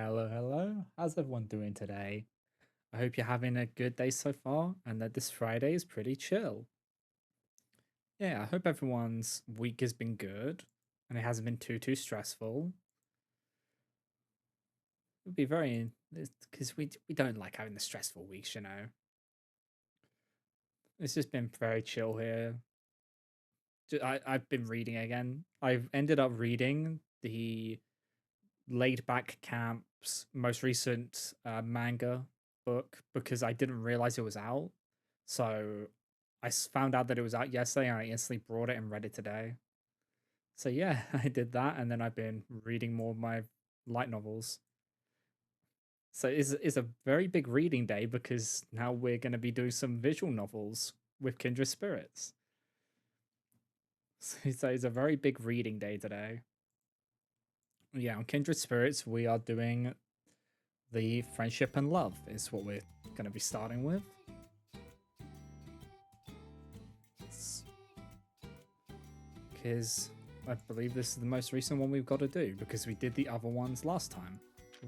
Hello, hello. How's everyone doing today? I hope you're having a good day so far and that this Friday is pretty chill. Yeah, I hope everyone's week has been good and it hasn't been too stressful. It would be very because we don't like having the stressful weeks. It's just been very chill here. I've been reading again. I've ended up reading the Laid Back Camp's most recent manga book because I didn't realize it was out. So found out that it was out yesterday and I instantly brought it and read it today. So yeah, I did that and then I've been reading more of my light novels. So it's a very big reading day because now we're going to be doing some visual novels with Kindred Spirits. So it's a very big reading day today. Yeah, on Kindred Spirits, we are doing the Friendship and Love, is what we're going to be starting with. Because I believe this is the most recent one we've got to do, because we did the other ones last time.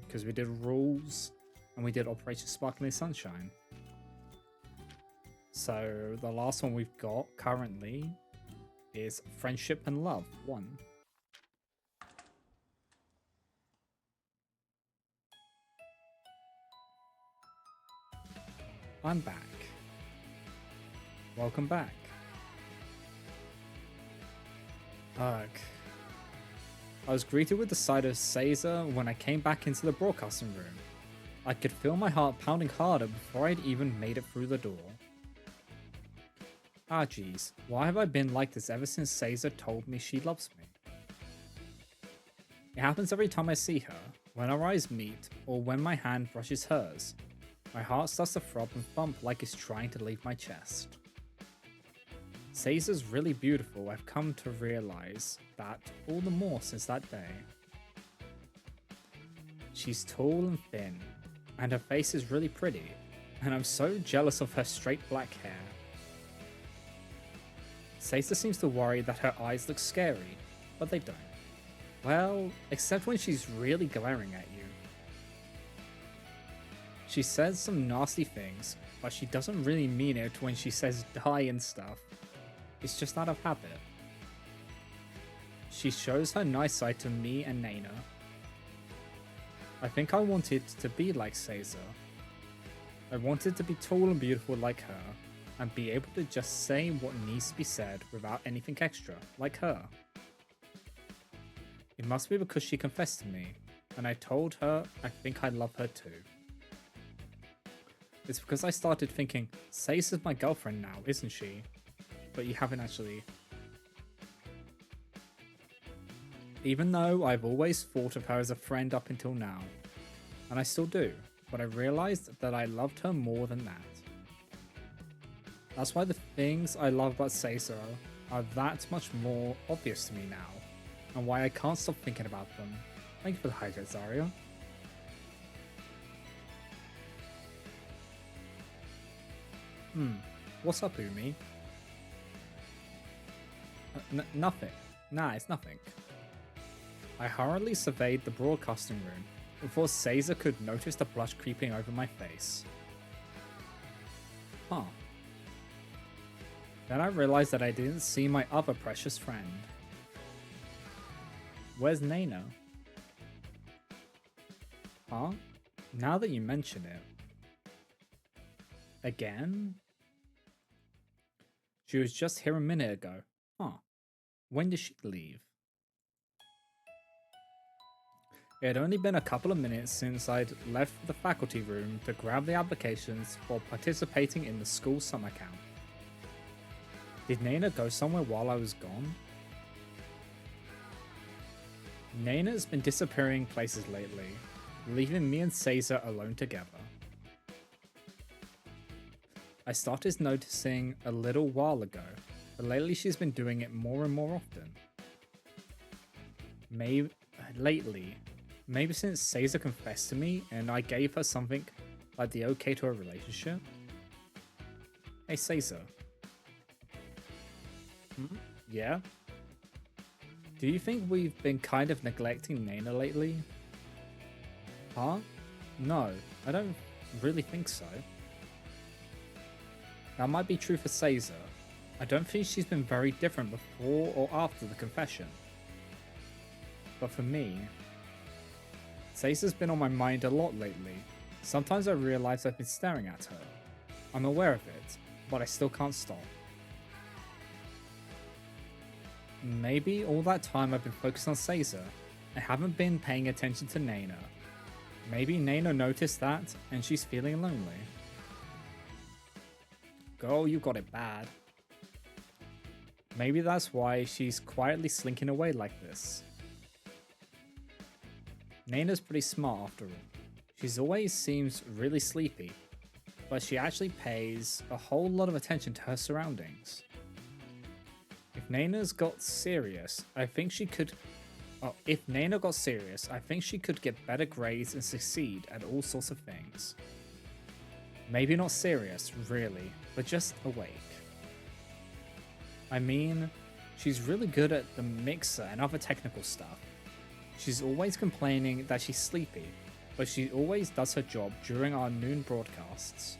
Because we did Rules and we did Operation Sparkling Sunshine. So the last one we've got currently is Friendship and Love 1. I'm back. Welcome back. Ugh. I was greeted with the sight of Caesar when I came back into the broadcasting room. I could feel my heart pounding harder before I'd even made it through the door. Ah geez, why have I been like this ever since Caesar told me she loves me? It happens every time I see her, when our eyes meet, or when my hand brushes hers. My heart starts to throb and thump like it's trying to leave my chest. Caesar's really beautiful, I've come to realize that all the more since that day. She's tall and thin, and her face is really pretty, and I'm so jealous of her straight black hair. Caesar seems to worry that her eyes look scary, but they don't. Well, except when she's really glaring at you. She says some nasty things, but she doesn't really mean it when she says die and stuff. It's just out of habit. She shows her nice side to me and Naina. I think I wanted to be like Caesar. I wanted to be tall and beautiful like her, and be able to just say what needs to be said without anything extra, like her. It must be because she confessed to me, and I told her I think I love her too. It's because I started thinking, Caesar's my girlfriend now, isn't she? But you haven't actually. Even though I've always thought of her as a friend up until now, and I still do, but I realized that I loved her more than that. That's why the things I love about Caesar are that much more obvious to me now, and why I can't stop thinking about them. Thank you for the hydrate, Zaria. What's up, Umi? Nothing. Nah, it's nothing. I hurriedly surveyed the broadcasting room before Caesar could notice the blush creeping over my face. Huh. Then I realized that I didn't see my other precious friend. Where's Naina? Huh? Now that you mention it. Again? She was just here a minute ago. Huh. When did she leave? It had only been a couple of minutes since I'd left the faculty room to grab the applications for participating in the school summer camp. Did Naina go somewhere while I was gone? Naina's been disappearing places lately, leaving me and Caesar alone together. I started noticing a little while ago, but lately she's been doing it more and more often. Maybe since Caesar confessed to me and I gave her something like the okay to a relationship. Hey Caesar. Yeah? Do you think we've been kind of neglecting Naina lately? Huh? No, I don't really think so. That might be true for Caesar. I don't think she's been very different before or after the confession. But for me, Caesar's been on my mind a lot lately. Sometimes I realize I've been staring at her. I'm aware of it, but I still can't stop. Maybe all that time I've been focused on Caesar, I haven't been paying attention to Naina. Maybe Naina noticed that, and she's feeling lonely. Girl, you got it bad. Maybe that's why she's quietly slinking away like this. Naina's pretty smart after all. She's always seems really sleepy, but she actually pays a whole lot of attention to her surroundings. If Naina's got serious, I think she could... Oh, if Naina got serious, I think she could get better grades and succeed at all sorts of things. Maybe not serious, really, but just awake. I mean, she's really good at the mixer and other technical stuff. She's always complaining that she's sleepy, but she always does her job during our noon broadcasts.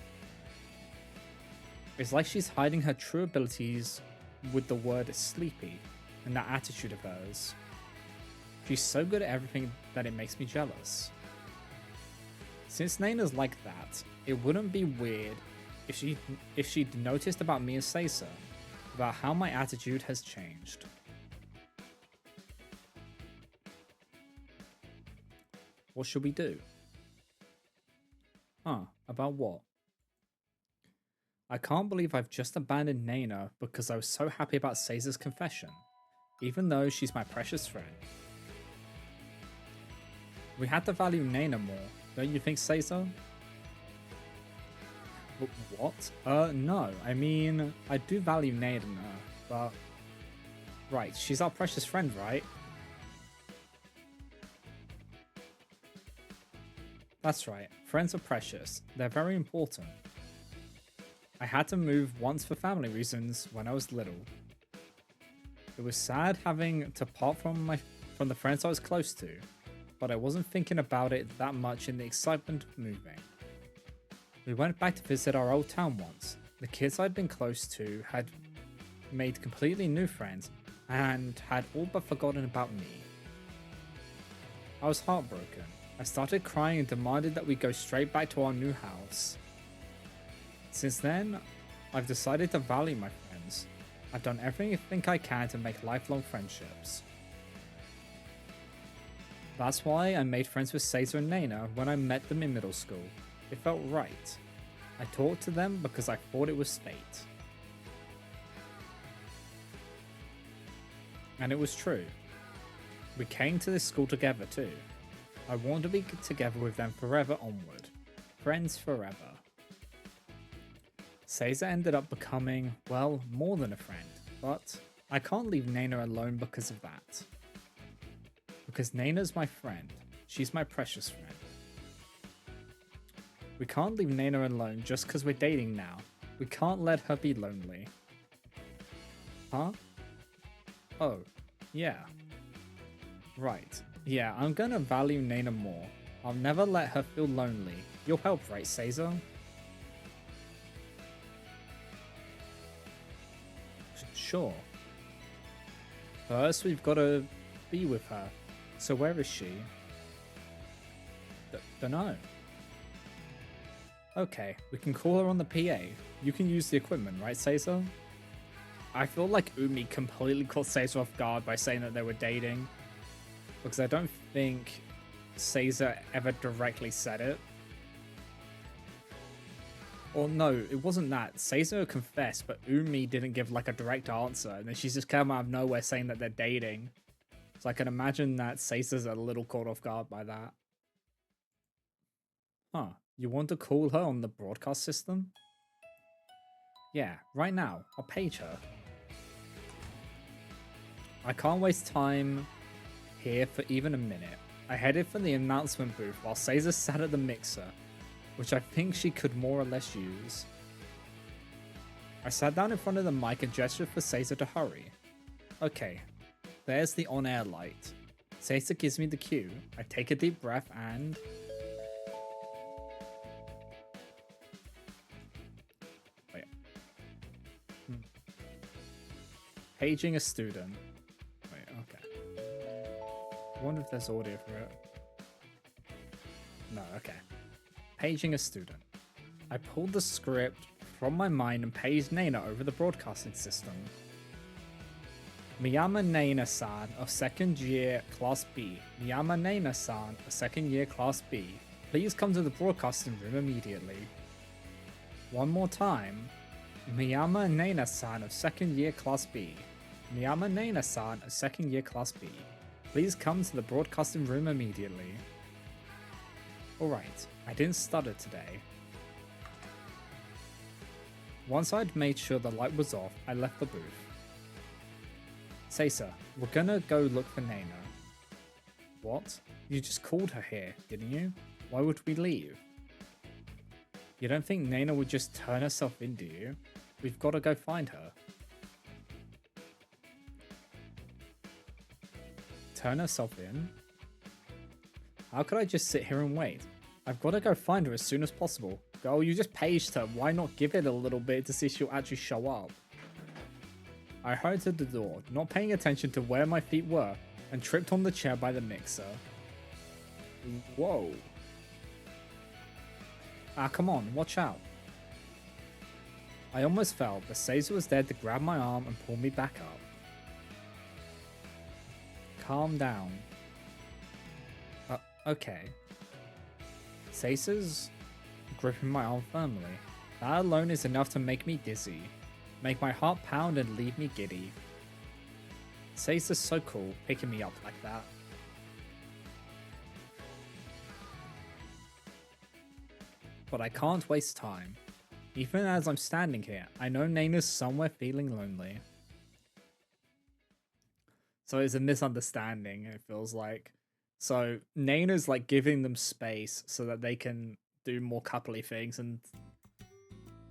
It's like she's hiding her true abilities with the word sleepy and that attitude of hers. She's so good at everything that it makes me jealous. Since Naina's like that, it wouldn't be weird if she'd noticed about me and Caesar, about how my attitude has changed. What should we do? About what? I can't believe I've just abandoned Naina because I was so happy about Caesar's confession, even though she's my precious friend. We had to value Naina more, don't you think, Caesar? What? No. I mean, I do value Naina, but... Right, she's our precious friend, right? That's right, friends are precious. They're very important. I had to move once for family reasons when I was little. It was sad having to part from the friends I was close to, but I wasn't thinking about it that much in the excitement of moving. We went back to visit our old town once. The kids I'd been close to had made completely new friends and had all but forgotten about me. I was heartbroken. I started crying and demanded that we go straight back to our new house. Since then, I've decided to value my friends. I've done everything I can to make lifelong friendships. That's why I made friends with Caesar and Naina when I met them in middle school. It felt right. I talked to them because I thought it was fate. And it was true. We came to this school together too. I want to be together with them forever onward. Friends forever. Caesar ended up becoming, well, more than a friend, but I can't leave Naina alone because of that. Because Naina's my friend. She's my precious friend. We can't leave Naina alone just because we're dating now. We can't let her be lonely. Huh? Oh, yeah. Right. Yeah, I'm gonna value Naina more. I'll never let her feel lonely. You'll help, right, Caesar? Sure. First, we've got to be with her. So where is she? Dunno. Okay, we can call her on the PA. You can use the equipment, right, Caesar? I feel like Umi completely caught Caesar off guard by saying that they were dating. Because I don't think Caesar ever directly said it. Or no, it wasn't that. Caesar confessed, but Umi didn't give like a direct answer. And then she's just come out of nowhere saying that they're dating. So I can imagine that Caesar's a little caught off guard by that. Huh, you want to call her on the broadcast system? Yeah, right now. I'll page her. I can't waste time here for even a minute. I headed for the announcement booth while Caesar sat at the mixer, which I think she could more or less use. I sat down in front of the mic and gestured for Caesar to hurry. Okay, there's the on-air light. Caesar gives me the cue. I take a deep breath and... Paging a student. Wait, okay. I wonder if there's audio for it. No, okay. Paging a student. I pulled the script from my mind and paged Naina over the broadcasting system. Miyama Naina-san of second year Class B. Miyama Naina-san of second year Class B. Please come to the broadcasting room immediately. One more time. Miyama Naina-san of second year Class B. Miyama Naina-san of second year Class B. Please come to the broadcasting room immediately. Alright, I didn't stutter today. Once I'd made sure the light was off, I left the booth. Seisa, we're gonna go look for Naina. What? You just called her here, didn't you? Why would we leave? You don't think Naina would just turn herself in, do you? We've got to go find her. Turn herself in? How could I just sit here and wait? I've got to go find her as soon as possible. Girl, you just paged her. Why not give it a little bit to see if she'll actually show up? I hurried to the door, not paying attention to where my feet were, and tripped on the chair by the mixer. Whoa. Ah, come on, watch out. I almost fell, but Seiza was there to grab my arm and pull me back up. Calm down. Okay. Seiza's gripping my arm firmly. That alone is enough to make me dizzy, make my heart pound and leave me giddy. Seiza's so cool, picking me up like that. But I can't waste time. Even as I'm standing here, I know Naina's somewhere feeling lonely. So it's a misunderstanding, it feels like. So Naina's like giving them space so that they can do more coupley things, and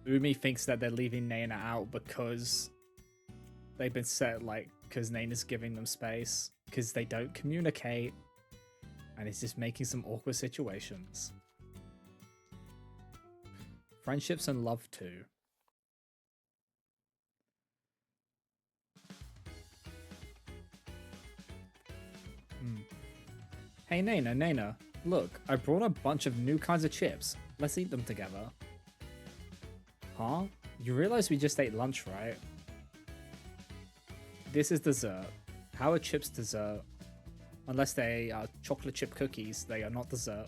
Umi thinks that they're leaving Naina out because they've been set, like, because Naina's giving them space, because they don't communicate, and it's just making some awkward situations. Friendships and love too. Hey Naina, look, I brought a bunch of new kinds of chips. Let's eat them together. Huh? You realize we just ate lunch, right? This is dessert. How are chips dessert? Unless they are chocolate chip cookies, they are not dessert.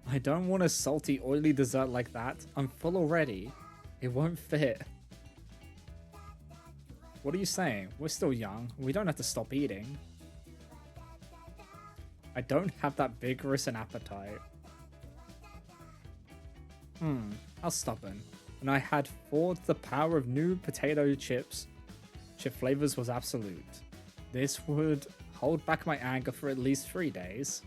I don't want a salty, oily dessert like that. I'm full already. It won't fit. What are you saying? We're still young. We don't have to stop eating. I don't have that vigorous an appetite. How stubborn. When I had forged the power of new potato chips, chip flavors was absolute. This would hold back my anger for at least 3 days.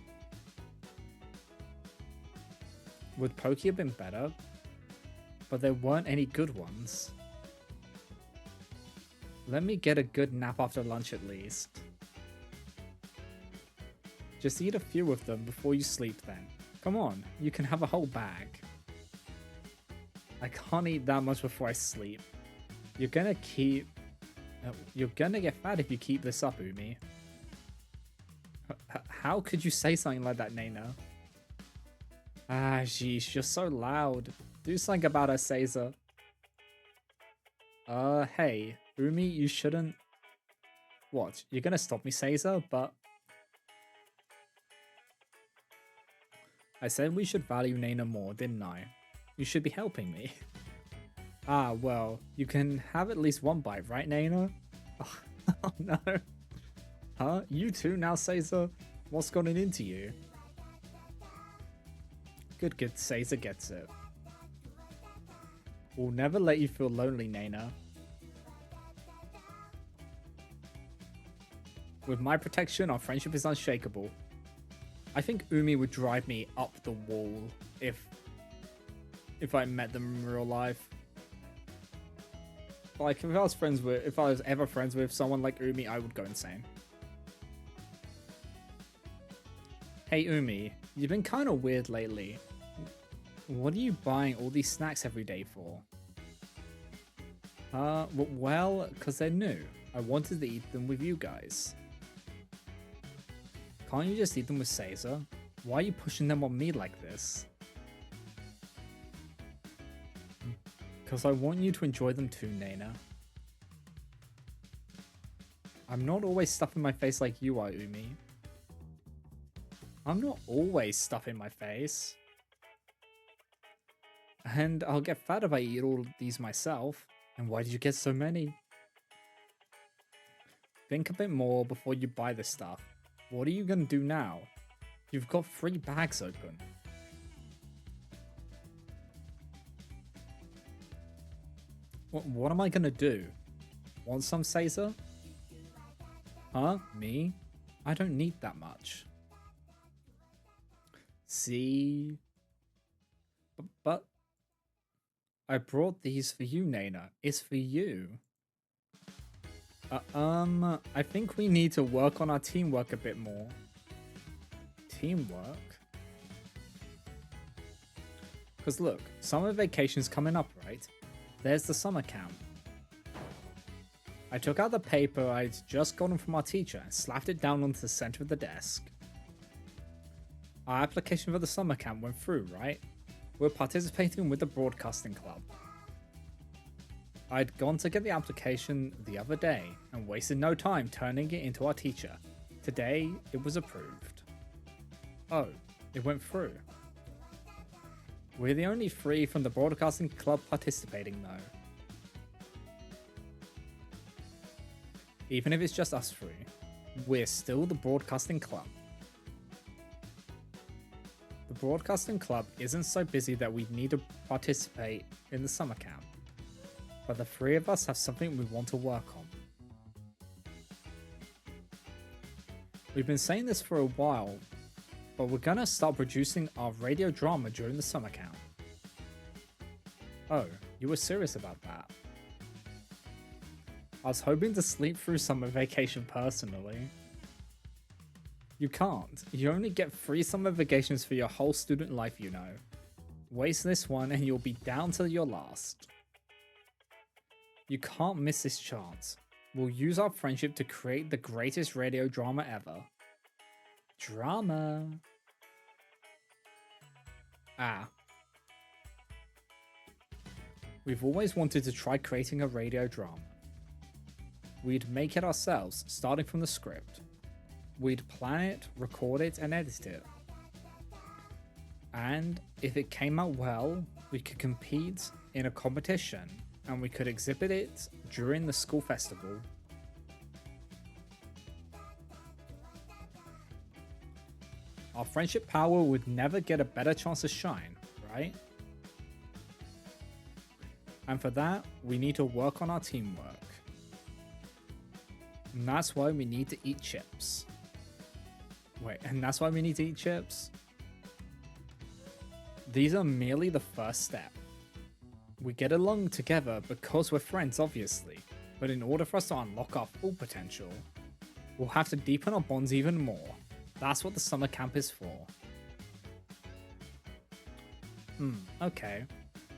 Would Pokey have been better? But there weren't any good ones. Let me get a good nap after lunch at least. Just eat a few of them before you sleep then. Come on, you can have a whole bag. I can't eat that much before I sleep. You're gonna get fat if you keep this up, Umi. How could you say something like that, Naina? Ah, sheesh, you're so loud. Do something about her, Seiza. Hey, Umi, you shouldn't... What, you're gonna stop me, Seiza? But... I said we should value Naina more, didn't I? You should be helping me. Ah, well, you can have at least one bite, right, Naina? Oh no. Huh? You too now, Seiza? What's gotten into you? Good, Seiza gets it. We'll never let you feel lonely, Naina. With my protection, our friendship is unshakable. I think Umi would drive me up the wall if I met them in real life. Like, if I was ever friends with someone like Umi, I would go insane. Hey Umi, you've been kind of weird lately. What are you buying all these snacks every day for? Well, because they're new. I wanted to eat them with you guys. Can't you just eat them with Caesar? Why are you pushing them on me like this? Because I want you to enjoy them too, Nana. I'm not always stuffing my face like you are, Umi. I'm not always stuffing my face. And I'll get fat if I eat all these myself. And why did you get so many? Think a bit more before you buy this stuff. What are you gonna do now? You've got 3 bags open. What am I gonna do? Want some, Caesar? Huh? Me? I don't need that much. See? But I brought these for you, Nana. It's for you. I think we need to work on our teamwork a bit more. Teamwork? Because look, summer vacation's coming up, right? There's the summer camp. I took out the paper I'd just gotten from our teacher and slapped it down onto the center of the desk. Our application for the summer camp went through, right? We're participating with the broadcasting club. I'd gone to get the application the other day and wasted no time turning it into our teacher. Today, it was approved. Oh, it went through. We're the only 3 from the broadcasting club participating though. Even if it's just us 3, we're still the broadcasting club. The broadcasting club isn't so busy that we need to participate in the summer camp, but the 3 of us have something we want to work on. We've been saying this for a while, but we're gonna start producing our radio drama during the summer camp. Oh, you were serious about that? I was hoping to sleep through summer vacation personally. You can't. You only get 3 summer vacations for your whole student life, you know. Waste this one and you'll be down to your last. You can't miss this chance. We'll use our friendship to create the greatest radio drama ever. Drama. We've always wanted to try creating a radio drama. We'd make it ourselves, starting from the script. We'd plan it, record it, and edit it. And if it came out well, we could compete in a competition, and we could exhibit it during the school festival. Our friendship power would never get a better chance to shine, right? And for that, we need to work on our teamwork. And that's why we need to eat chips. Wait, and that's why we need to eat chips? These are merely the first step. We get along together because we're friends, obviously, but in order for us to unlock our full potential, we'll have to deepen our bonds even more. That's what the summer camp is for. Okay.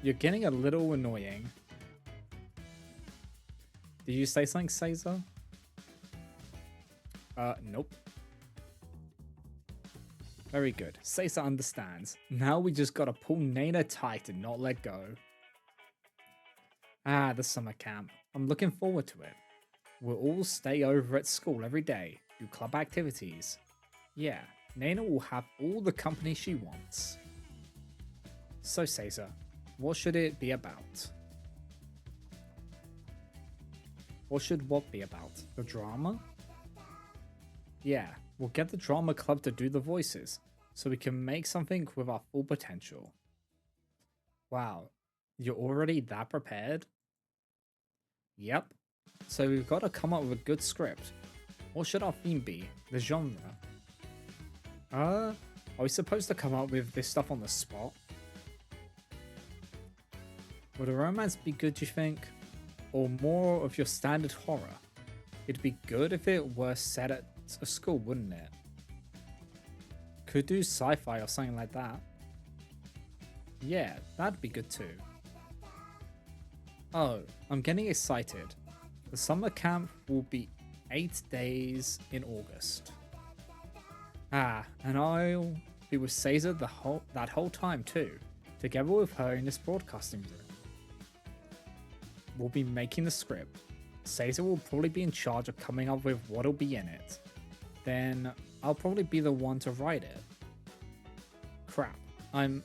You're getting a little annoying. Did you say something, Caesar? Nope. Very good. Caesar understands. Now we just gotta pull Nana tight and not let go. Ah, the summer camp. I'm looking forward to it. We'll all stay over at school every day, do club activities. Yeah, Nana will have all the company she wants. So Caesar, what should it be about? What should what be about? The drama? Yeah, we'll get the drama club to do the voices, so we can make something with our full potential. Wow, you're already that prepared? Yep. So we've got to come up with a good script. What should our theme be? The genre? Are we supposed to come up with this stuff on the spot? Would a romance be good, do you think? Or more of your standard horror? It'd be good if it were set at a school, wouldn't it? Could do sci-fi or something like that. Yeah, that'd be good too. Oh, I'm getting excited. The summer camp will be 8 days in August. Ah, and I'll be with Caesar that whole time too, together with her in this broadcasting room. We'll be making the script. Caesar will probably be in charge of coming up with what'll be in it. Then I'll probably be the one to write it. Crap, I'm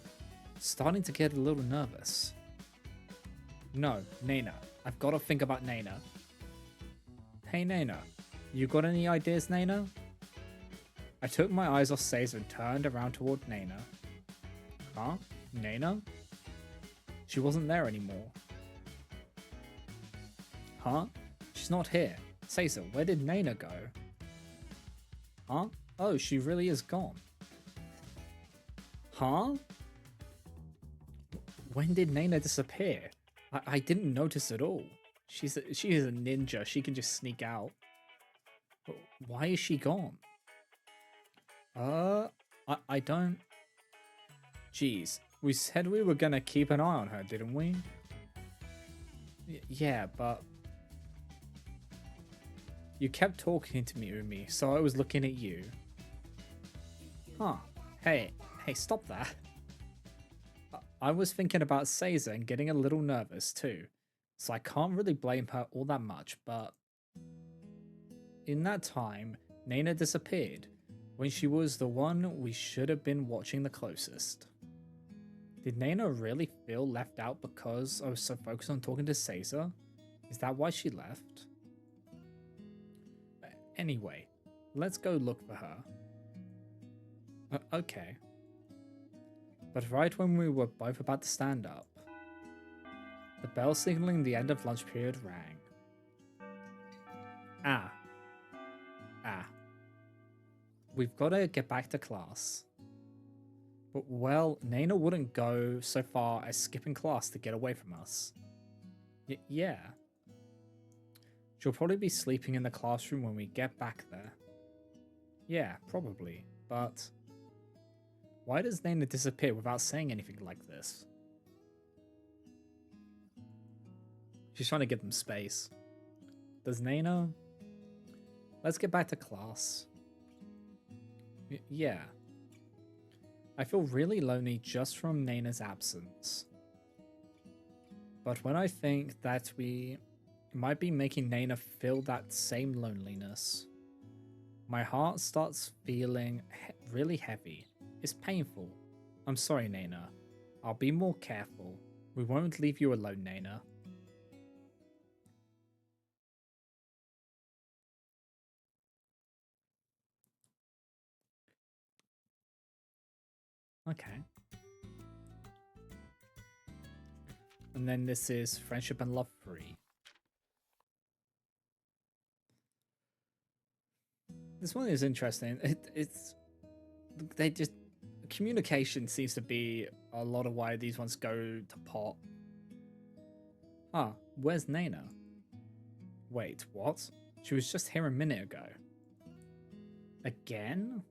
starting to get a little nervous. No, Nana. I've got to think about Nana. Hey Nana, you got any ideas, Nana? I took my eyes off Caesar and turned around toward Nana. Huh? Nana? She wasn't there anymore. Huh? She's not here. Caesar, where did Nana go? Huh? Oh, she really is gone. Huh? When did Nana disappear? I didn't notice at all. She is a ninja. She can just sneak out. But why is she gone? I don't... Jeez, we said we were gonna keep an eye on her, didn't we? Yeah, but... You kept talking to me, Umi, so I was looking at you. Huh. Hey, stop that. I was thinking about Caesar and getting a little nervous too, so I can't really blame her all that much, but... In that time, Nana disappeared, when she was the one we should have been watching the closest. Did Nana really feel left out because I was so focused on talking to Caesar? Is that why she left? Anyway, let's go look for her. Okay. But right when we were both about to stand up, the bell signaling the end of lunch period rang. Ah. We've got to get back to class. But well, Nana wouldn't go so far as skipping class to get away from us. Yeah. She'll probably be sleeping in the classroom when we get back there. Yeah, probably. But why does Nana disappear without saying anything like this? She's trying to give them space. Does Nana? Let's get back to class. Yeah. I feel really lonely just from Nana's absence. But when I think that we might be making Nana feel that same loneliness, my heart starts feeling really heavy. It's painful. I'm sorry, Nana. I'll be more careful. We won't leave you alone, Nana. Okay. And then this is Friendship and Love 3. This one is interesting. They just... Communication seems to be a lot of why these ones go to pot. Ah, where's Nana? Wait, what? She was just here a minute ago. Again?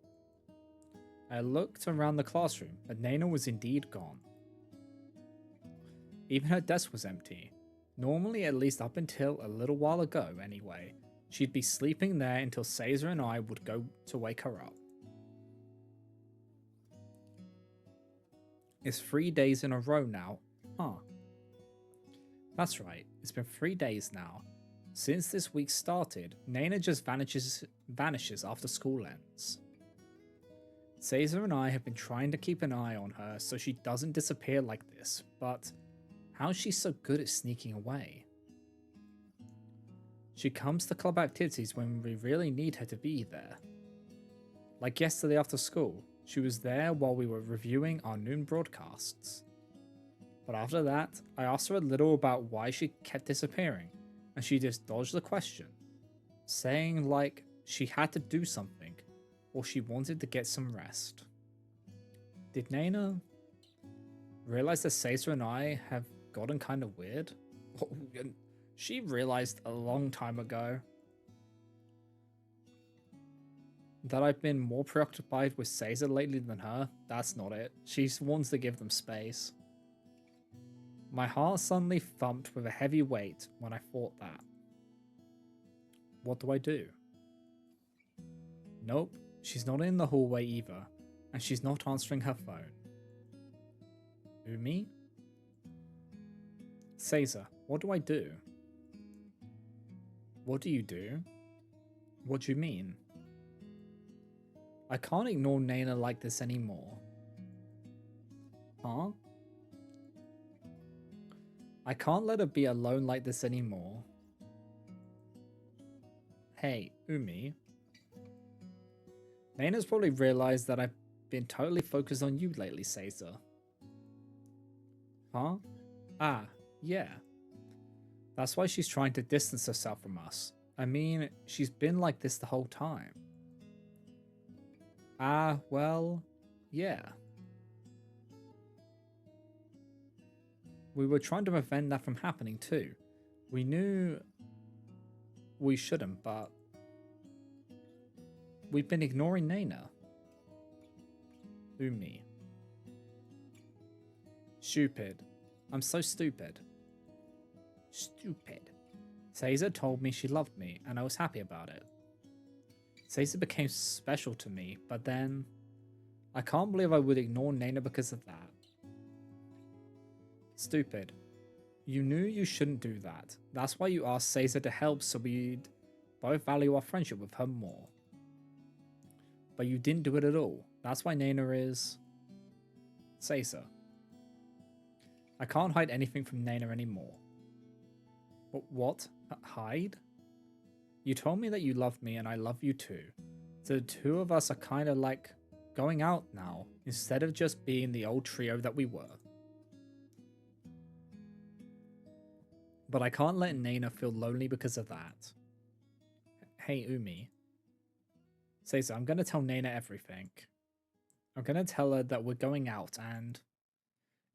I looked around the classroom, but Nana was indeed gone. Even her desk was empty. Normally, at least up until a little while ago anyway, she'd be sleeping there until Caesar and I would go to wake her up. It's 3 days in a row now. Huh. That's right, it's been 3 days now. Since this week started, Nana just vanishes after school ends. Caesar and I have been trying to keep an eye on her so she doesn't disappear like this, but how's she so good at sneaking away? She comes to club activities when we really need her to be there. Like yesterday after school, she was there while we were reviewing our noon broadcasts. But after that, I asked her a little about why she kept disappearing, and she just dodged the question, saying like she had to do something, or she wanted to get some rest. Did Nana realize that Caesar and I have gotten kind of weird? She realized a long time ago that I've been more preoccupied with Caesar lately than her. That's not it. She wants to give them space. My heart suddenly thumped with a heavy weight when I thought that. What do I do? Nope, she's not in the hallway either, and she's not answering her phone. Umi? Caesar, what do I do? What do you do? What do you mean? I can't ignore Naina like this anymore. Huh? I can't let her be alone like this anymore. Hey, Umi. Naina's probably realized that I've been totally focused on you lately, Caesar. Huh? Ah, yeah. That's why she's trying to distance herself from us. I mean, she's been like this the whole time. Ah, well, yeah. We were trying to prevent that from happening too. We knew we shouldn't, but we've been ignoring Naina. Umi. Stupid. I'm so stupid. Stupid. Caesar told me she loved me, and I was happy about it. Caesar became special to me, but then I can't believe I would ignore Naina because of that. Stupid. You knew you shouldn't do that. That's why you asked Caesar to help so we'd both value our friendship with her more. But you didn't do it at all. That's why Naina is... Caesar. I can't hide anything from Naina anymore. What? Hide? You told me that you loved me and I love you too. So the two of us are kind of like going out now, instead of just being the old trio that we were. But I can't let Naina feel lonely because of that. Hey, Umi. Caesar, I'm going to tell Naina everything. I'm going to tell her that we're going out, and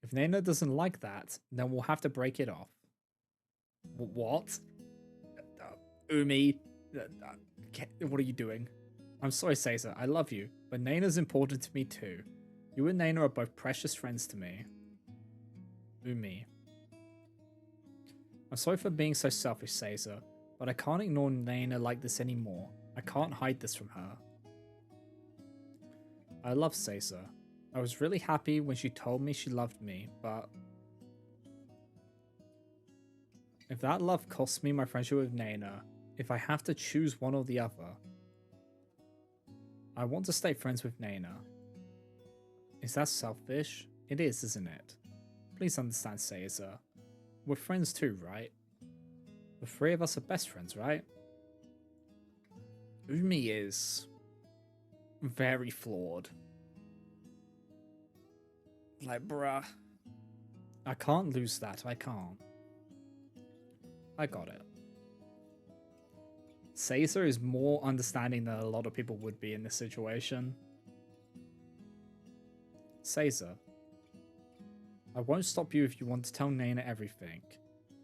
if Naina doesn't like that, then we'll have to break it off. What? Umi? What are you doing? I'm sorry, Caesar. I love you, but Naina's important to me too. You and Naina are both precious friends to me. Umi. I'm sorry for being so selfish, Caesar, but I can't ignore Naina like this anymore. I can't hide this from her. I love Caesar. I was really happy when she told me she loved me, but if that love costs me my friendship with Naina, if I have to choose one or the other, I want to stay friends with Naina. Is that selfish? It is, isn't it? Please understand, Caesar. We're friends too, right? The three of us are best friends, right? Umi is very flawed. Like, bruh. I can't lose that, I can't. I got it. Caesar is more understanding than a lot of people would be in this situation. Caesar, I won't stop you if you want to tell Naina everything.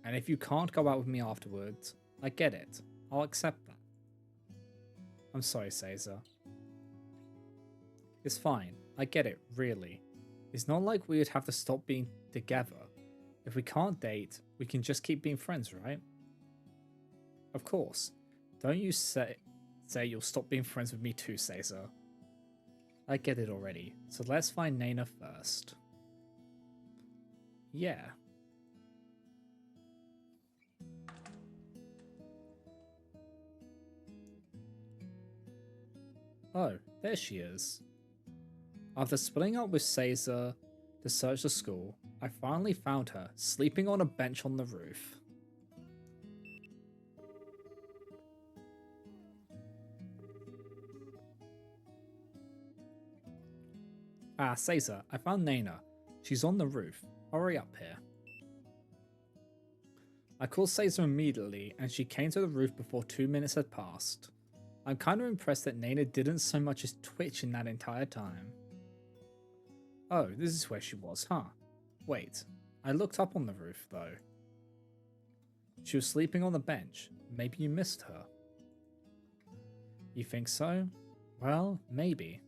And if you can't go out with me afterwards, I get it. I'll accept that. I'm sorry, Caesar. It's fine. I get it, really. It's not like we would have to stop being together. If we can't date, we can just keep being friends, right? Of course. Don't you say you'll stop being friends with me too, Caesar. I get it already, so let's find Naina first. Yeah. Oh, there she is. After splitting up with Caesar to search the school, I finally found her, sleeping on a bench on the roof. Ah, Caesar, I found Naina. She's on the roof. Hurry up here. I called Caesar immediately, and she came to the roof before 2 minutes had passed. I'm kind of impressed that Naina didn't so much as twitch in that entire time. Oh, this is where she was, huh? Wait, I looked up on the roof, though. She was sleeping on the bench. Maybe you missed her. You think so? Well, maybe.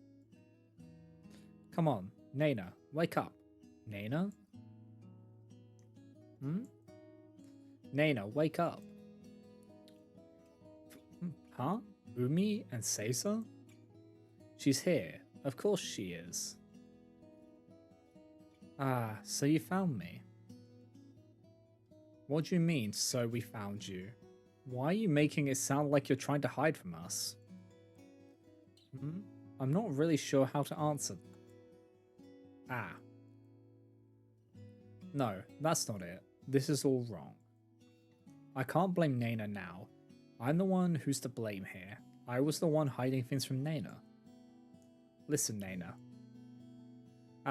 Come on, Naina, wake up. Naina? Hmm? Nana, wake up. Huh? Umi and Seiza? She's here. Of course she is. Ah, so you found me. What do you mean, so we found you? Why are you making it sound like you're trying to hide from us? Hmm? I'm not really sure how to answer. Ah. No, that's not it. This is all wrong. I can't blame Nana now. I'm the one who's to blame here. I was the one hiding things from Nana. Listen, Nana.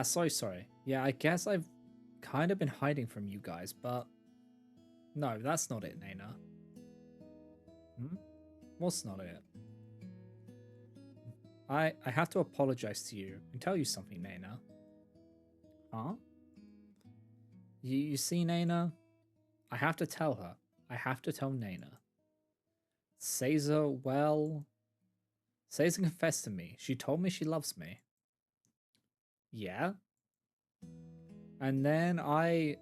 Sorry. Yeah, I guess I've kind of been hiding from you guys, but... No, that's not it, Nana. Hmm? What's not it? I have to apologize to you and tell you something, Nana. Huh? You see, Nana? I have to tell her. I have to tell Nana. Seiza, well... Seiza confessed to me. She told me she loves me. Yeah? And then I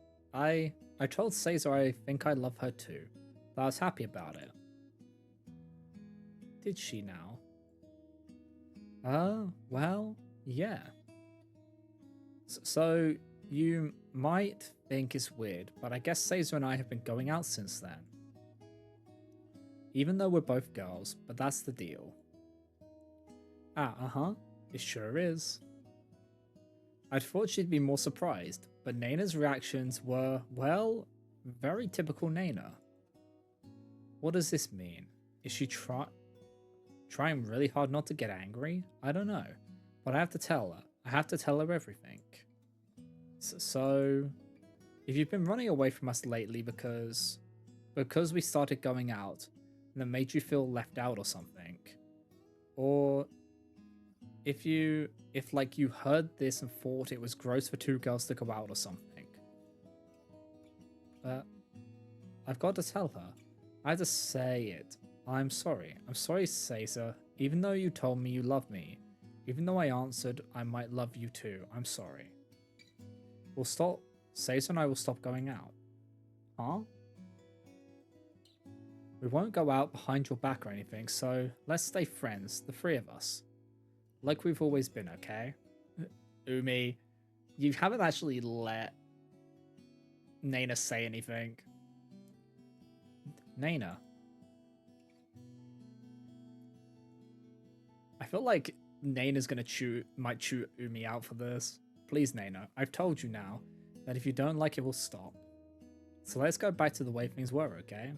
told Seiza I think I love her too. But I was happy about it. Did she now? Well, yeah. So, you might think it's weird, but I guess Seiza and I have been going out since then. Even though we're both girls, but that's the deal. Uh-huh. It sure is. I'd thought she'd be more surprised, but Nana's reactions were, well, very typical Nana. What does this mean? Is she trying really hard not to get angry? I don't know. But I have to tell her. I have to tell her everything. So, if you've been running away from us lately because we started going out, and that made you feel left out or something, or if you heard this and thought it was gross for two girls to go out or something, I've got to tell her. I have to say it. I'm sorry. I'm sorry, Seiza. Even though you told me you love me, even though I answered I might love you too, I'm sorry. We'll stop. Seiza and I will stop going out. Huh? We won't go out behind your back or anything, so let's stay friends, the three of us. Like we've always been, okay? Umi, you haven't actually let Nana say anything. Nana. I feel like Nana's might chew Umi out for this. Please, Nana, I've told you now that if you don't like it, we'll stop. So let's go back to the way things were, okay?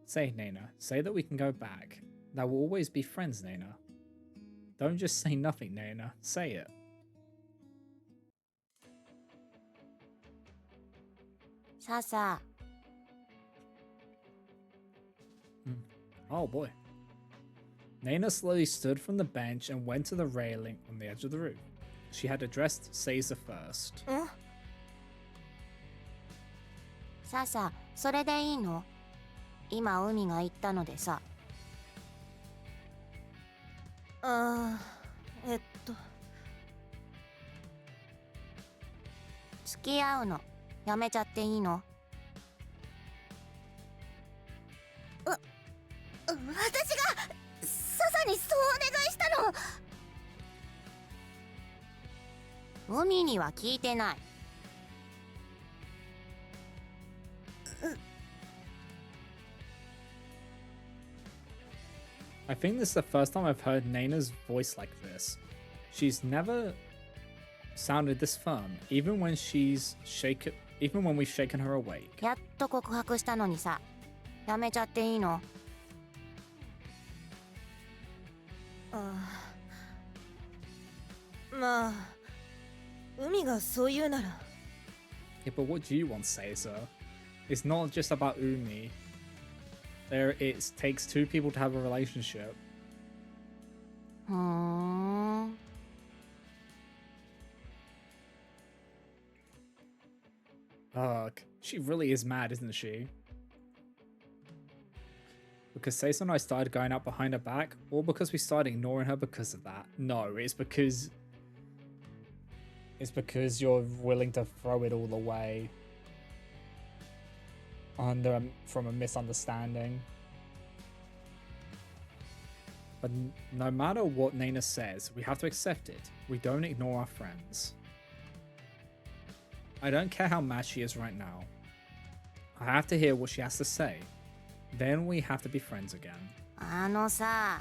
Say, Nana, say that we can go back. That we'll always be friends, Nana. Don't just say nothing, Nana. Say it. Sasa. Oh boy. Nana slowly stood from the bench and went to the railing on the edge of the roof. She had addressed Seiza first. ささ、それでいいの？今海が言ったのでさ。付き合うのやめちゃっていいの？私がササにそうお願いしたの。海には聞いてない。I think this is the first time I've heard Nana's voice like this. She's never sounded this firm, even when we've shaken her awake. やっと告白したのにさ、やめちゃっていいの？まあ、海がそう言うなら。Yeah, but what do you want, Seiza? It's not just about Umi. It takes two people to have a relationship. ふーん。Ugh, she really is mad, isn't she? Because Seiza and I started going out behind her back, or because we started ignoring her because of that? No, it's because you're willing to throw it all away. from a misunderstanding. But no matter what Nana says, we have to accept it. We don't ignore our friends. I don't care how mad she is right now. I have to hear what she has to say. Then we have to be friends again. あのさ、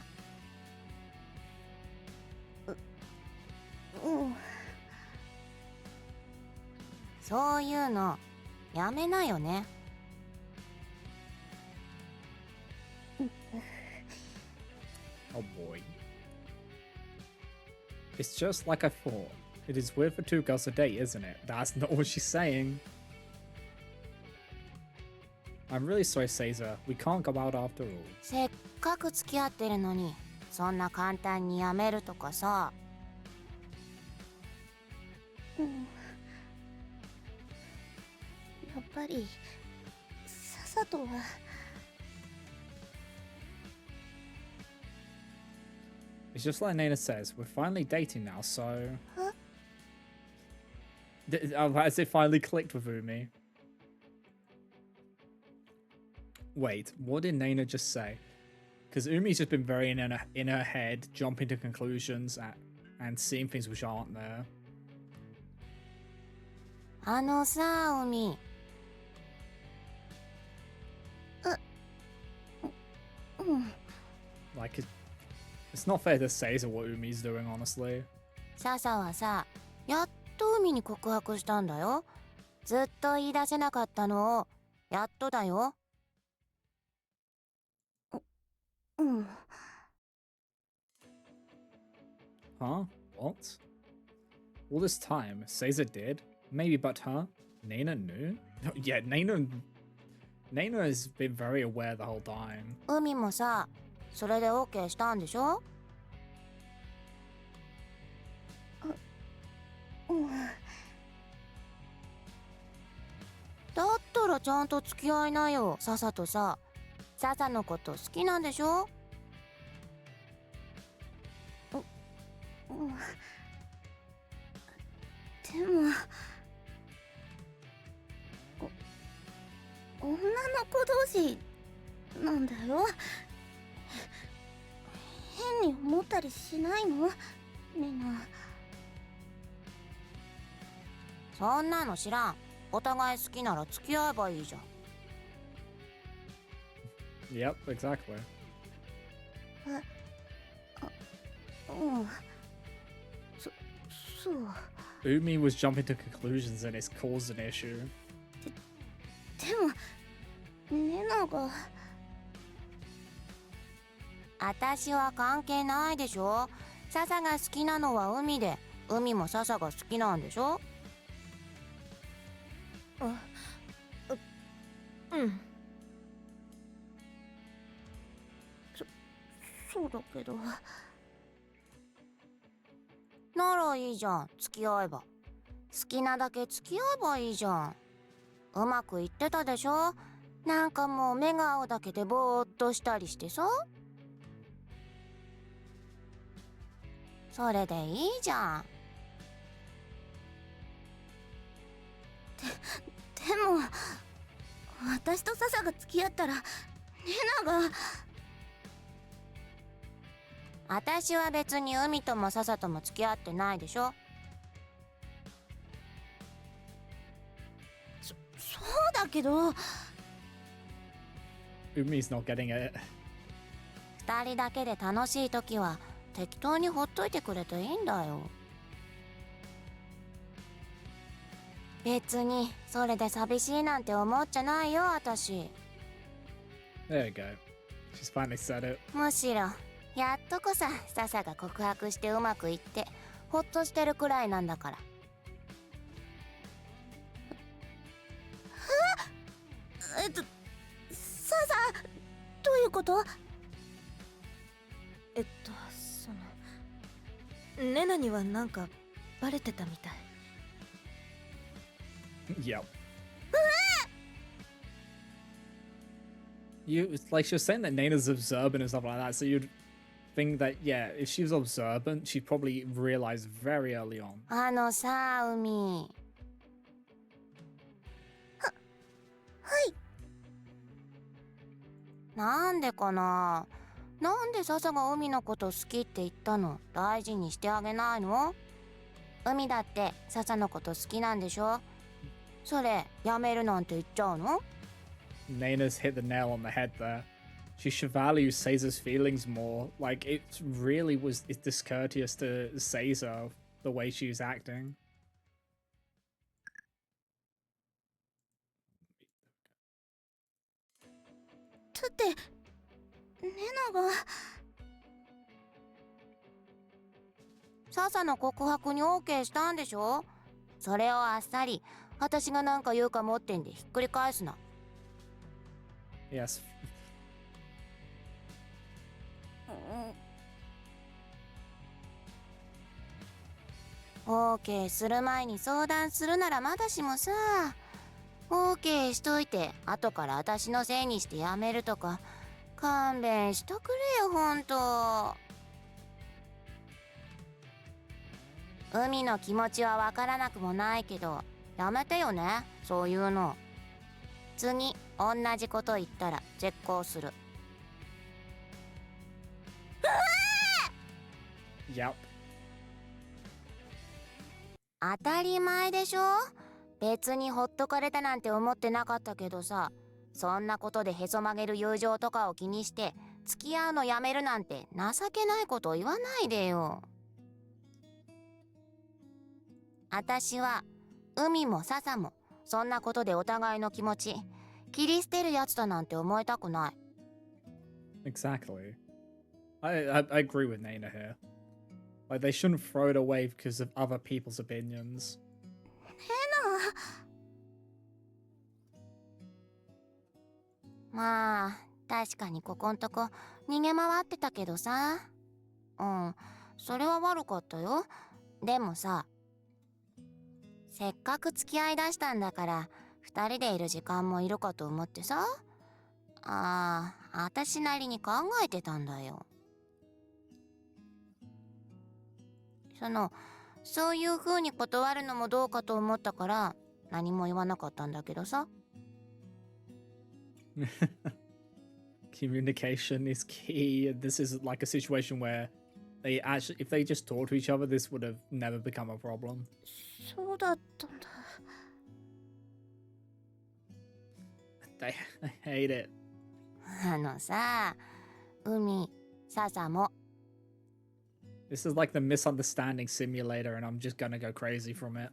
そういうのやめなよね。Oh boy. It's just like I thought. It is weird for two girls to date, isn't it? That's not what she's saying. I'm really sorry, Caesar. We can't go out after all. せっかく付き合ってるのに、そんな簡単にやめるとかさ。やっぱり笹とは。It's just like Nana says, we're finally dating now, so... Huh? Has it finally clicked with Umi? Wait, what did Nana just say? Because Umi's just been very in her head, jumping to conclusions and seeing things which aren't there. あのさ、海。Like, it's not fair to say to what Umi's doing, honestly. 笹はさ、やっと海に告白したんだよ。ずっと言い出せなかったのを、やっとだよ。Huh? What? All this time, Caesar did? Maybe but her? Nana knew? Yeah, Nana has been very aware the whole time. 海もさ、それで OK したんでしょ？だったらちゃんと付き合いなよ、笹とさ。笹のこと好きなんでしょ？でも女の子同士なんだよ。変に思ったりしないの？みんな。そんなの知らん。お互い好きなら付き合えばいいじゃん。Yep, exactly. そう。Umi was jumping to conclusions and it's caused an issue. でもネナが。私は関係ないでしょ。笹が好きなのは海で、海も笹が好きなんでしょ。そうだけど。ならいいじゃん、付き合えば。好きなだけ付き合えばいいじゃん。うまくいってたでしょ。なんかもう目が合うだけでぼーっとしたりしてさ。それでいいじゃん。でも私と笹が付き合ったらネナが。私は別に海とも笹とも付き合ってないでしょ。そうだけど。Umi's not getting it. 二人だけで楽しい時は適当にほっといてくれていいんだよ。別にそれで寂しいなんて思っちゃないよ、私。There you go. She's finally said it. むしろやっとこさ笹が告白してうまくいってほっとしてるくらいなんだから。笹どういうこと？ネナにはなんかバレてたみたい。Yep. It's like she was saying that Nana's observant and stuff like that, so you'd think that, yeah, if she was observant, she'd probably realize very early on. あのさ、海。はい。なんでかな。なんで笹が海のこと好きって言ったの？大事にしてあげないの？海だって笹のこと好きなんでしょ？それやめるなんて言っちゃうの？ Naina's hit the nail on the head there. She should value Caesar's feelings more. Like, it really was it's discourteous to Caesar the way she was acting. だってレナが笹の告白に OK したんでしょ？それをあっさり私がなんか言うかもってんでひっくり返すな。 Yes. OK する前に相談するならまだしもさ、 OK しといて後から私のせいにしてやめるとか勘弁しとくれよほんと。海の気持ちはわからなくもないけどやめてよねそういうの。次同じこと言ったら絶交する。 Yep. 当たり前でしょ。別にほっとかれたなんて思ってなかったけどさ、そんなことでへそ曲げる友情とかを気にして付き合うのやめるなんて情けないこと言わないでよ。私は海も笹もそんなことでお互いの気持ち切り捨てるやつだなんて思いたくない。 Exactly. I agree with Naina here. Like, they shouldn't throw it away because of other people's opinions. まあ確かにここんとこ逃げ回ってたけどさ、それは悪かったよ。でもさ、せっかく付き合いだしたんだから2人でいる時間もいるかと思ってさ、私なりに考えてたんだよ。そういう風に断るのもどうかと思ったから何も言わなかったんだけどさ。Communication is key. This is like a situation where they actually, if they just talk to each other, this would have never become a problem. そうだったんだ。I hate it. さ、海、笹も This is like the misunderstanding simulator, and I'm just gonna go crazy from it.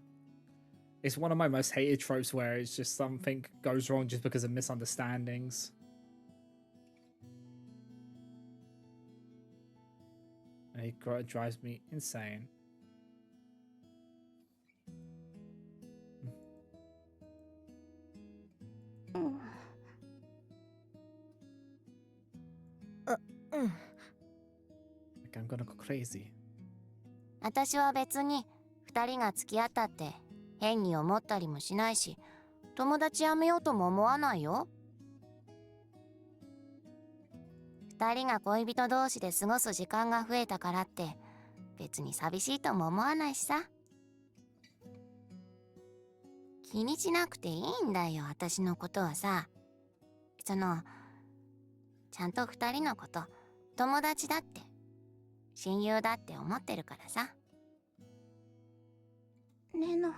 It's one of my most hated tropes where it's just something goes wrong just because of misunderstandings. And it drives me insane. うん。 Like, I'm gonna go crazy. 私は別に2人が付き合ったって変に思ったりもしないし、友達やめようとも思わないよ。2人が恋人同士で過ごす時間が増えたからって別に寂しいとも思わないしさ。気にしなくていいんだよ私のことはさ。ちゃんと2人のこと友達だって親友だって思ってるからさ。レナ。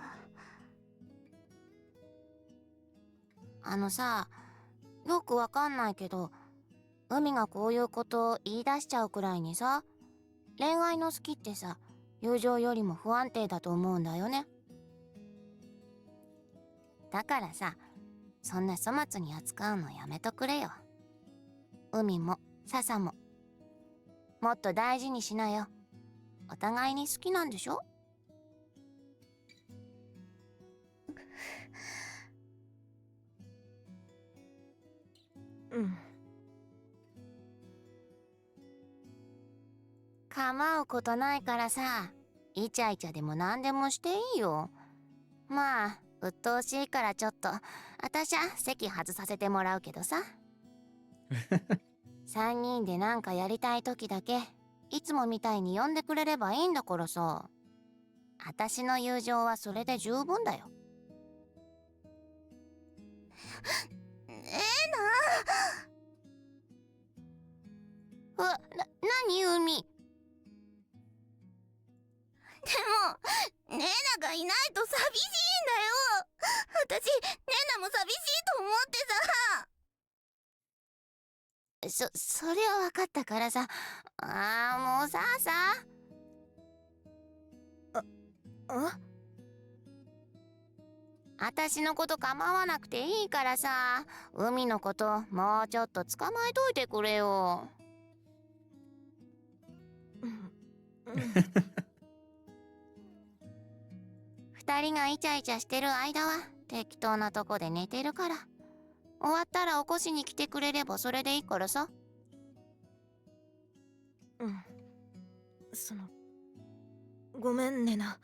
さ、よくわかんないけど海がこういうことを言い出しちゃうくらいにさ、恋愛の好きってさ友情よりも不安定だと思うんだよね。だからさ、そんな粗末に扱うのやめとくれよ。海も笹ももっと大事にしなよ。お互いに好きなんでしょ。うん。構うことないからさ、イチャイチャでも何でもしていいよ。まあ鬱陶しいからちょっと私は席外させてもらうけどさ。3人でなんかやりたい時だけいつもみたいに呼んでくれればいいんだからさ。私の友情はそれで十分だよ。レナ。何海？でもネナがいないと寂しいんだよ。私ネナも寂しいと思ってさ。それは分かったからさ。もうさ。私のこと構わなくていいからさ、海のこともうちょっと捕まえといてくれよ。二人がイチャイチャしてる間は適当なとこで寝てるから、終わったら起こしに来てくれればそれでいいからさ。ごめんねな。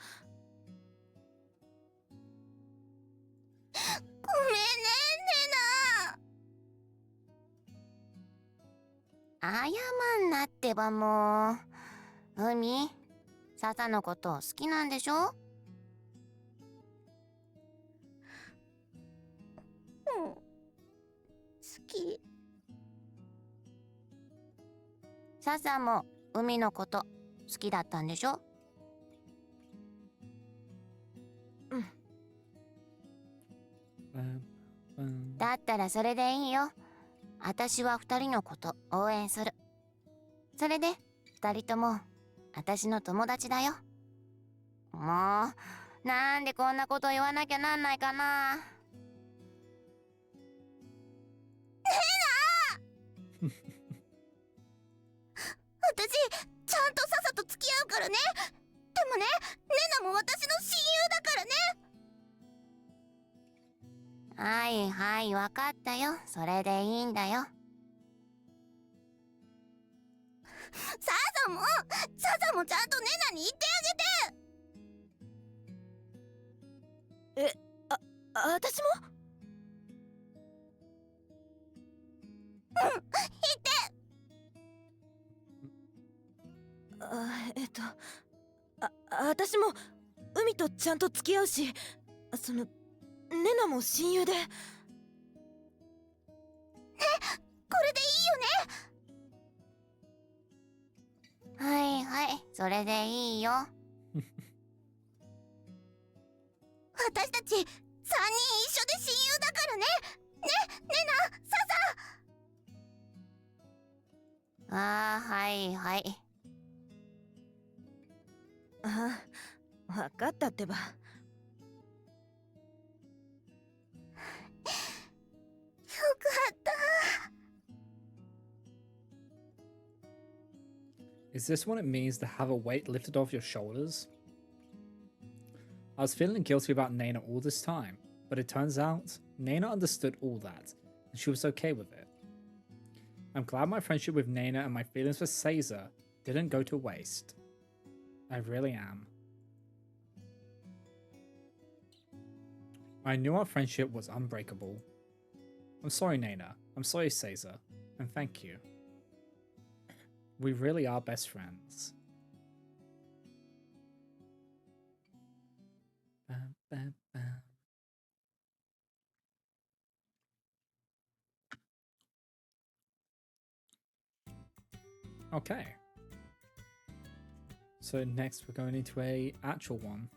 ごめんね謝んなってばもう。海、笹のこと好きなんでしょ？好き。笹も海のこと好きだったんでしょ？だったらそれでいいよ。私は二人のこと応援する。それで二人とも私の友達だよ。もうなんでこんなこと言わなきゃなんないかな。私ちゃんと笹と付き合うからね。でもね、ネナも私の親友だからね。はいはい、わかったよ。それでいいんだよ。笹もちゃんとネナに言ってあげて。私も？言って。私も海とちゃんと付き合うし、ネナも親友で。これでいいよね。はいはい、それでいいよ。私たち3人一緒で親友だからね。ネナ、笹。はいはい。わかったってば。よかった。Is this what it means to have a weight lifted off your shoulders? I was feeling guilty about Nana all this time, but it turns out Nana understood all that, and she was okay with it. I'm glad my friendship with Nana and my feelings for Caesar didn't go to waste. I really am. I knew our friendship was unbreakable. I'm sorry, Nana. I'm sorry, Caesar. And thank you. We really are best friends. Bam, bam, bam. Okay. So next we're going into a actual one.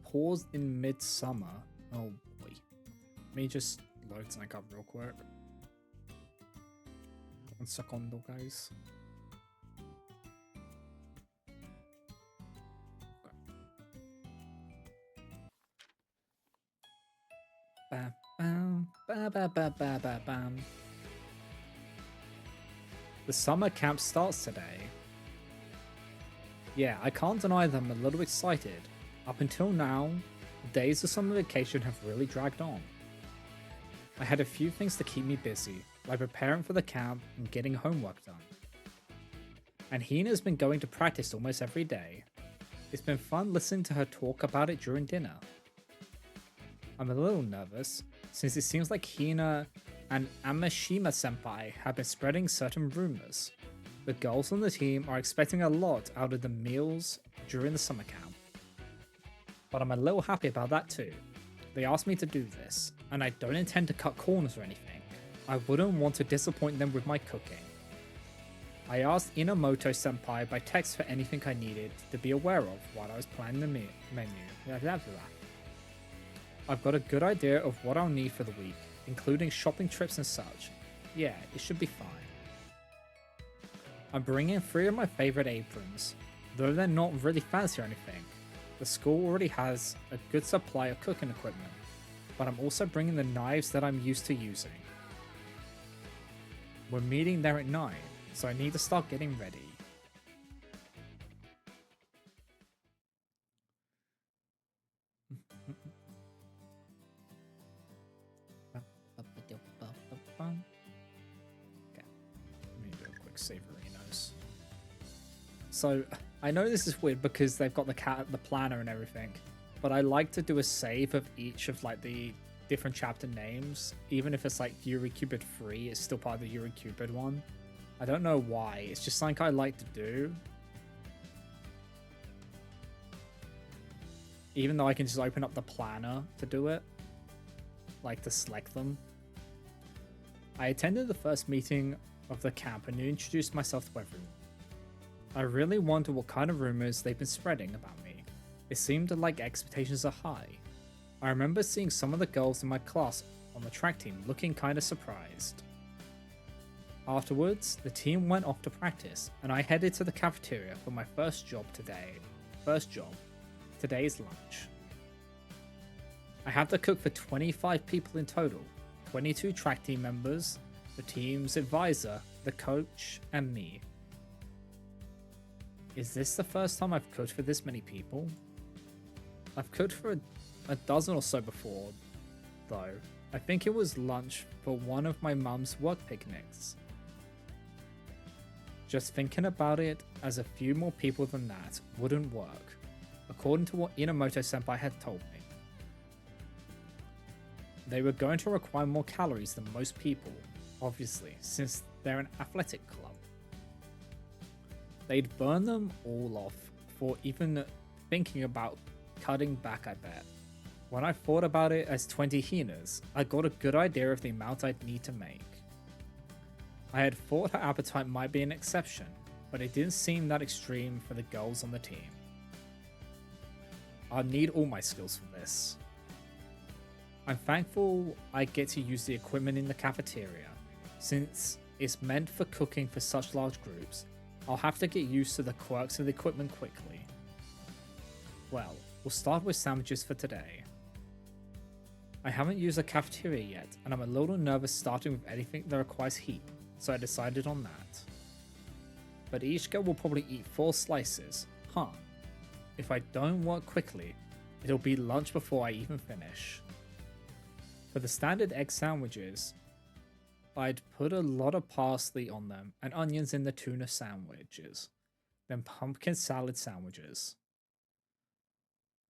Paused in midsummer. Oh boy. Let me just load something up real quick. 1 second, guys. Bam, bam, ba ba ba ba ba bam. The summer camp starts today. Yeah, I can't deny that I'm a little excited. Up until now, the days of summer vacation have really dragged on. I had a few things to keep me busy, like preparing for the camp and getting homework done. And Hina's been going to practice almost every day. It's been fun listening to her talk about it during dinner. I'm a little nervous, since it seems like Hina and Amashima senpai have been spreading certain rumors. The girls on the team are expecting a lot out of the meals during the summer camp. But I'm a little happy about that too. They asked me to do this, and I don't intend to cut corners or anything. I wouldn't want to disappoint them with my cooking. I asked Inamoto senpai by text for anything I needed to be aware of while I was planning the menu. I've got a good idea of what I'll need for the week, including shopping trips and such. Yeah, it should be fine. I'm bringing 3 of my favorite aprons, though they're not really fancy or anything. The school already has a good supply of cooking equipment, but I'm also bringing the knives that I'm used to using. We're meeting there at 9, so I need to start getting ready. Okay, let me do a quick saverinos. So I know this is weird because they've got the planner and everything, but I like to do a save of each of like the different chapter names, even if it's like Yuri Cupid 3, it's still part of the Yuri Cupid one. I don't know why, it's just something I like to do. Even though I can just open up the planner to do it, like to select them. I attended the first meeting of the camp and introduced myself to everyone. I really wonder what kind of rumors they've been spreading about me. It seemed like expectations are high. I remember seeing some of the girls in my class on the track team looking kinda surprised. Afterwards, the team went off to practice, and I headed to the cafeteria for my first job, today's lunch. I have to cook for 25 people in total, 22 track team members, the team's advisor, the coach, and me. Is this the first time I've cooked for this many people? I've cooked for a dozen or so before, though. I think it was lunch for one of my mum's work picnics. Just thinking about it, as a few more people than that wouldn't work, according to what Inamoto senpai had told me. They were going to require more calories than most people, obviously, since they're an athletic club. They'd burn them all off before even thinking about cutting back, I bet. When I thought about it as 20 hyenas, I got a good idea of the amount I'd need to make. I had thought her appetite might be an exception, but it didn't seem that extreme for the girls on the team. I'd need all my skills for this. I'm thankful I get to use the equipment in the cafeteria. Since it's meant for cooking for such large groups, I'll have to get used to the quirks of the equipment quickly. Well, we'll start with sandwiches for today. I haven't used the cafeteria yet, and I'm a little nervous starting with anything that requires heat, so I decided on that. But each girl will probably eat 4 slices, huh? If I don't work quickly, it'll be lunch before I even finish. For the standard egg sandwiches, I'd put a lot of parsley on them and onions in the tuna sandwiches, then pumpkin salad sandwiches.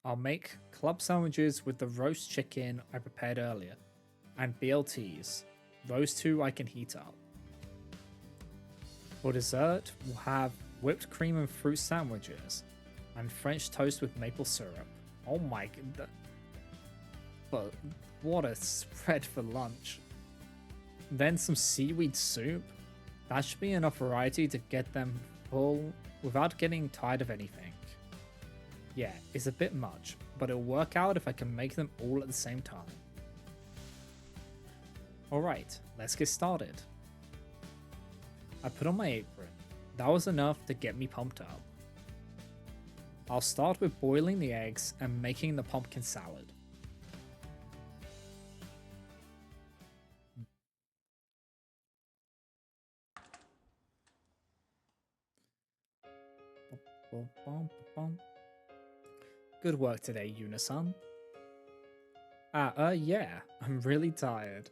I'll make club sandwiches with the roast chicken I prepared earlier, and BLTs. Those two I can heat up. For dessert, we'll have whipped cream and fruit sandwiches, and French toast with maple syrup. Oh my god. But what a spread for lunch. Then some seaweed soup. That should be enough variety to get them full without getting tired of anything. Yeah, it's a bit much, but it'll work out if I can make them all at the same time. Alright, let's get started. I put on my apron. That was enough to get me pumped up. I'll start with boiling the eggs and making the pumpkin salad. Good work today, Yuna-san. Yeah, I'm really tired.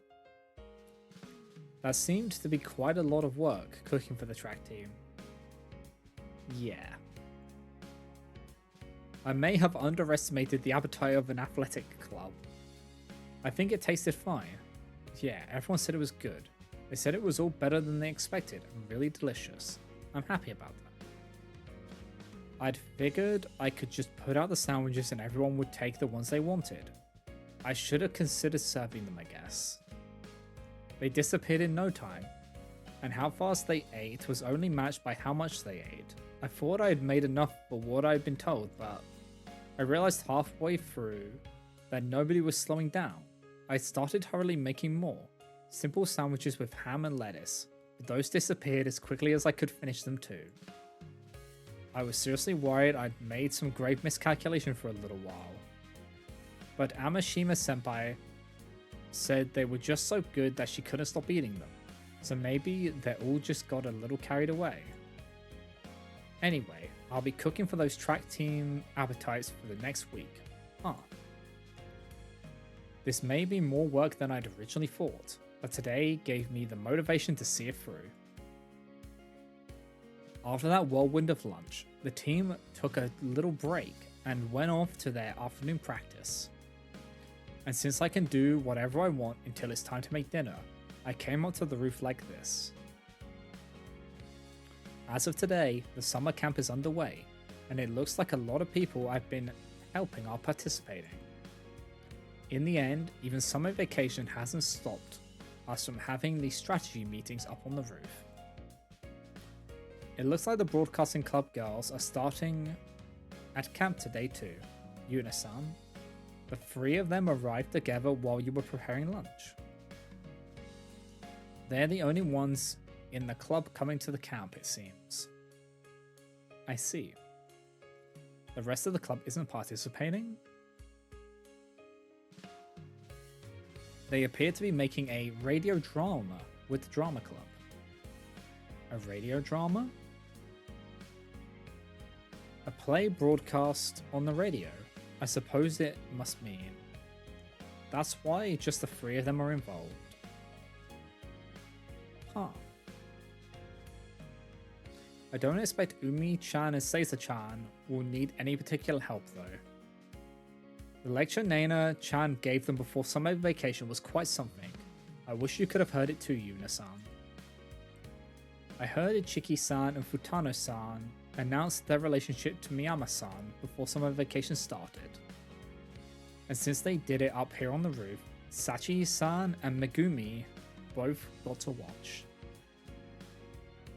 That seemed to be quite a lot of work, cooking for the track team. Yeah. I may have underestimated the appetite of an athletic club. I think it tasted fine. Yeah, everyone said it was good. They said it was all better than they expected and really delicious. I'm happy about that. I'd figured I could just put out the sandwiches and everyone would take the ones they wanted. I should have considered serving them, I guess. They disappeared in no time, and how fast they ate was only matched by how much they ate. I thought I had made enough for what I had been told, but I realized halfway through that nobody was slowing down. I started hurriedly making more, simple sandwiches with ham and lettuce, but those disappeared as quickly as I could finish them too. I was seriously worried I'd made some grave miscalculation for a little while. But Amashima Senpai said they were just so good that she couldn't stop eating them, so maybe they all just got a little carried away. Anyway, I'll be cooking for those track team appetites for the next week. This may be more work than I'd originally thought, but today gave me the motivation to see it through. After that whirlwind of lunch, the team took a little break and went off to their afternoon practice. And since I can do whatever I want until it's time to make dinner, I came up to the roof like this. As of today, the summer camp is underway, and it looks like a lot of people I've been helping are participating. In the end, even summer vacation hasn't stopped us from having these strategy meetings up on the roof. It looks like the Broadcasting Club girls are starting at camp today too. Yuna-san. The three of them arrived together while you were preparing lunch. They're the only ones in the club coming to the camp, it seems. I see. The rest of the club isn't participating? They appear to be making a radio drama with the drama club. A radio drama? A play broadcast on the radio, I suppose it must mean. That's why just the three of them are involved. Huh. I don't expect Umi-chan and Seisa-chan will need any particular help though. The lecture Naina-chan gave them before summer vacation was quite something. I wish you could have heard it too, Yuna-san. I heard Ichiki-san and Futano-san announced their relationship to Miyama-san before summer vacation started. And since they did it up here on the roof, Sachi-san and Megumi both got to watch.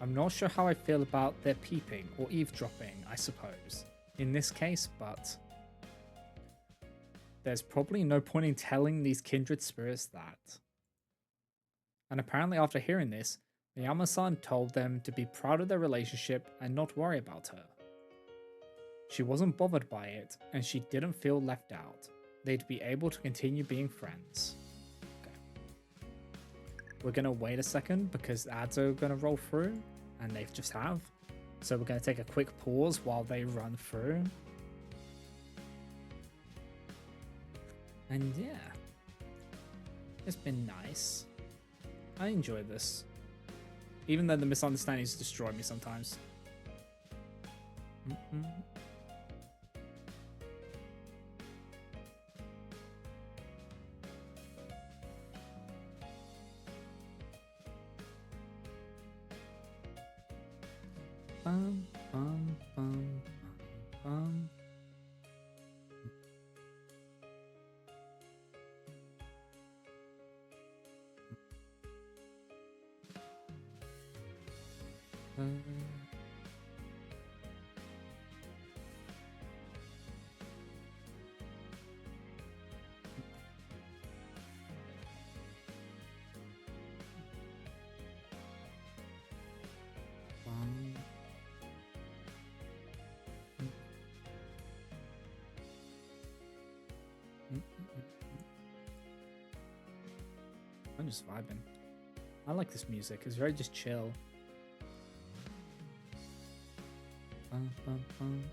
I'm not sure how I feel about their peeping or eavesdropping, I suppose, in this case, but there's probably no point in telling these kindred spirits that. And apparently after hearing this, Miyama-san told them to be proud of their relationship and not worry about her. She wasn't bothered by it, and she didn't feel left out. They'd be able to continue being friends. Okay. We're gonna wait a second because ads are gonna roll through, and they just have. So we're gonna take a quick pause while they run through. And yeah, it's been nice. I enjoy this. Even though the misunderstandings destroy me sometimes. Bum, bum, bum, bum. I'm just vibing. I like this music. It's very just chill. Bum, bum, bum.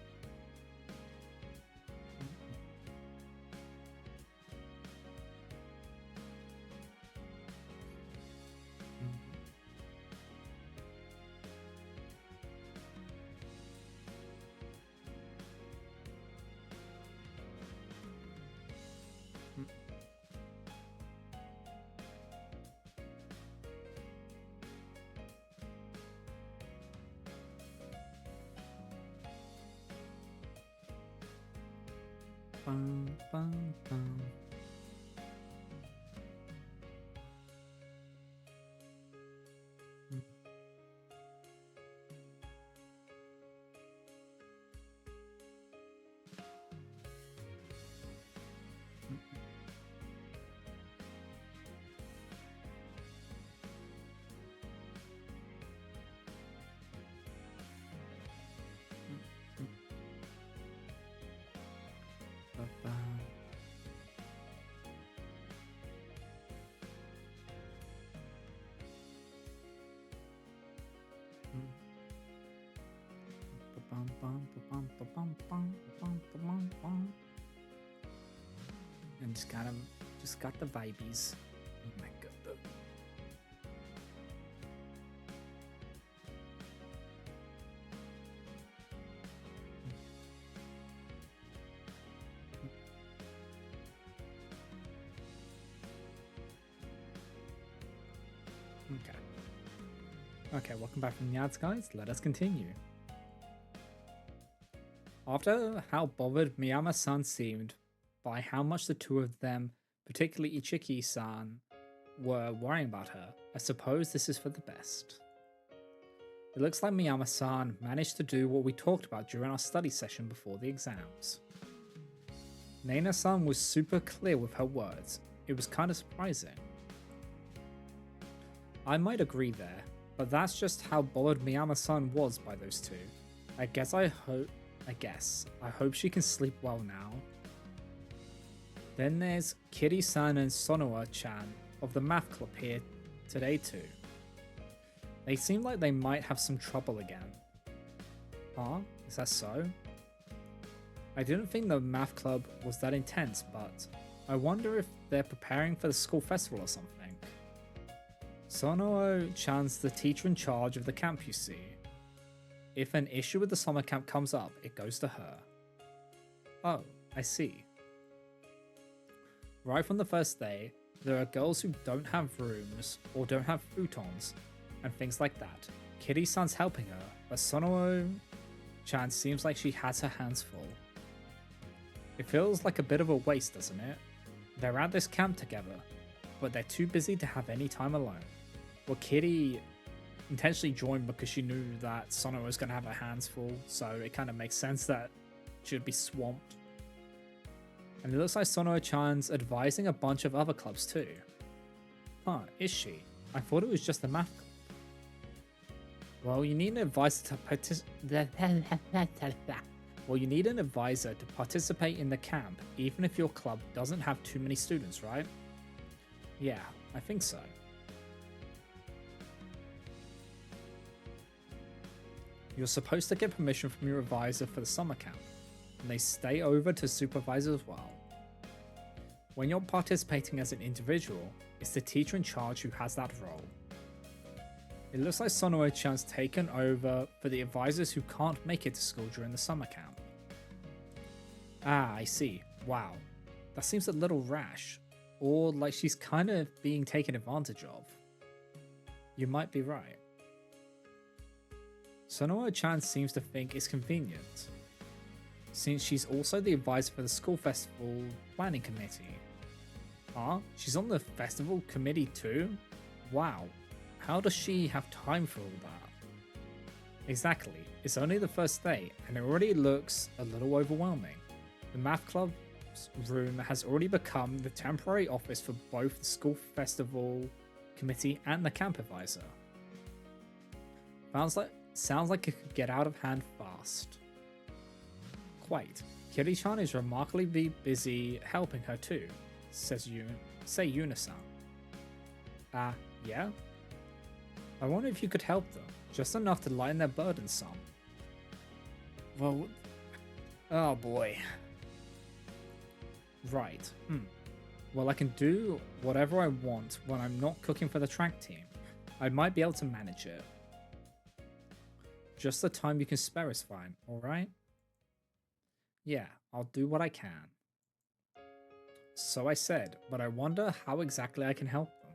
bum, bum, bum. And just got the vibes. Oh my god. Okay, welcome back from the ads, guys. Let us continue. After how bothered Miyama-san seemed by how much the two of them, particularly Ichiki-san, were worrying about her, I suppose this is for the best. It looks like Miyama-san managed to do what we talked about during our study session before the exams. Nana-san was super clear with her words. It was kind of surprising. I might agree there, but that's just how bothered Miyama-san was by those two. I hope she can sleep well now. Then there's Kiri-san and Sonoa-chan of the math club here today too. They seem like they might have some trouble again. Huh? Is that so? I didn't think the math club was that intense, but I wonder if they're preparing for the school festival or something. Sonoa-chan's the teacher in charge of the camp, you see. If an issue with the summer camp comes up, it goes to her. Oh, I see. Right from the first day, there are girls who don't have rooms or don't have futons and things like that. Kitty-san's helping her, but Sonoa-chan seems like she has her hands full. It feels like a bit of a waste, doesn't it? They're at this camp together, but they're too busy to have any time alone. Well, Kitty intentionally joined because she knew that Sonoa was going to have her hands full, so it kind of makes sense that she'd be swamped. And it looks like Sonoa-chan's advising a bunch of other clubs too. Huh, is she? I thought it was just the math club. Well, you need an advisor to participate in the camp, even if your club doesn't have too many students, right? Yeah, I think so. You're supposed to get permission from your advisor for the summer camp, and they stay over to supervise as well. When you're participating as an individual, it's the teacher in charge who has that role. It looks like Sonoa-chan's taken over for the advisors who can't make it to school during the summer camp. Ah, I see. Wow. That seems a little rash, or like she's kind of being taken advantage of. You might be right. Sonoa-chan seems to think it's convenient, since she's also the advisor for the school festival planning committee. Huh? She's on the festival committee too? Wow. How does she have time for all that? Exactly. It's only the first day, and it already looks a little overwhelming. The math club's room has already become the temporary office for both the school festival committee and the camp advisor. Sounds like it could get out of hand fast. Quite. Kiri-chan is remarkably busy helping her too, say Yuna-san. Yeah? I wonder if you could help them, just enough to lighten their burden some. Well, oh boy. Right, Well, I can do whatever I want when I'm not cooking for the track team. I might be able to manage it. Just the time you can spare is fine, alright? Yeah, I'll do what I can. So I said, but I wonder how exactly I can help them.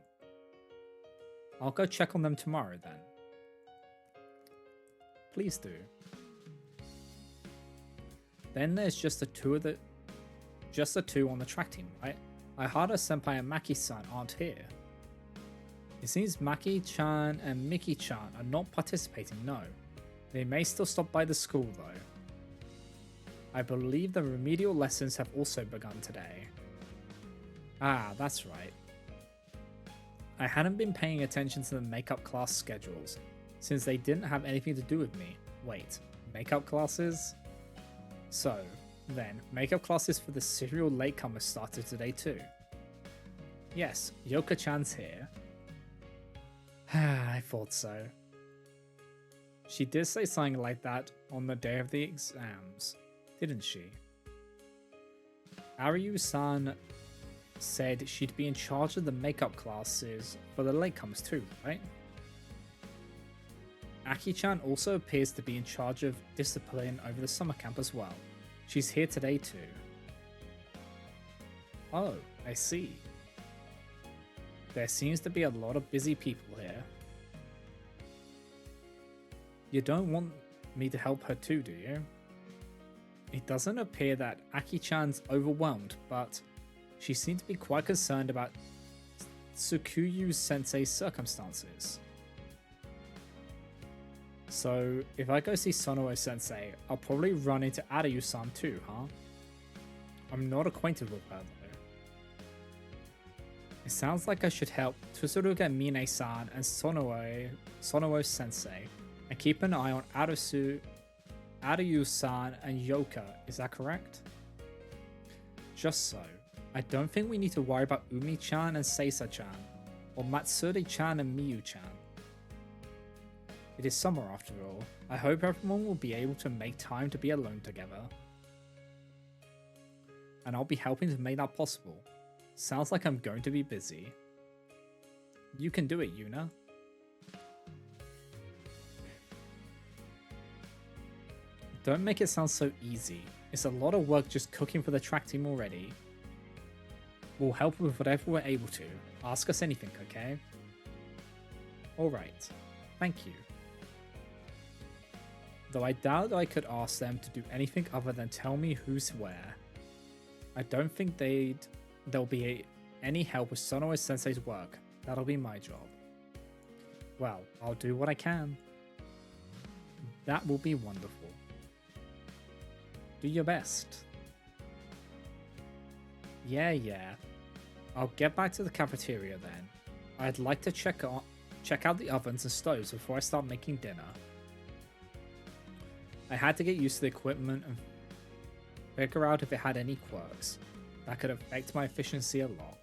I'll go check on them tomorrow then. Please do. Then there's just the two of the just the two on the track team, right? Ihara-senpai and Maki-san aren't here. It seems Maki-chan and Miki-chan are not participating, no. They may still stop by the school though. I believe the remedial lessons have also begun today. Ah, that's right. I hadn't been paying attention to the makeup class schedules, since they didn't have anything to do with me. Wait, makeup classes? So, then, makeup classes for the serial latecomers started today too. Yes, Yoka-chan's here. I thought so. She did say something like that on the day of the exams, didn't she? Aryu-san said she'd be in charge of the makeup classes for the latecomers too, right? Aki-chan also appears to be in charge of discipline over the summer camp as well. She's here today too. Oh, I see. There seems to be a lot of busy people here. You don't want me to help her too, do you? It doesn't appear that Aki-chan's overwhelmed, but she seemed to be quite concerned about Tsukuyu-sensei's circumstances. So, if I go see Sonoe-sensei, I'll probably run into Aryu-san too, huh? I'm not acquainted with her though. It sounds like I should help Tsuruga Mine-san and Sonoe-sensei, and keep an eye on Aryu-san and Yoka, is that correct? Just so. I don't think we need to worry about Umi-chan and Seisa-chan, or Matsuri-chan and Miyu-chan. It is summer after all. I hope everyone will be able to make time to be alone together. And I'll be helping to make that possible. Sounds like I'm going to be busy. You can do it, Yuna. Don't make it sound so easy. It's a lot of work just cooking for the track team already. We'll help with whatever we're able to. Ask us anything, okay? Alright. Thank you. Though I doubt I could ask them to do anything other than tell me who's where. I don't think there'll be any help with Sonoe-sensei's work. That'll be my job. Well, I'll do what I can. That will be wonderful. Do your best. Yeah. I'll get back to the cafeteria then. I'd like to check out the ovens and stoves before I start making dinner. I had to get used to the equipment and figure out if it had any quirks. That could affect my efficiency a lot.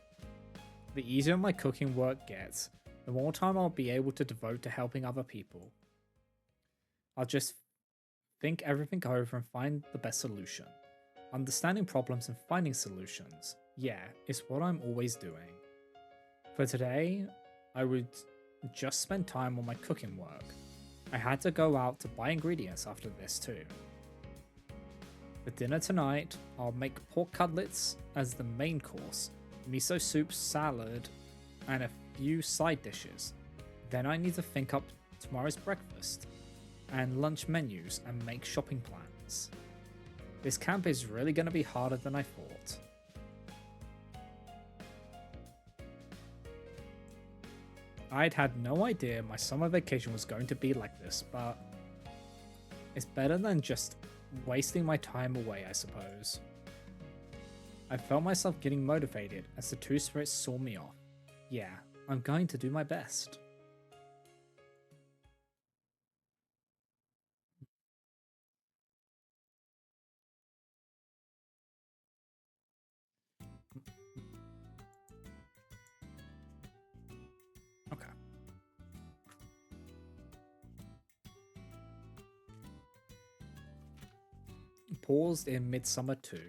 The easier my cooking work gets, the more time I'll be able to devote to helping other people. I'll just think everything over and find the best solution. Understanding problems and finding solutions, yeah, is what I'm always doing. For today, I would just spend time on my cooking work. I had to go out to buy ingredients after this too. For dinner tonight, I'll make pork cutlets as the main course, miso soup, salad, and a few side dishes. Then I need to think up tomorrow's breakfast and lunch menus and make shopping plans. This camp is really going to be harder than I thought. I'd had no idea my summer vacation was going to be like this, but it's better than just wasting my time away, I suppose. I felt myself getting motivated as the two spirits saw me off. Yeah, I'm going to do my best. Okay. Paused in Midsummer 2.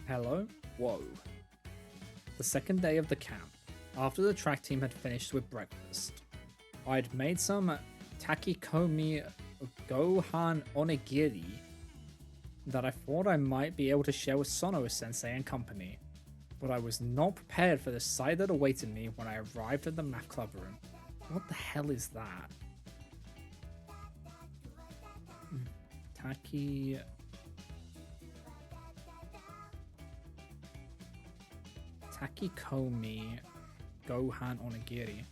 Hello? Whoa. The second day of the camp, after the track team had finished with breakfast. I'd made some takikomi gohan onigiri that I thought I might be able to share with Sonoe-sensei and company, but I was not prepared for the sight that awaited me when I arrived at the math club room. What the hell is that? Takikomi Gohan Onigiri.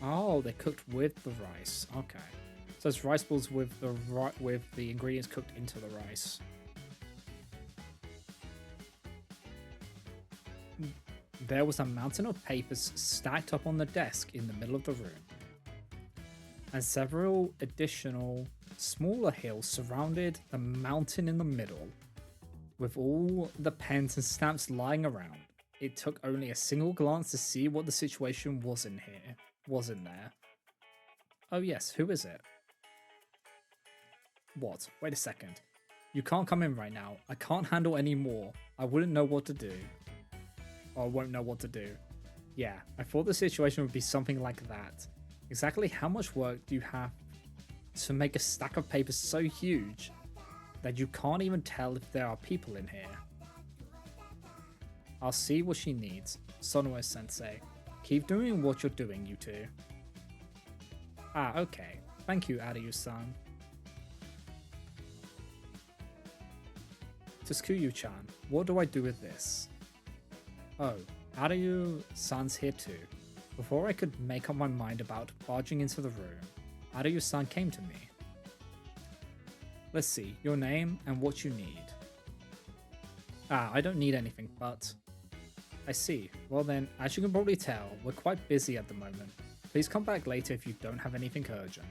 Oh, they're cooked with the rice. Okay. So it's rice balls with the ingredients cooked into the rice. There was a mountain of papers stacked up on the desk in the middle of the room, and several additional smaller hills surrounded the mountain in the middle, with all the pens and stamps lying around. It took only a single glance to see what the situation was in there. Oh yes, who is it? What? Wait a second. You can't come in right now. I can't handle any more. I wouldn't know what to do. Or I won't know what to do. Yeah, I thought the situation would be something like that. Exactly how much work do you have to make a stack of papers so huge that you can't even tell if there are people in here? I'll see what she needs. Sonoe-sensei. Keep doing what you're doing, you two. Ah, okay. Thank you, Ariyu-san. Tsukuyu-chan, what do I do with this? Oh, Ariyu-san's here too. Before I could make up my mind about barging into the room, Ariyu-san came to me. Let's see, your name and what you need. Ah, I don't need anything, but... I see. Well then, as you can probably tell, we're quite busy at the moment. Please come back later if you don't have anything urgent.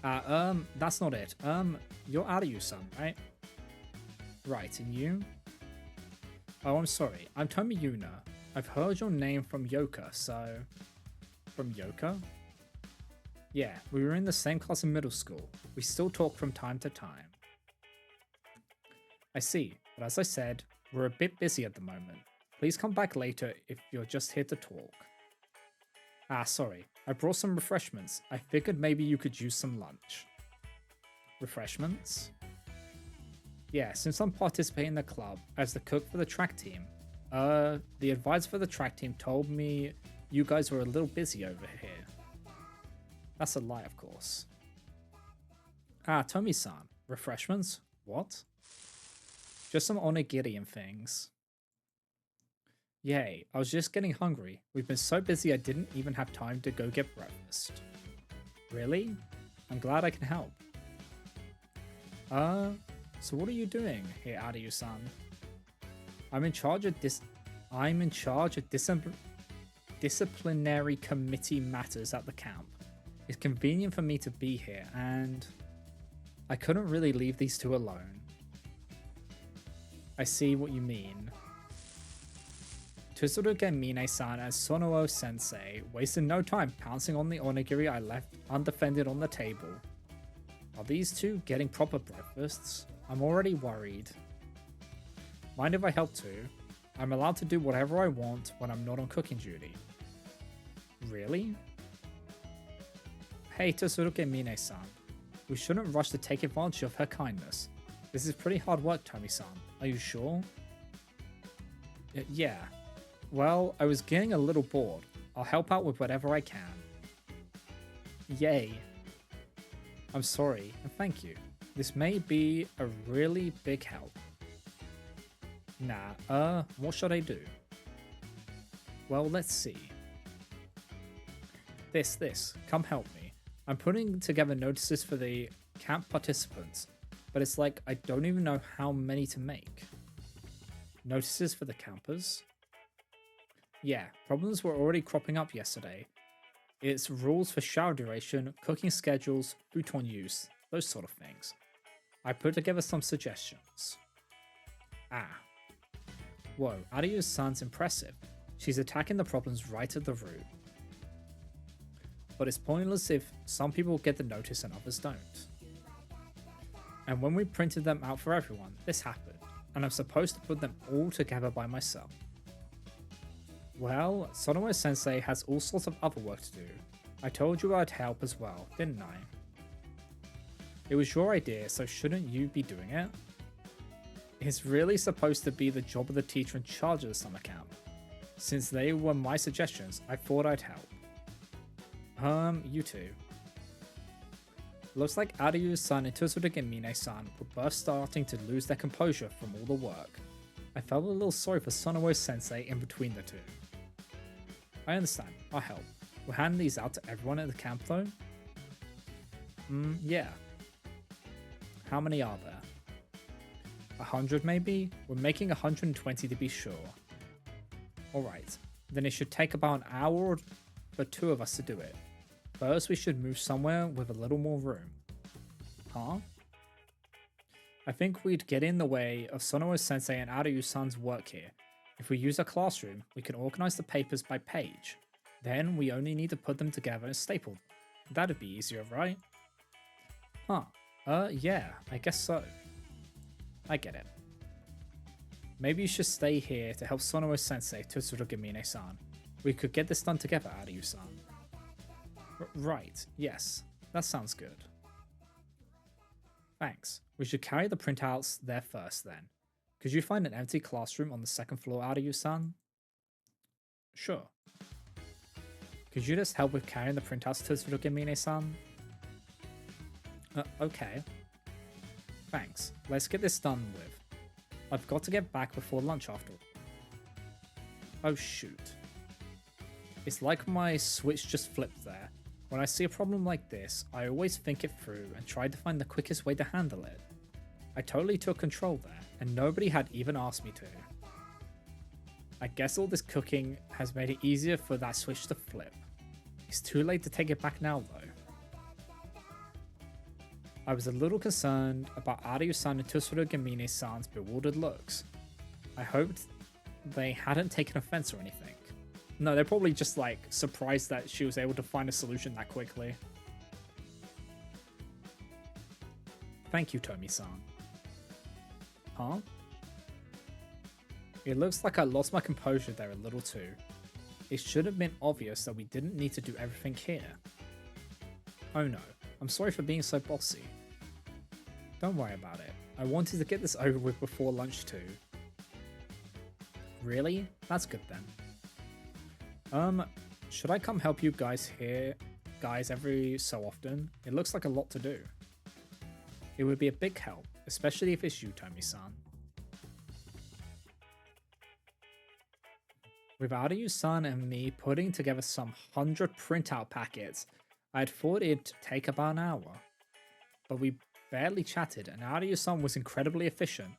That's not it. You're Ariyu-san, right? Right, and you? Oh, I'm sorry. I'm Tomi Yuna. I've heard your name from Yoka, so... From Yoka? Yeah, we were in the same class in middle school. We still talk from time to time. I see, but as I said, we're a bit busy at the moment. Please come back later if you're just here to talk. Ah, sorry. I brought some refreshments. I figured maybe you could use some lunch. Refreshments? Yeah, since I'm participating in the club as the cook for the track team, the advisor for the track team told me you guys were a little busy over here. That's a lie, of course. Ah, Tomi-san. Refreshments? What? Just some onigiri and things. Yay, I was just getting hungry. We've been so busy I didn't even have time to go get breakfast. Really? I'm glad I can help. So what are you doing here, Ariyu-san? I'm in charge of disciplinary committee matters at the camp. It's convenient for me to be here, and I couldn't really leave these two alone. I see what you mean. Tsuruge Mine-san and Sonoe-sensei wasted no time pouncing on the onigiri I left undefended on the table. Are these two getting proper breakfasts? I'm already worried. Mind if I help too? I'm allowed to do whatever I want when I'm not on cooking duty. Really? Hey Tsuruge Mine-san, we shouldn't rush to take advantage of her kindness. This is pretty hard work, Tomi-san. Are you sure? Yeah. Well, I was getting a little bored. I'll help out with whatever I can. Yay. I'm sorry, and thank you. This may be a really big help. Nah, what should I do? Well, let's see. This, come help me. I'm putting together notices for the camp participants, but it's like I don't even know how many to make. Notices for the campers? Yeah, problems were already cropping up yesterday. It's rules for shower duration, cooking schedules, futon use, those sort of things. I put together some suggestions. Ah. Whoa, Ariyu-san's impressive. She's attacking the problems right at the root. But it's pointless if some people get the notice and others don't. And when we printed them out for everyone, this happened, and I'm supposed to put them all together by myself. Well, Sonomo Sensei has all sorts of other work to do. I told you I'd help as well, didn't I? It was your idea, so shouldn't you be doing it? It's really supposed to be the job of the teacher in charge of the summer camp. Since they were my suggestions, I thought I'd help. You two. Looks like Aryu-san and Tsurugi Mine-san were both starting to lose their composure from all the work. I felt a little sorry for Sonomo Sensei in between the two. I understand, I'll help. We'll hand these out to everyone at the camp though? Yeah. How many are there? 100 maybe? We're making 120 to be sure. Alright, then it should take about an hour for two of us to do it. First, we should move somewhere with a little more room. Huh? I think we'd get in the way of Sonomo Sensei and Aryu-san's work here. If we use a classroom, we can organize the papers by page. Then we only need to put them together and staple them. That'd be easier, right? Huh. Yeah, I guess so. I get it. Maybe you should stay here to help Sonomo Sensei Tsurugi Mine-san. We could get this done together, Aryu-san. Right, yes. That sounds good. Thanks. We should carry the printouts there first then. Could you find an empty classroom on the second floor, Aryu-san? Sure. Could you just help with carrying the printouts to Tsurugi Mine-san? Okay. Thanks. Let's get this done with. I've got to get back before lunch after. Oh shoot. It's like my switch just flipped there. When I see a problem like this, I always think it through and try to find the quickest way to handle it. I totally took control there, and nobody had even asked me to. I guess all this cooking has made it easier for that switch to flip. It's too late to take it back now though. I was a little concerned about Aryu-san and Tsurugi Mine-san's bewildered looks. I hoped they hadn't taken offense or anything. No, they're probably just like surprised that she was able to find a solution that quickly. Thank you, Tomi-san. Huh? It looks like I lost my composure there a little too. It should have been obvious that we didn't need to do everything here. Oh no, I'm sorry for being so bossy. Don't worry about it. I wanted to get this over with before lunch too. Really? That's good then. Should I come help you guys here, every so often? It looks like a lot to do. It would be a big help, especially if it's you, Tomi-san. With Aryu-san and me putting together some 100 printout packets, I'd thought it'd take about an hour. But we barely chatted and Aryu-san was incredibly efficient.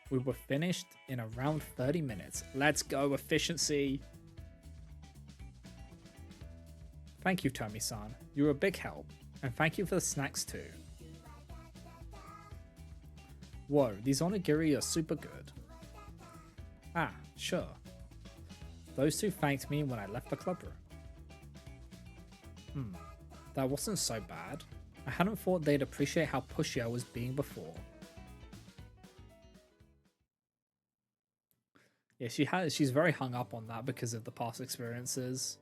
We were finished in around 30 minutes. Let's go, efficiency! Thank you, Tomi-san. You were a big help. And thank you for the snacks too. Whoa, these onigiri are super good. Ah, sure. Those two thanked me when I left the club room. That wasn't so bad. I hadn't thought they'd appreciate how pushy I was being before. Yeah, she's very hung up on that because of the past experiences.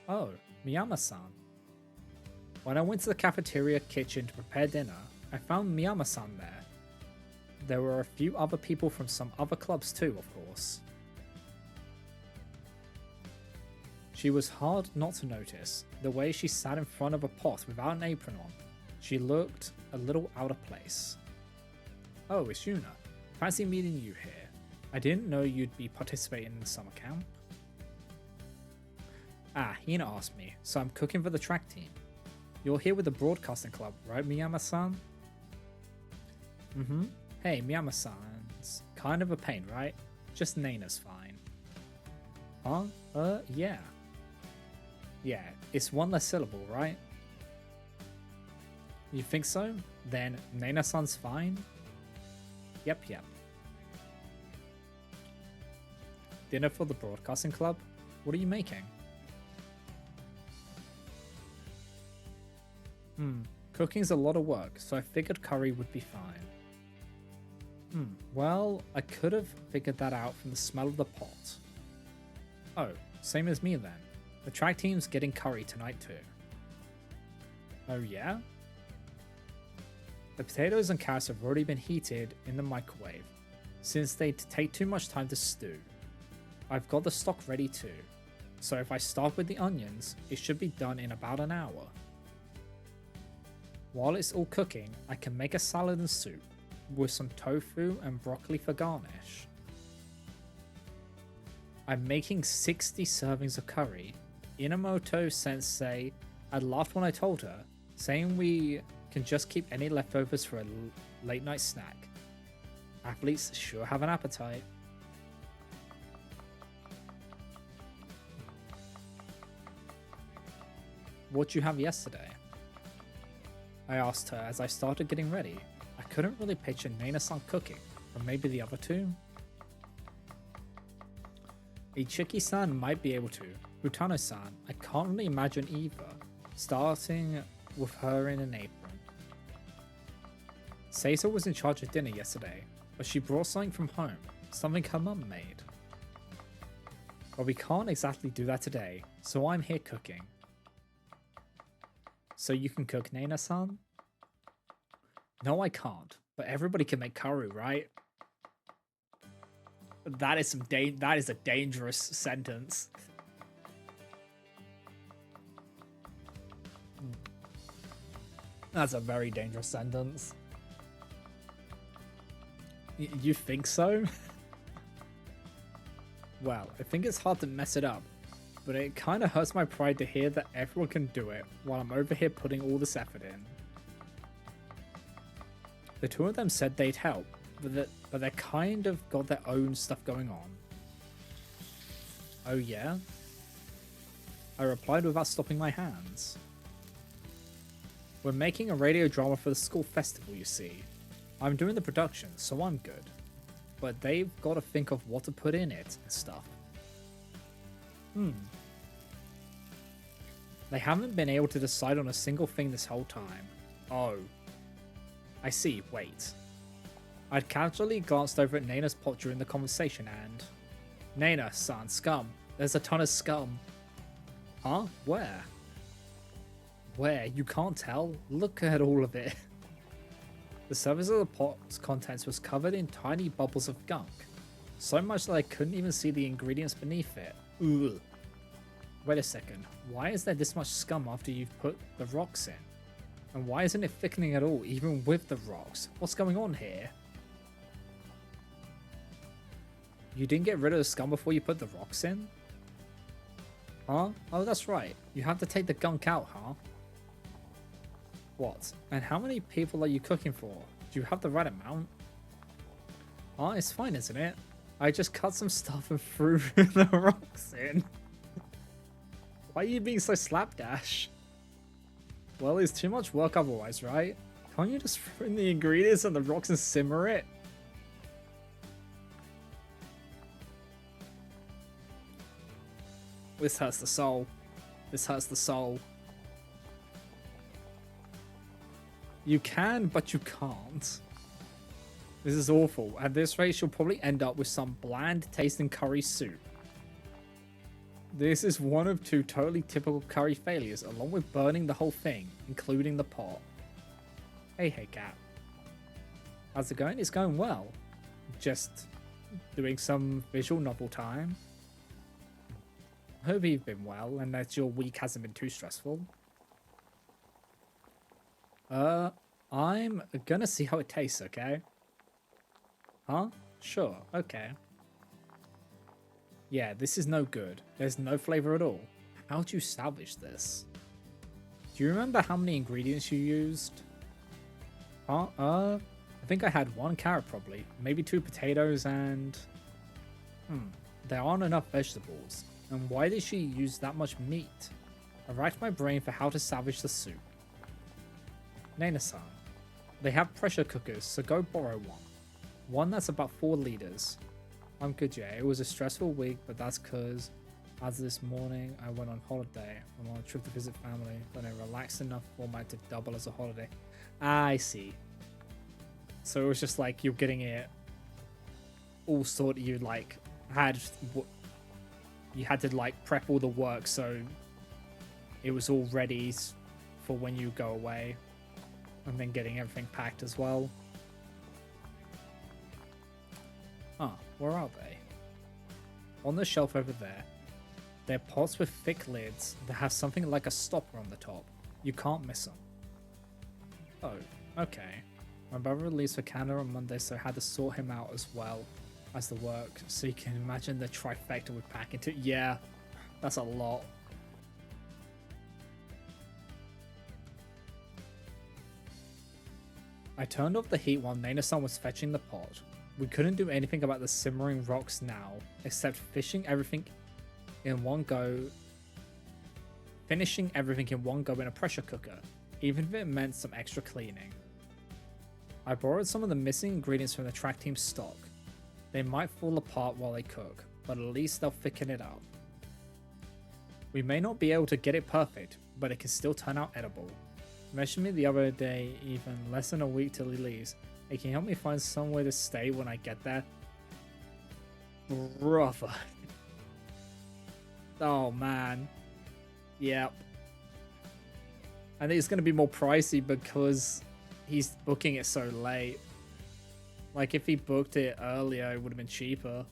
Oh, Miyama-san. When I went to the cafeteria kitchen to prepare dinner, I found Miyama-san there. There were a few other people from some other clubs too, of course. She was hard not to notice, the way she sat in front of a pot without an apron on. She looked a little out of place. Oh, it's Yuna. Fancy meeting you here. I didn't know you'd be participating in the summer camp. Ah, Hina asked me, so I'm cooking for the track team. You're here with the broadcasting club, right, Miyama-san? Hey, Miyama-san's kind of a pain, right? Just Naina's fine. Huh? Yeah. Yeah, it's one less syllable, right? You think so? Then Naina-san's fine? Yep. Dinner for the broadcasting club? What are you making? Cooking's a lot of work, so I figured curry would be fine. Well, I could have figured that out from the smell of the pot. Oh, same as me then. The track team's getting curry tonight too. Oh yeah? The potatoes and carrots have already been heated in the microwave, since they take too much time to stew. I've got the stock ready too, so if I start with the onions, it should be done in about an hour. While it's all cooking, I can make a salad and soup, with some tofu and broccoli for garnish. I'm making 60 servings of curry. Inamoto Sensei had laughed when I told her, saying we can just keep any leftovers for a late night snack. Athletes sure have an appetite. What'd you have yesterday? I asked her as I started getting ready. I couldn't really picture Nana-san cooking, or maybe the other two? Ichiki-san might be able to. Utano-san, I can't really imagine either, starting with her in an apron. Seiso was in charge of dinner yesterday, but she brought something from home, something her mum made. But we can't exactly do that today, so I'm here cooking. So you can cook, Nana-san? No, I can't, but everybody can make curry, right? That is that is a dangerous sentence. That's a very dangerous sentence. You think so? Well, I think it's hard to mess it up, but it kind of hurts my pride to hear that everyone can do it while I'm over here putting all this effort in. The two of them said they'd help, but they kind of got their own stuff going on. Oh yeah? I replied without stopping my hands. We're making a radio drama for the school festival, you see. I'm doing the production, so I'm good. But they've got to think of what to put in it and stuff. They haven't been able to decide on a single thing this whole time. Oh. I see, wait. I'd casually glanced over at Nana's pot during the conversation and... Nana-san, scum. There's a ton of scum. Huh? Where? Where? You can't tell? Look at all of it. The surface of the pot's contents was covered in tiny bubbles of gunk. So much that I couldn't even see the ingredients beneath it. Ugh. Wait a second. Why is there this much scum after you've put the rocks in? And why isn't it thickening at all, even with the rocks? What's going on here? You didn't get rid of the scum before you put the rocks in? Huh? Oh, that's right. You have to take the gunk out, huh? What? And how many people are you cooking for? Do you have the right amount? Oh, it's fine, isn't it? I just cut some stuff and threw the rocks in. Why are you being so slapdash? Well, it's too much work otherwise, right? Can't you just throw in the ingredients and the rocks and simmer it? This hurts the soul. This hurts the soul. You can, but you can't. This is awful. At this rate, you'll probably end up with some bland tasting curry soup. This is one of two totally typical curry failures, along with burning the whole thing, including the pot. Hey cat. How's it going? It's going well. Just doing some visual novel time. I hope you've been well and that your week hasn't been too stressful. I'm gonna see how it tastes, okay? Huh? Sure, okay. Yeah, this is no good. There's no flavor at all. How do you salvage this? Do you remember how many ingredients you used? Huh? I think I had 1 carrot probably. Maybe 2 potatoes and... There aren't enough vegetables. And why did she use that much meat? I racked my brain for how to salvage the soup. Nana-san. They have pressure cookers, so go borrow one. One that's about 4 liters. I'm good, yeah. It was a stressful week, but that's cause as this morning I went on holiday. I'm on a trip to visit family, but a relaxed enough format to double as a holiday. I see. So it was just like you're getting it all sorted. You like had you had to like prep all the work so it was all ready for when you go away, and then getting everything packed as well. Ah, where are they? On the shelf over there. They're pots with thick lids that have something like a stopper on the top. You can't miss them. Oh, okay. My brother leaves for Canada on Monday, so I had to sort him out as well as the work. So you can imagine the trifecta we pack into. Yeah, that's a lot. I turned off the heat while Nana-san was fetching the pot. We couldn't do anything about the simmering rocks now, except finishing everything in one go in a pressure cooker, even if it meant some extra cleaning. I borrowed some of the missing ingredients from the track team's stock. They might fall apart while they cook, but at least they'll thicken it up. We may not be able to get it perfect, but it can still turn out edible. Mentioned me the other day, even less than a week till he leaves. Hey, can you help me find somewhere to stay when I get there? Brother. Oh man. Yep. I think it's going to be more pricey because he's booking it so late. Like if he booked it earlier, it would have been cheaper.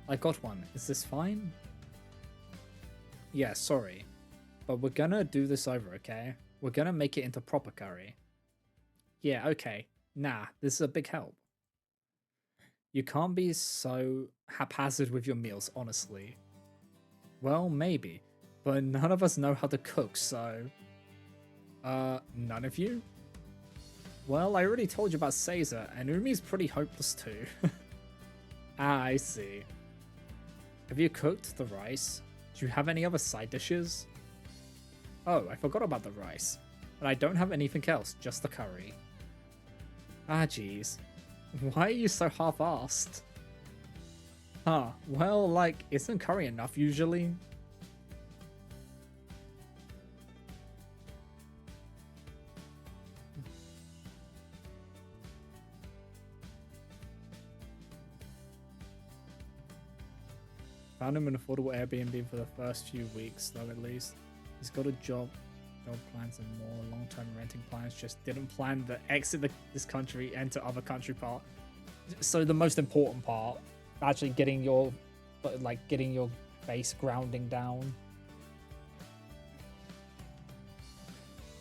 I got one. Is this fine? Yeah, sorry. But we're gonna do this over, okay? We're gonna make it into proper curry. Yeah, okay. Nah, this is a big help. You can't be so haphazard with your meals, honestly. Well, maybe. But none of us know how to cook, so... none of you? Well, I already told you about Caesar, and Umi's pretty hopeless too. Ah, I see. Have you cooked the rice? Do you have any other side dishes? Oh, I forgot about the rice. But I don't have anything else, just the curry. Ah, jeez. Why are you so half-assed? Huh, well, like, isn't curry enough usually? Found him an affordable Airbnb for the first few weeks, though, at least. He's got a job plans, and more long-term renting plans. Just didn't plan to exit this country, enter other country part. So the most important part, actually getting your base grounding down.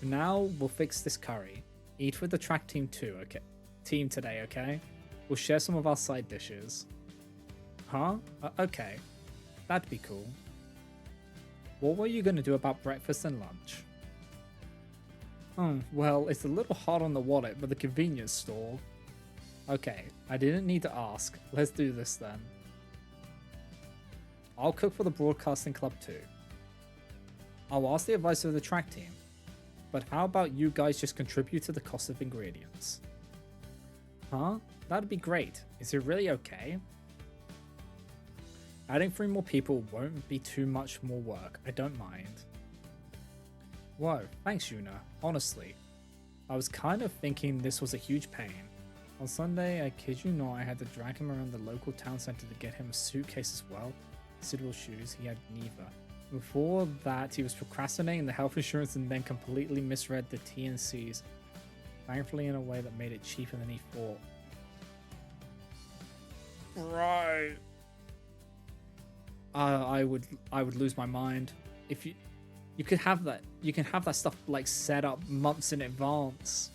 Now we'll fix this curry. Eat with the track team too, okay? Team today, okay? We'll share some of our side dishes. Huh? Okay. That'd be cool. What were you gonna do about breakfast and lunch? Well, it's a little hard on the wallet, but the convenience store. Okay, I didn't need to ask. Let's do this then. I'll cook for the broadcasting club too. I'll ask the advice of the track team. But how about you guys just contribute to the cost of ingredients? Huh? That'd be great. Is it really okay? Adding 3 more people won't be too much more work. I don't mind. Whoa, thanks Yuna. Honestly, I was kind of thinking this was a huge pain. On Sunday, I kid you not, I had to drag him around the local town center to get him a suitcase as well. Suitable shoes, he had neither. Before that, he was procrastinating the health insurance and then completely misread the T&Cs. Thankfully in a way that made it cheaper than he thought. Right. I would lose my mind. If you could have that, you can have that stuff like set up months in advance.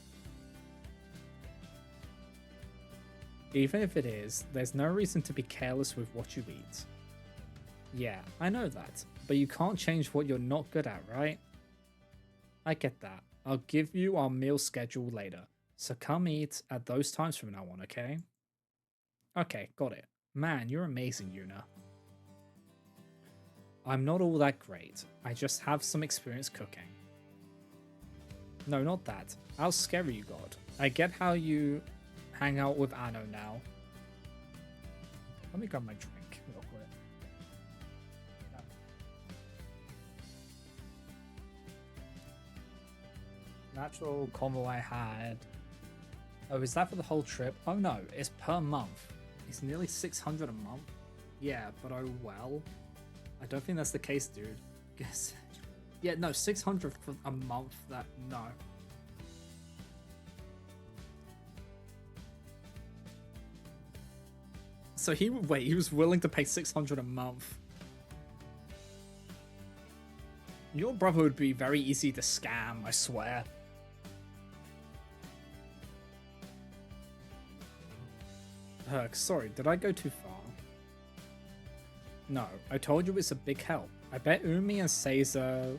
Even if it is, there's no reason to be careless with what you eat. Yeah, I know that, but you can't change what you're not good at, right? I get that. I'll give you our meal schedule later, so come eat at those times from now on, okay? Okay, got it. Man, you're amazing, Yuna. I'm not all that great. I just have some experience cooking. No, not that. How scary you got. I get how you hang out with Anno now. Let me grab my drink real quick. Natural combo I had. Oh, is that for the whole trip? Oh no, it's per month. It's nearly 600 a month. Yeah, but oh well. I don't think that's the case, dude. Guess. Yeah, no, 600 for a month. That no. So he was willing to pay 600 a month. Your brother would be very easy to scam, I swear. Sorry, did I go too far? No, I told you it's a big help. I bet Umi and Caesar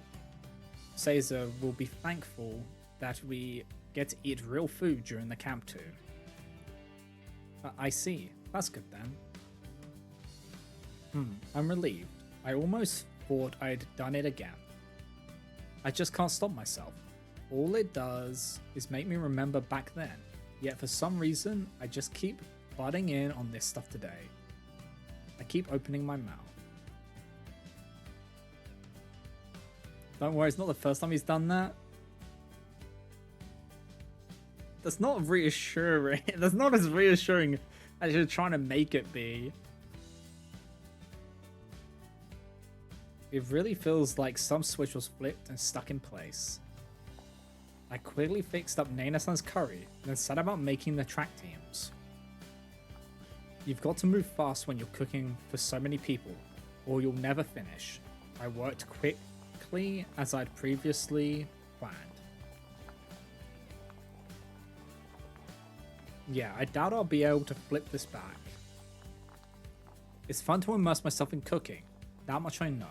will be thankful that we get to eat real food during the camp too. I see. That's good then. I'm relieved. I almost thought I'd done it again. I just can't stop myself. All it does is make me remember back then. Yet for some reason, I just keep butting in on this stuff today. I keep opening my mouth. Don't worry, it's not the first time he's done that. That's not reassuring. That's not as reassuring as you're trying to make it be. It really feels like some switch was flipped and stuck in place. I quickly fixed up Nana-san's curry and then set about making the track teams. You've got to move fast when you're cooking for so many people, or you'll never finish. I worked quickly as I'd previously planned. Yeah, I doubt I'll be able to flip this back. It's fun to immerse myself in cooking, that much I know.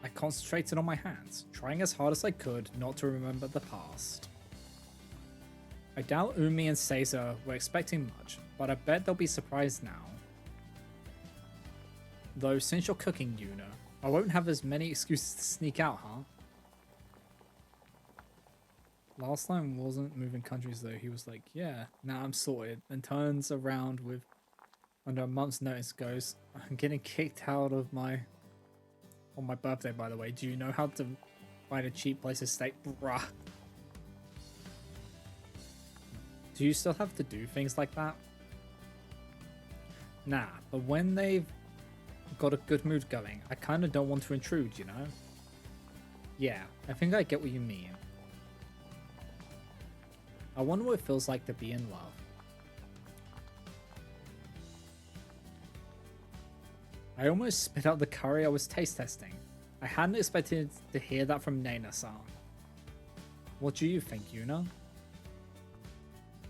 I concentrated on my hands, trying as hard as I could not to remember the past. I doubt Umi and Caesar were expecting much, but I bet they'll be surprised now. Though since you're cooking, Yuna, I won't have as many excuses to sneak out, huh? Last time wasn't moving countries though. He was like, yeah, now I'm sorted. And turns around with, under a month's notice, goes, I'm getting kicked out of my... On my birthday, by the way. Do you know how to find a cheap place to stay? Bruh. Do you still have to do things like that? Nah, but when they've got a good mood going, I kind of don't want to intrude, you know? Yeah, I think I get what you mean. I wonder what it feels like to be in love. I almost spit out the curry I was taste testing. I hadn't expected to hear that from Nana-san. What do you think, Yuna?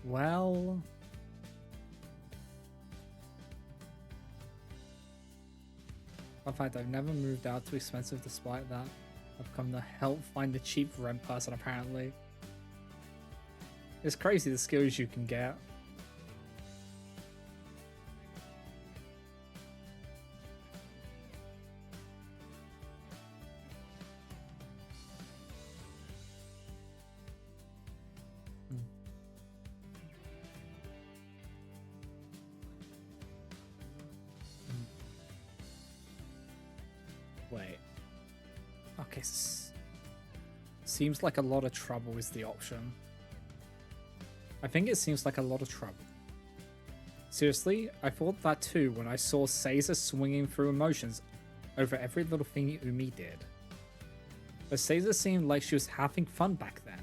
Well... In fact, I've never moved out too expensive despite that. I've come to help find the cheap rent person apparently. It's crazy the skills you can get. Wait. Okay, seems like a lot of trouble is the option. I think it seems like a lot of trouble. Seriously, I thought that too when I saw Caesar swinging through emotions over every little thing Umi did. But Caesar seemed like she was having fun back then.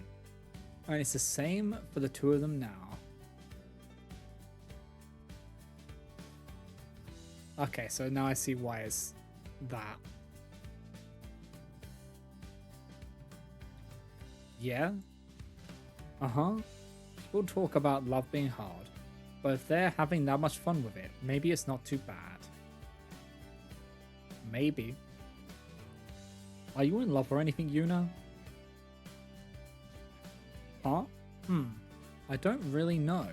And it's the same for the two of them now. Okay, so now I see why it's that. Yeah? Uh-huh. People talk about love being hard, but if they're having that much fun with it, maybe it's not too bad. Maybe. Are you in love or anything, Yuna? Huh? I don't really know.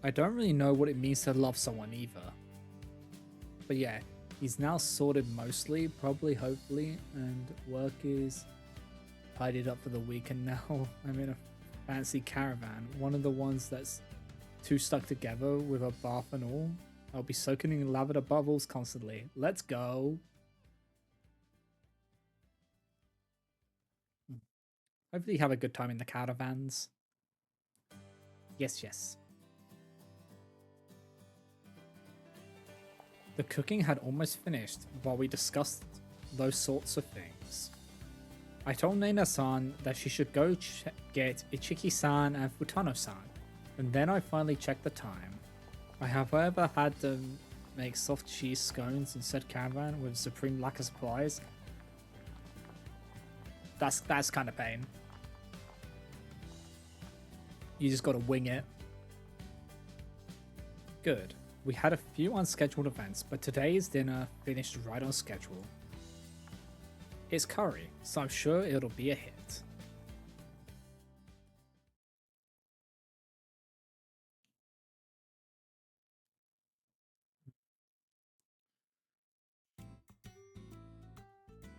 I don't really know what it means to love someone either. But yeah, he's now sorted mostly, probably, hopefully, and work is tidied up for the week, and now I'm in a fancy caravan. One of the ones that's two stuck together with a bath and all. I'll be soaking in lavender bubbles constantly. Let's go. Hopefully you have a good time in the caravans. Yes, yes. The cooking had almost finished while we discussed those sorts of things. I told Nena-san that she should go get Ichiki-san and Futano-san, and then I finally checked the time. I have however had to make soft cheese scones in said caravan with supreme lack of supplies. That's kind of pain. You just gotta wing it. Good. We had a few unscheduled events, but today's dinner finished right on schedule. It's curry, so I'm sure it'll be a hit.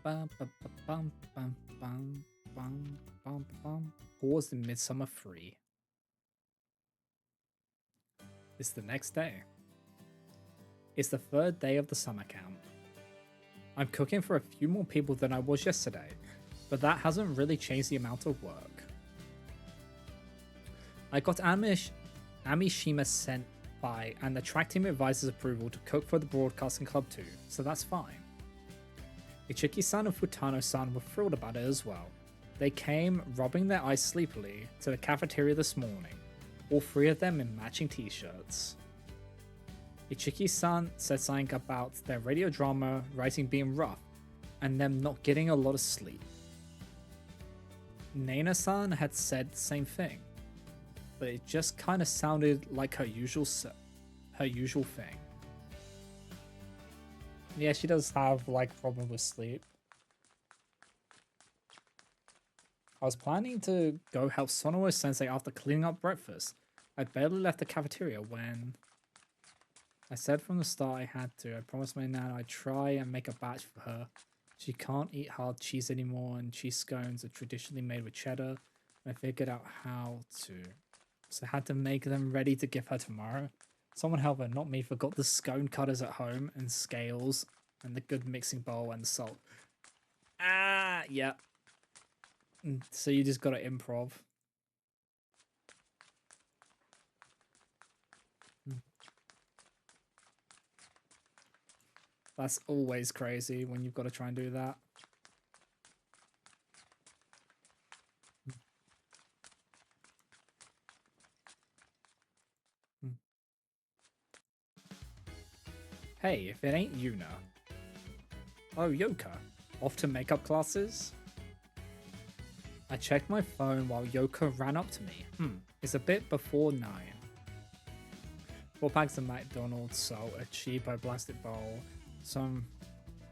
Bum, bum, bum, bum, bum, bum, bum, bum. Pause in Midsummer Free. It's the next day. It's the third day of the summer camp. I'm cooking for a few more people than I was yesterday, but that hasn't really changed the amount of work. I got Amishima sent by and the track team advisor's approval to cook for the broadcasting club too, so that's fine. Ichiki-san and Futano-san were thrilled about it as well. They came, rubbing their eyes sleepily, to the cafeteria this morning, all three of them in matching t-shirts. Ichiki-san said something about their radio drama writing being rough, and them not getting a lot of sleep. Nena-san had said the same thing, but it just kinda sounded like her usual thing. Yeah, she does have like a problem with sleep. I was planning to go help Sonoe Sensei after cleaning up breakfast. I barely left the cafeteria when I said from the start I had to. I promised my nan I'd try and make a batch for her. She can't eat hard cheese anymore, and cheese scones are traditionally made with cheddar. And I figured out how to. So I had to make them ready to give her tomorrow. Someone help her, not me, forgot the scone cutters at home, and scales, and the good mixing bowl, and salt. Ah, yeah. So you just gotta improv. That's always crazy when you've got to try and do that. Hey, if it ain't Yuna. Oh, Yoka. Off to makeup classes? I checked my phone while Yoka ran up to me. It's a bit before 9. 4 packs of McDonald's, salt, a cheapo plastic bowl, some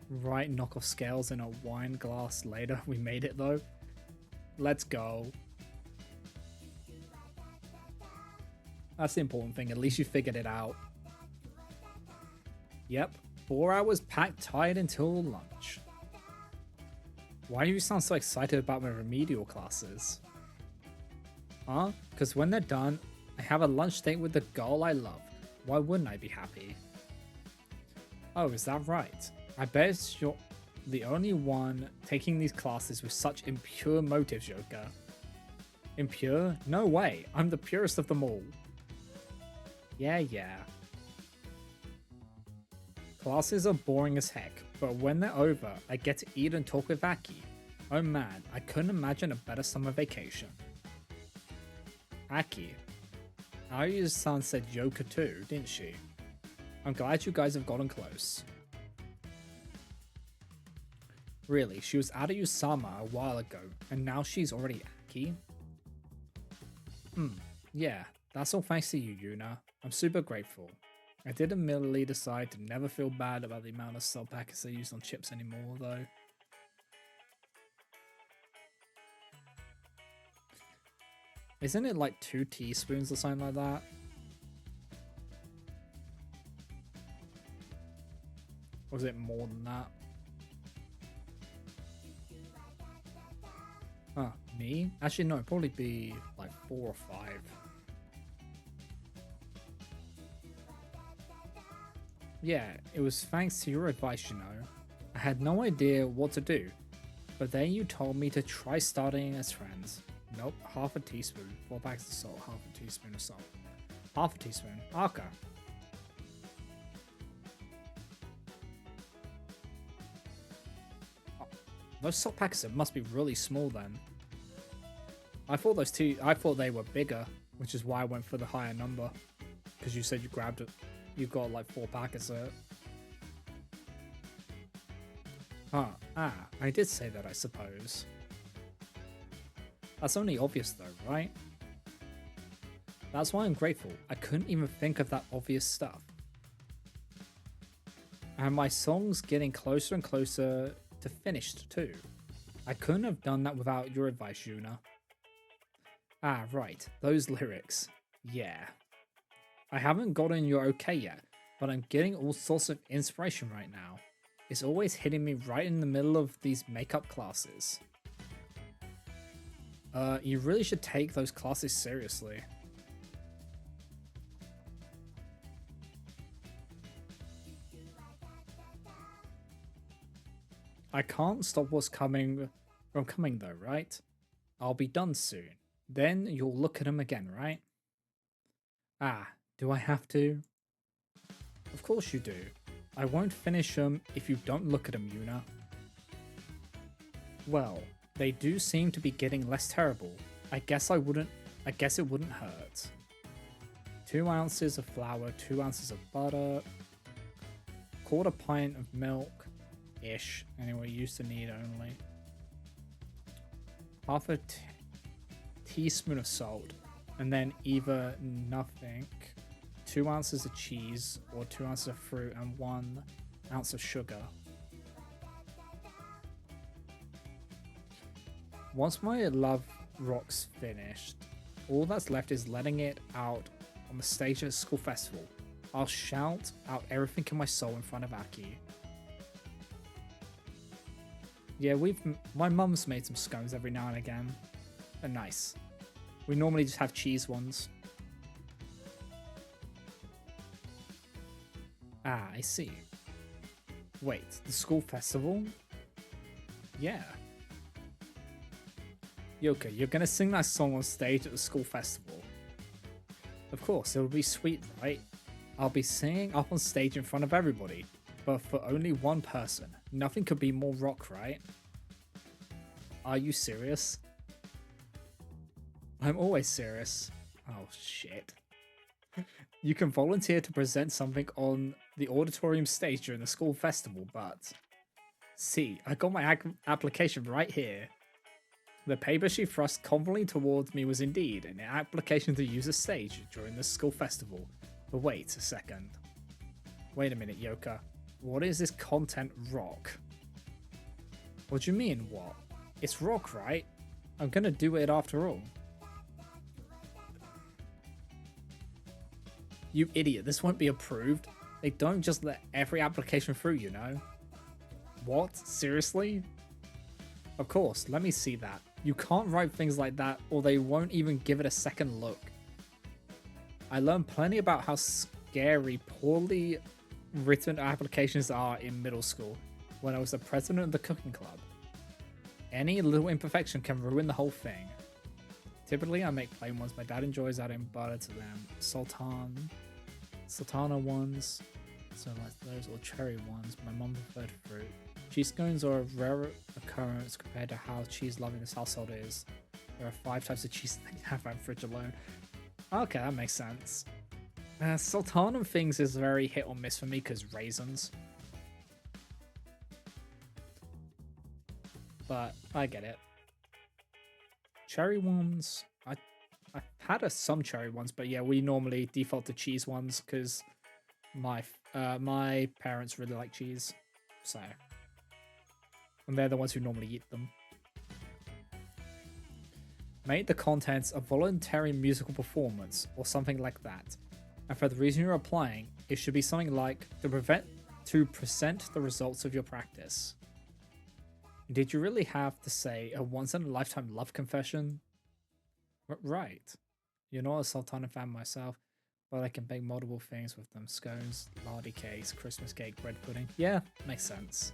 right knockoff scales in a wine glass later. We made it though. Let's go. That's the important thing, at least you figured it out. Yep, 4 hours packed tired until lunch. Why do you sound so excited about my remedial classes? Huh? Because when they're done, I have a lunch date with the girl I love. Why wouldn't I be happy? Oh, is that right? I bet you're the only one taking these classes with such impure motives, Yoka. Impure? No way, I'm the purest of them all. Yeah. Classes are boring as heck, but when they're over, I get to eat and talk with Aki. Oh man, I couldn't imagine a better summer vacation. Aki. Ayu's-san said Yoka too, didn't she? I'm glad you guys have gotten close. Really, she was Ayu-sama a while ago, and now she's already Aki? Yeah, that's all thanks to you, Yuna. I'm super grateful. I did immediately decide to never feel bad about the amount of salt packets I used on chips anymore, though. Isn't it like 2 teaspoons or something like that? Or is it more than that? Huh, me? Actually, no, it'd probably be like 4 or 5. Yeah, it was thanks to your advice, you know. I had no idea what to do. But then you told me to try starting as friends. Nope, half a teaspoon. 4 bags of salt, half a teaspoon of salt. Half a teaspoon. Okay. Oh, those salt packets must be really small then. I thought they were bigger, which is why I went for the higher number. Because you said you grabbed it. You got like 4 packets of it. I did say that, I suppose. That's only obvious though, right? That's why I'm grateful. I couldn't even think of that obvious stuff. And my song's getting closer and closer to finished too. I couldn't have done that without your advice, Yuna. Ah, right. Those lyrics. Yeah. I haven't gotten your okay yet, but I'm getting all sorts of inspiration right now. It's always hitting me right in the middle of these makeup classes. You really should take those classes seriously. I can't stop what's coming from coming though, right? I'll be done soon. Then you'll look at him again, right? Ah, do I have to? Of course you do. I won't finish them if you don't look at them, Yuna. Well, they do seem to be getting less terrible. I guess it wouldn't hurt. 2 ounces of flour, 2 ounces of butter, 1/4 pint of milk, ish. Anyway, used to need only. Half a teaspoon of salt, and then either nothing, 2 ounces of cheese, or 2 ounces of fruit, and 1 ounce of sugar. Once my love rock's finished, all that's left is letting it out on the stage at a school festival. I'll shout out everything in my soul in front of Aki. Yeah, my mum's made some scones every now and again. They're nice. We normally just have cheese ones. Ah, I see. Wait, the school festival? Yeah. Yoka, you're gonna sing that song on stage at the school festival. Of course, it'll be sweet, right? I'll be singing up on stage in front of everybody, but for only one person. Nothing could be more rock, right? Are you serious? I'm always serious. Oh, shit. You can volunteer to present something on the auditorium stage during the school festival, but... See, I got my application right here. The paper she thrust confidently towards me was indeed an application to use a stage during the school festival. But wait a second. Wait a minute, Yoka. What is this content rock? What do you mean, what? It's rock, right? I'm gonna do it after all. You idiot, this won't be approved. They don't just let every application through, you know. What? Seriously? Of course, let me see that. You can't write things like that or they won't even give it a second look. I learned plenty about how scary poorly written applications are in middle school when I was the president of the cooking club. Any little imperfection can ruin the whole thing. Typically I make plain ones. My dad enjoys adding butter to them. Sultana ones, so like those, or cherry ones. My mum preferred fruit. Cheese scones are a rare occurrence compared to how cheese loving this household is. There are 5 types of cheese that you have in fridge alone. Okay, that makes sense. Sultana things is very hit or miss for me because raisins. But I get it. Cherry ones, I've had some cherry ones, but yeah, we normally default to cheese ones because my parents really like cheese, so. And they're the ones who normally eat them. Make the contents a voluntary musical performance or something like that. And for the reason you're applying, it should be something like to present the results of your practice. Did you really have to say a once-in-a-lifetime love confession? Right. You're not a Sultana fan myself, but I can bake multiple things with them. Scones, lardy cakes, Christmas cake, bread pudding. Yeah, makes sense.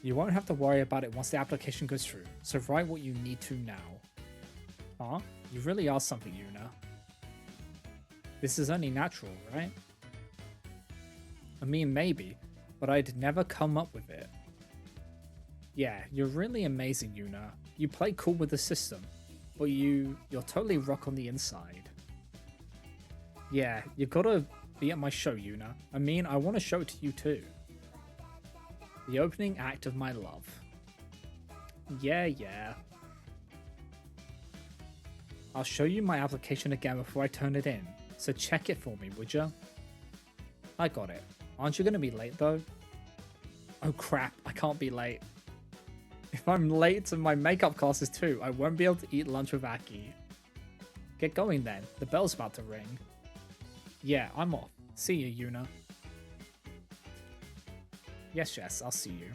You won't have to worry about it once the application goes through, so write what you need to now. Huh? You really are something, Yuna. This is only natural, right? I mean, maybe, but I'd never come up with it. Yeah, you're really amazing, Yuna. You play cool with the system, but you're totally rock on the inside. Yeah, you gotta be at my show, Yuna. I mean, I want to show it to you too. The opening act of my love. Yeah. I'll show you my application again before I turn it in, so check it for me, would ya? I got it. Aren't you gonna be late though? Oh crap, I can't be late. If I'm late to my makeup classes too, I won't be able to eat lunch with Aki. Get going then, the bell's about to ring. Yeah, I'm off. See you, Yuna. Yes, I'll see you.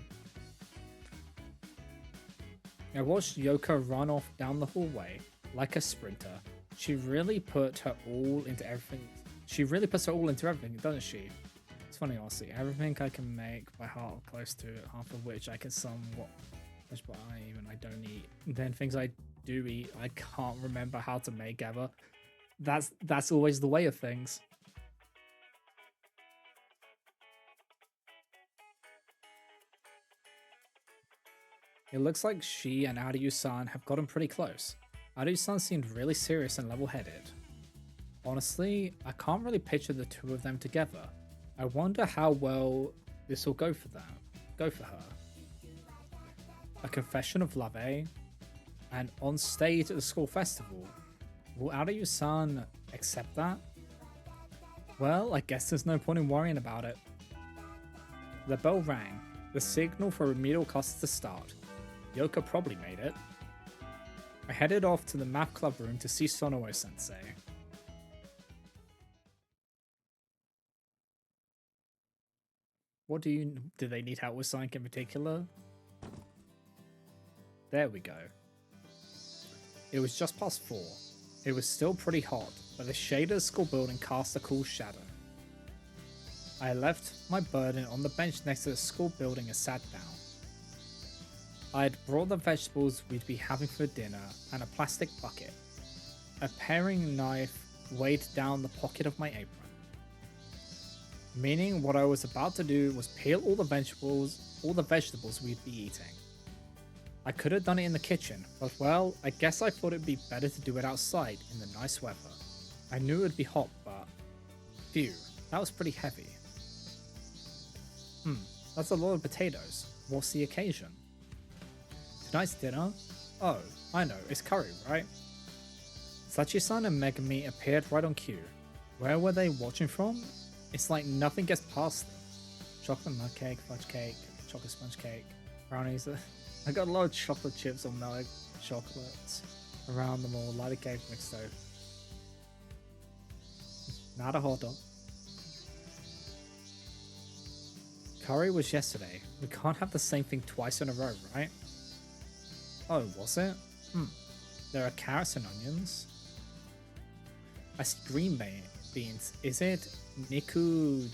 I watched Yoko run off down the hallway like a sprinter. She really put her all into everything. She really puts her all into everything, doesn't she? It's funny, honestly. Everything I can make by heart close to it, half of which I can somewhat, but I don't eat. And then things I do eat, I can't remember how to make ever. That's always the way of things. It looks like she and Aryu-san have gotten pretty close. Aryu-san seemed really serious and level-headed. Honestly, I can't really picture the two of them together. I wonder how well this will go for her. A confession of love, eh? And on stage at the school festival. Will Aryu-san accept that? Well, I guess there's no point in worrying about it. The bell rang, the signal for remedial classes to start. Yoka probably made it. I headed off to the math club room to see Sonoe-sensei. Do they need help with something in particular? There we go. It was just past 4. It was still pretty hot, but the shade of the school building cast a cool shadow. I left my burden on the bench next to the school building and sat down. I had brought the vegetables we'd be having for dinner and a plastic bucket. A paring knife weighed down the pocket of my apron. Meaning what I was about to do was peel all the vegetables we'd be eating. I could have done it in the kitchen, but well, I guess I thought it'd be better to do it outside in the nice weather. I knew it'd be hot, but phew, that was pretty heavy. That's a lot of potatoes. What's the occasion? Tonight's dinner? Oh, I know, it's curry, right? Sachi-san and Megami appeared right on cue. Where were they watching from? It's like nothing gets past them. Chocolate mud cake, fudge cake, chocolate sponge cake, brownies. I got a lot of chocolate chips or melted chocolates around them all. Light a cake mixed stove. Not a hot dog. Curry was yesterday. We can't have the same thing twice in a row, right? Oh, was it? There are carrots and onions. I see green beans. Is it Niku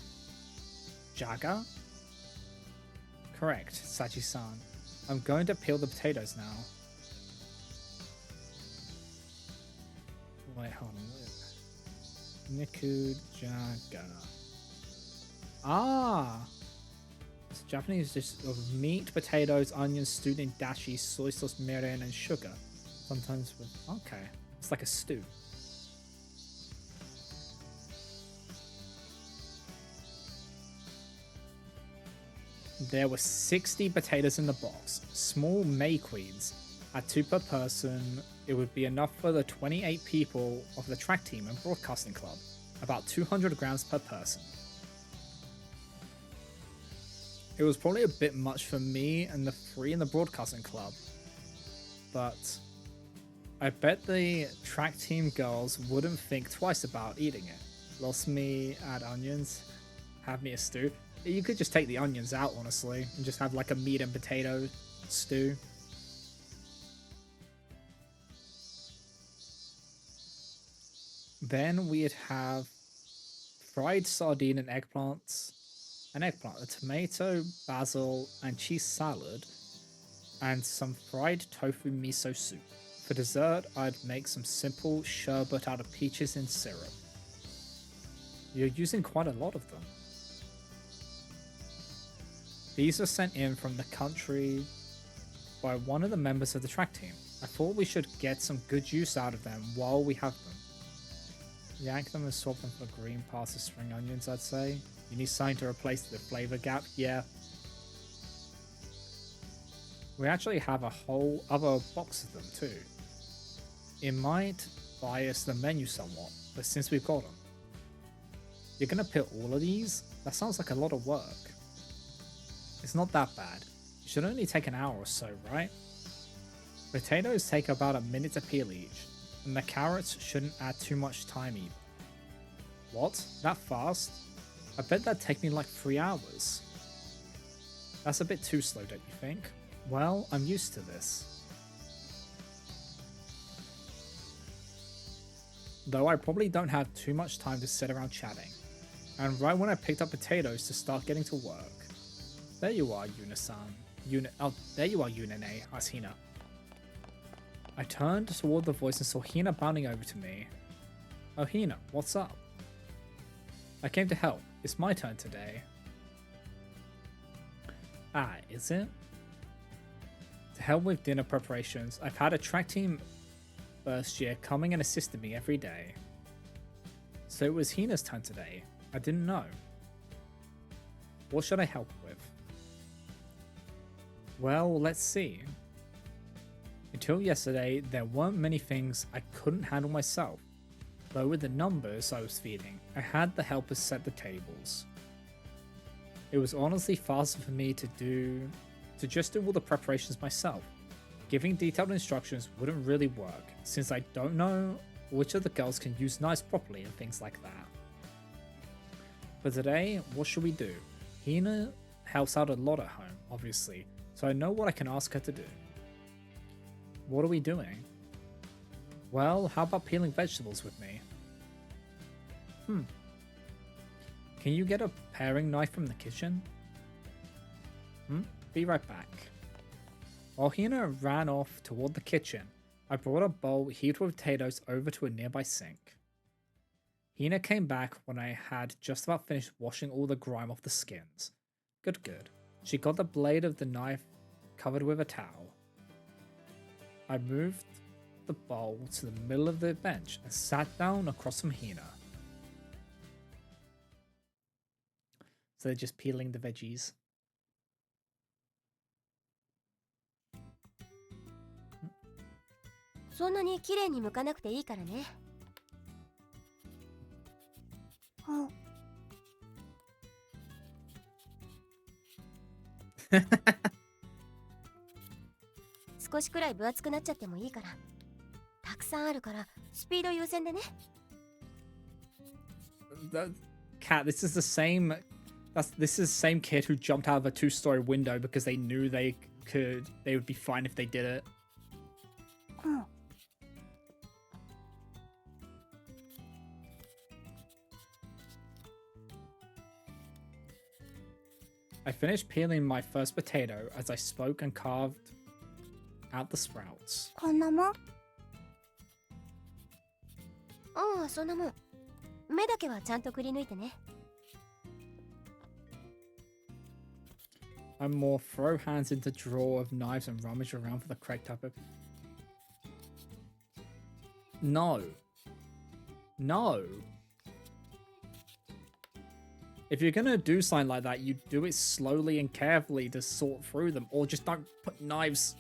Jaga? Correct, Sachi-san. I'm going to peel the potatoes now. Wait, hold on. Niku Jaga. Ah! It's a Japanese dish of meat, potatoes, onions, stewed in dashi, soy sauce, mirin, and sugar. Sometimes with... Okay. It's like a stew. There were 60 potatoes in the box. Small May Queens. At 2 per person, it would be enough for the 28 people of the track team and broadcasting club. About 200 grams per person. It was probably a bit much for me and the 3 in the broadcasting club. But I bet the track team girls wouldn't think twice about eating it. Lost me, add onions, have me a stew. You could just take the onions out, honestly, and just have like a meat and potato stew. Then we'd have fried sardine and eggplants. an eggplant, a tomato, basil, and cheese salad, and some fried tofu miso soup. For dessert, I'd make some simple sherbet out of peaches in syrup. You're using quite a lot of them. These were sent in from the country by one of the members of the track team. I thought we should get some good use out of them while we have them. Yank them and swap them for green pasta spring onions, I'd say. You need something to replace the flavor gap, yeah. We actually have a whole other box of them too. It might bias the menu somewhat, but since we've got them. You're gonna put all of these? That sounds like a lot of work. It's not that bad. It should only take an hour or so, right? Potatoes take about a minute to peel each, and the carrots shouldn't add too much time either. What? That fast? I bet that'd take me like 3 hours. That's a bit too slow, don't you think? Well, I'm used to this. Though I probably don't have too much time to sit around chatting. And right when I picked up potatoes to start getting to work. There you are, Yuna-san. Oh, there you are, Yunene, asked Hina. I turned toward the voice and saw Hina bounding over to me. Oh, Hina, what's up? I came to help. It's my turn today. Ah, is it? To help with dinner preparations, I've had a track team first year coming and assisting me every day. So it was Hina's turn today. I didn't know. What should I help with? Well, let's see. Until yesterday, there weren't many things I couldn't handle myself. Though with the numbers I was feeding, I had the helpers set the tables. It was honestly faster for me to just do all the preparations myself. Giving detailed instructions wouldn't really work, since I don't know which of the girls can use knives properly and things like that. But today, what should we do? Hina helps out a lot at home, obviously, so I know what I can ask her to do. What are we doing? Well, how about peeling vegetables with me? Can you get a paring knife from the kitchen? Be right back. While Hina ran off toward the kitchen, I brought a bowl heaped with potatoes over to a nearby sink. Hina came back when I had just about finished washing all the grime off the skins. Good. She got the blade of the knife covered with a towel. I moved the bowl to the middle of the bench and sat down across from Hina. So they're just peeling the veggies. So んなに綺麗に剥かなくていいからね。少しくらい分厚くなっちゃってもいいから。たくさんあるからスピード優先でね。Cat, this is the same kid who jumped out of a 2-story window because they knew they would be fine if they did it. I finished peeling my first potato as I spoke and carved out the sprouts. こんなもん。ああ、そんなもん。目だけはちゃんとくり抜いてね。I'm more throw hands into drawer of knives and rummage around for the correct type of... No. If you're gonna do something like that, you do it slowly and carefully to sort through them, or just don't put knives,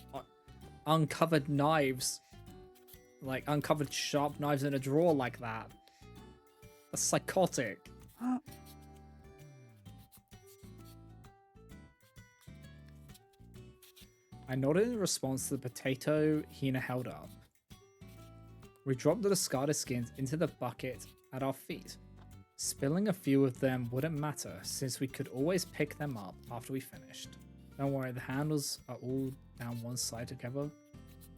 uncovered knives, like uncovered sharp knives in a drawer like that. That's psychotic. I nodded in response to the potato Hina held up. We dropped the discarded skins into the bucket at our feet. Spilling a few of them wouldn't matter, since we could always pick them up after we finished. Don't worry, the handles are all down one side together,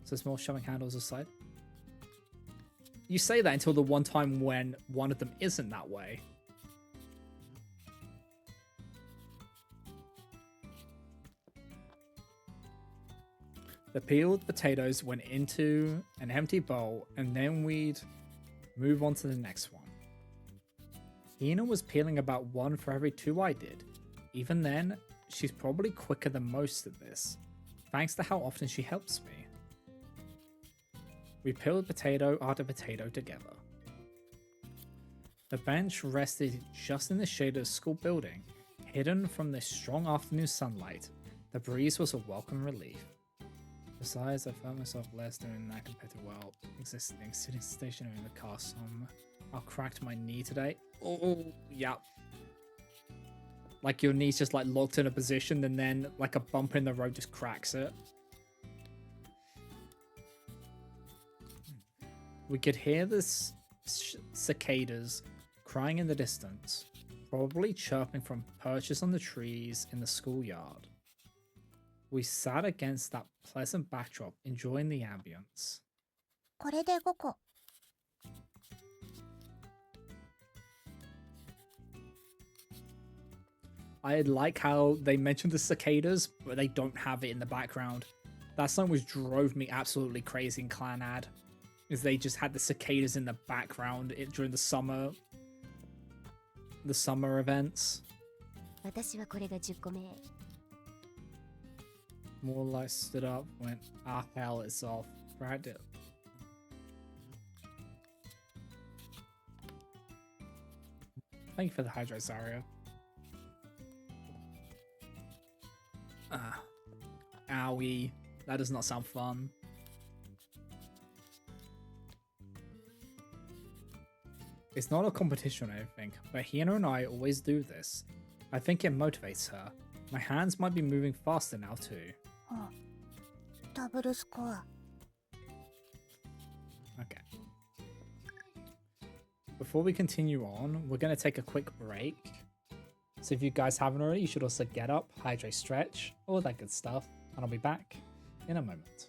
so it's more shoving handles aside. You say that until the one time when one of them isn't that way. The peeled potatoes went into an empty bowl, and then we'd move on to the next one. Hina was peeling about one for every two I did. Even then, she's probably quicker than most at this, thanks to how often she helps me. We peeled potato after potato together. The bench rested just in the shade of the school building, hidden from the strong afternoon sunlight. The breeze was a welcome relief. Besides, I felt myself less doing that compared to well existing sitting stationary in the car. I cracked my knee today. Oh, yeah. Like your knee's just like locked in a position, and then like a bump in the road just cracks it. We could hear the cicadas crying in the distance, probably chirping from perches on the trees in the schoolyard. We sat against that pleasant backdrop, enjoying the ambience. これで5個。I like how they mentioned the cicadas, but they don't have it in the background. That's something which drove me absolutely crazy in Clan Ad, is they just had the cicadas in the background during the summer events. 私はこれが10個目。More like stood up, went, ah hell, it's off. Right it. Thank you for the hydrate, Zaria. Owie. That does not sound fun. It's not a competition or anything, but Hina and I always do this. I think it motivates her. My hands might be moving faster now too. ダブルスコア。 Okay. Before we continue on, we're going to take a quick break. So if you guys haven't already, you should also get up, hydrate, stretch, all that good stuff, and I'll be back in a moment.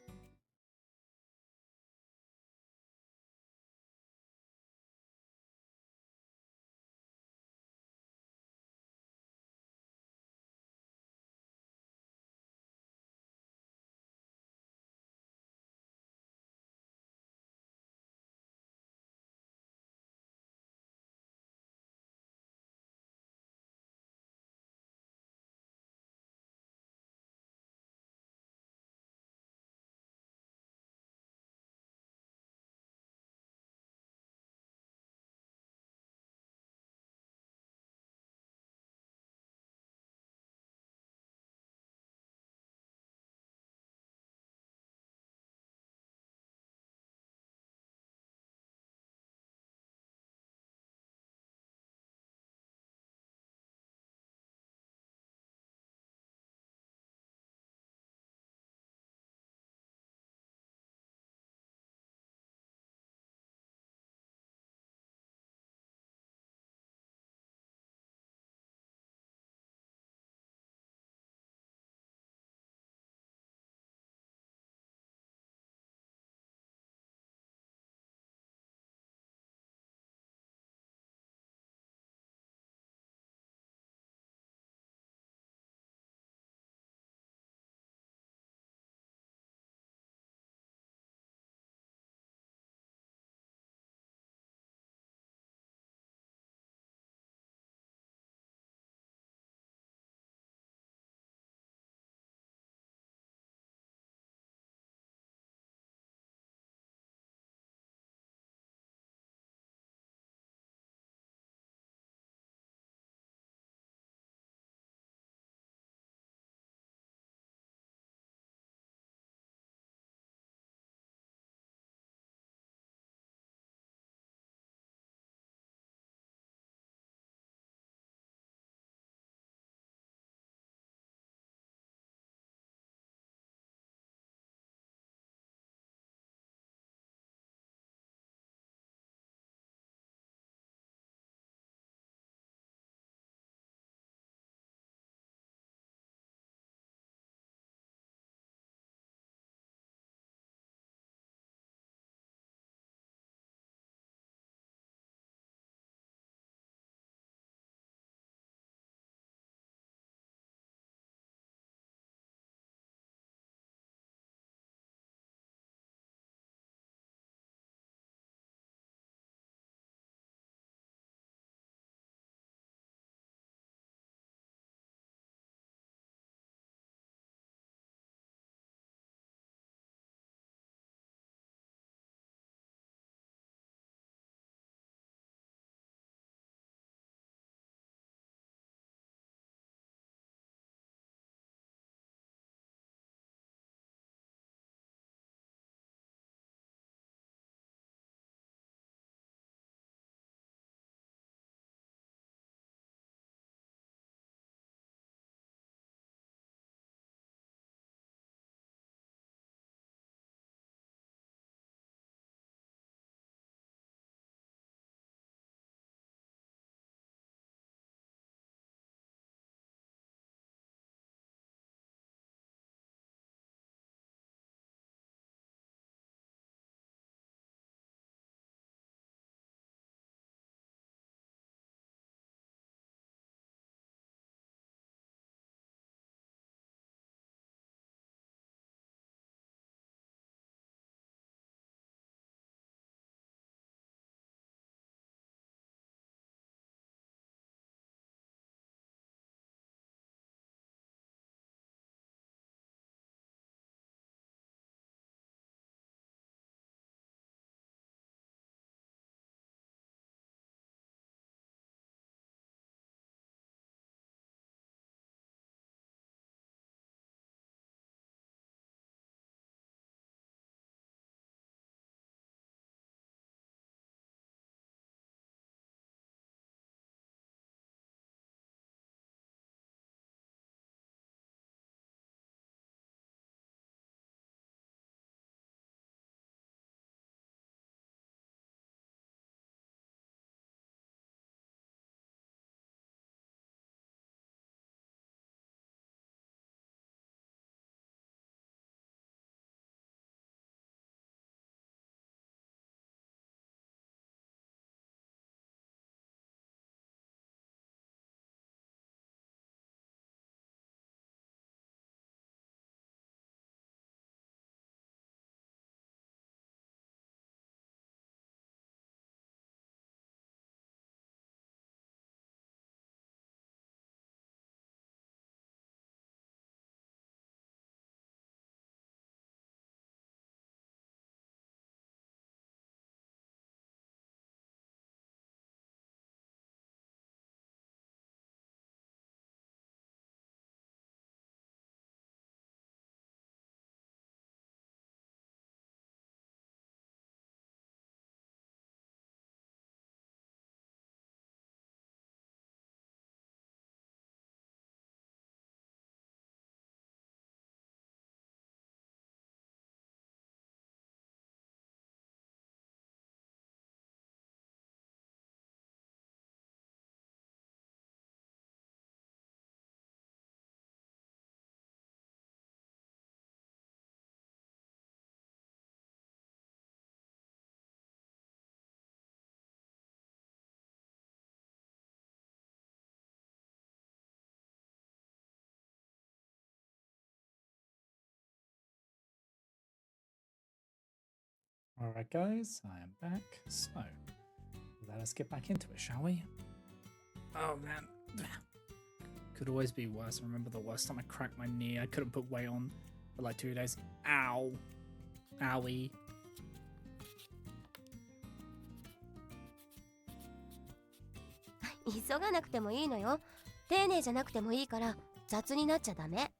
Alright, guys, I am back. So, let us get back into it, shall we? Oh man, could always be worse. I remember the worst time I cracked my knee. I couldn't put weight on for like 2 days. Ow. Owie. 急がなくてもいいのよ。丁寧じゃなくてもいいから雑になっちゃダメ。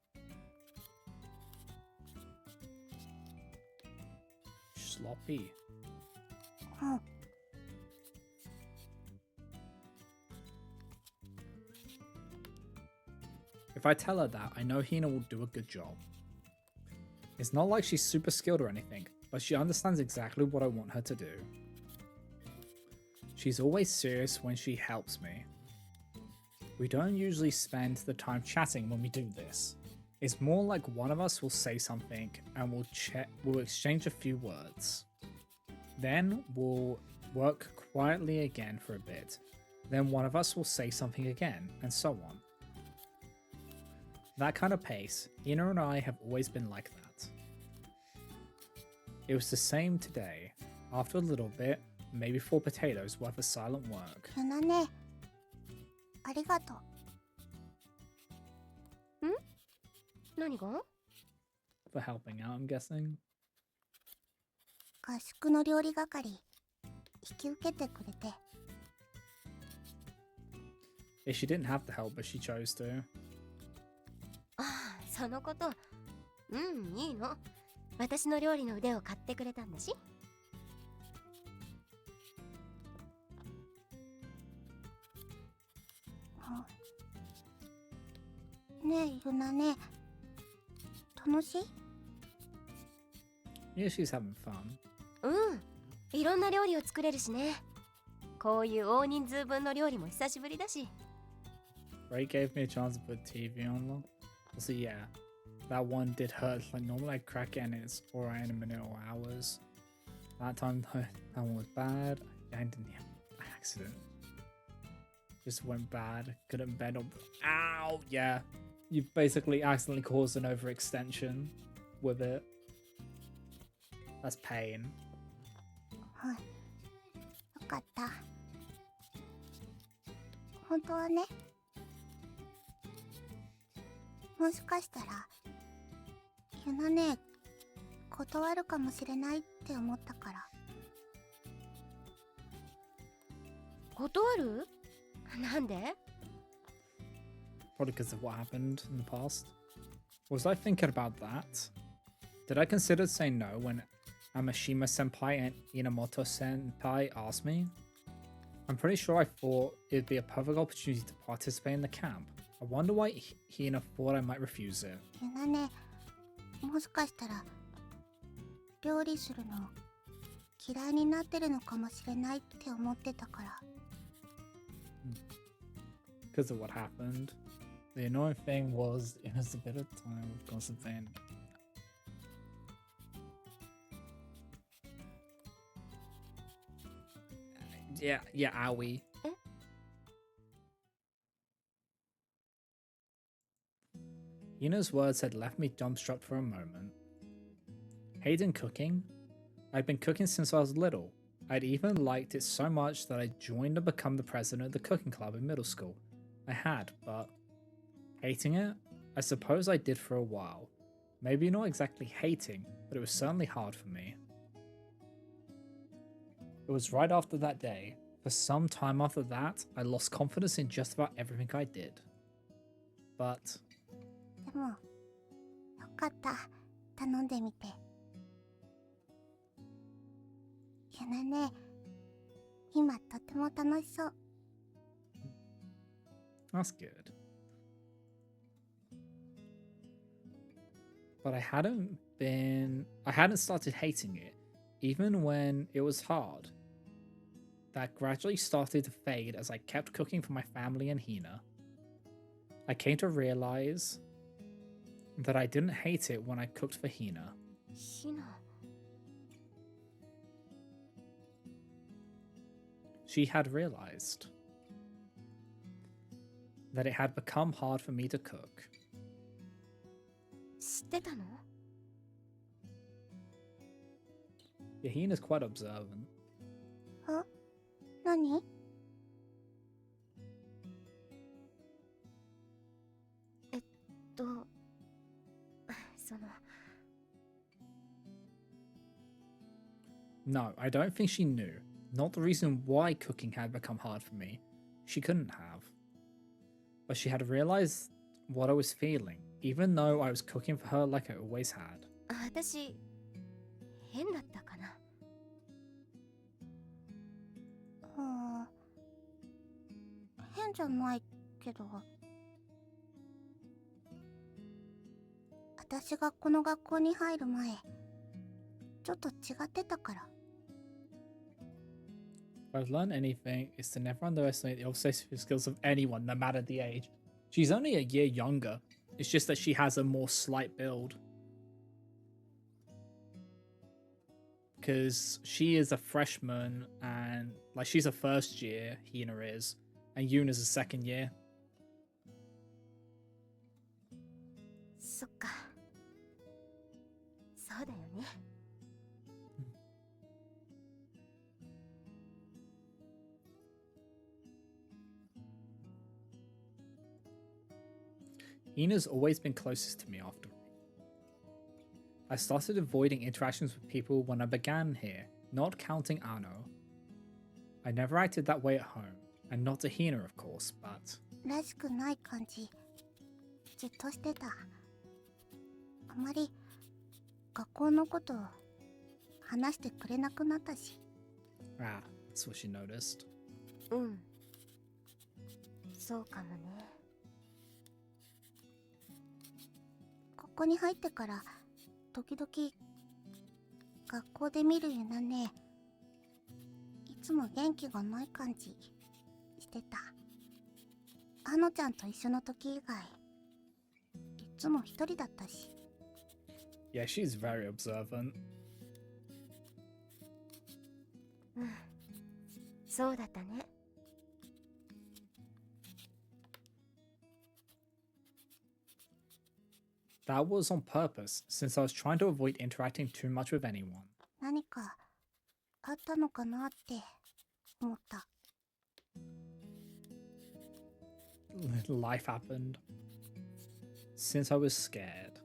Sloppy. うん。 If I tell her that, I know Hina will do a good job. It's not like she's super skilled or anything, but she understands exactly what I want her to do. She's always serious when she helps me. We don't usually spend the time chatting when we do this. It's more like one of us will say something and we'll exchange a few words. Then we'll work quietly again for a bit. Then one of us will say something again, and so on. That kind of pace, Hina and I have always been like that. It was the same today. After a little bit, maybe 4 potatoes worth of silent work. ゆなね、ありがとう。ん？何が？ For helping out, I'm guessing. 合宿の料理係引き受けてくれて。If she didn't have to help, but she chose to. ああ、そのこと。うん、いいの。私の料理の腕を買ってくれたんだし。ねえ、ゆなね。楽しい？ Yeah, she's having fun. うん。いろんな料理を作れるしね。こういう大人数分の料理も久しぶりだし。Ray gave me a chance to put TV on them. So yeah, that one did hurt. Like normally I crack it and it's alright in a minute or hours. That time that one was bad. I didn't have an accident. Just went bad. Couldn't bend up. Ow! Yeah. You basically accidentally caused an overextension with it. That's pain. はい。よかった。本当はね。もしかしたら、ゆなね、断るかもしれないって思ったから。断る？なんで？ Probably because of what happened in the past. Was I thinking about that? Did I consider saying no when Amashima Senpai and Inamoto Senpai asked me? I'm pretty sure I thought it'd be a perfect opportunity to participate in the camp. I wonder why Hina thought I might refuse it. ゆなね、もしかしたら、料理するの嫌いになってるのかもしれないって思ってたから。Because of what happened. The annoying thing was it was a bit of time with gossiping. Yeah, owie. Hina's words had left me dumbstruck for a moment. Hayden cooking? I'd been cooking since I was little. I'd even liked it so much that I joined and become the president of the cooking club in middle school. I had, but hating it? I suppose I did for a while. Maybe not exactly hating, but it was certainly hard for me. It was right after that day. For some time after that, I lost confidence in just about everything I did. But でも、よかった。頼んでみて。ゆなね、今とても楽しそう。that's good. But I hadn't started hating it, even when it was hard. That gradually started to fade as I kept cooking for my family and Hina. I came to realize that I didn't hate it when I cooked for Hina. ひな。She had realized that it had become hard for me to cook. 知ってたの？ Yeah, Hina's quite observant. 何？とその No, I don't think she knew. Not the reason why cooking had become hard for me. She couldn't have. But she had realized what I was feeling, even though I was cooking for her like I always had. 私変だったかな。変じゃないけど、私がこの学校に入る前、ちょっと違ってたから。If I've learned anything, it's to never underestimate the obsessive skills of anyone, no matter the age. She's only a year younger. It's just that she has a more slight build. Because she is a freshman and like she's a first year, Hina is, and Yuna's a second year. そっか。そうだよね。Hina's always been closest to me after all. I started avoiding interactions with people when I began here, not counting Ano. I never acted that way at home, and not to Hina, of course, but らしくない感じ。じっとしてた。あまり学校のこと話してくれなくなったし。ah, that's what she noticed. うん。そうかもね。ここに入ってから時々学校で見るユナね、いつも元気がない感じしてた。あのちゃんと一緒の時以外いつも一人だったし。Yeah, she's very observant. うん。そうだったね。That was on purpose, since I was trying to avoid interacting too much with anyone. 何かあったのかなって思った。Life happened. Since I was scared.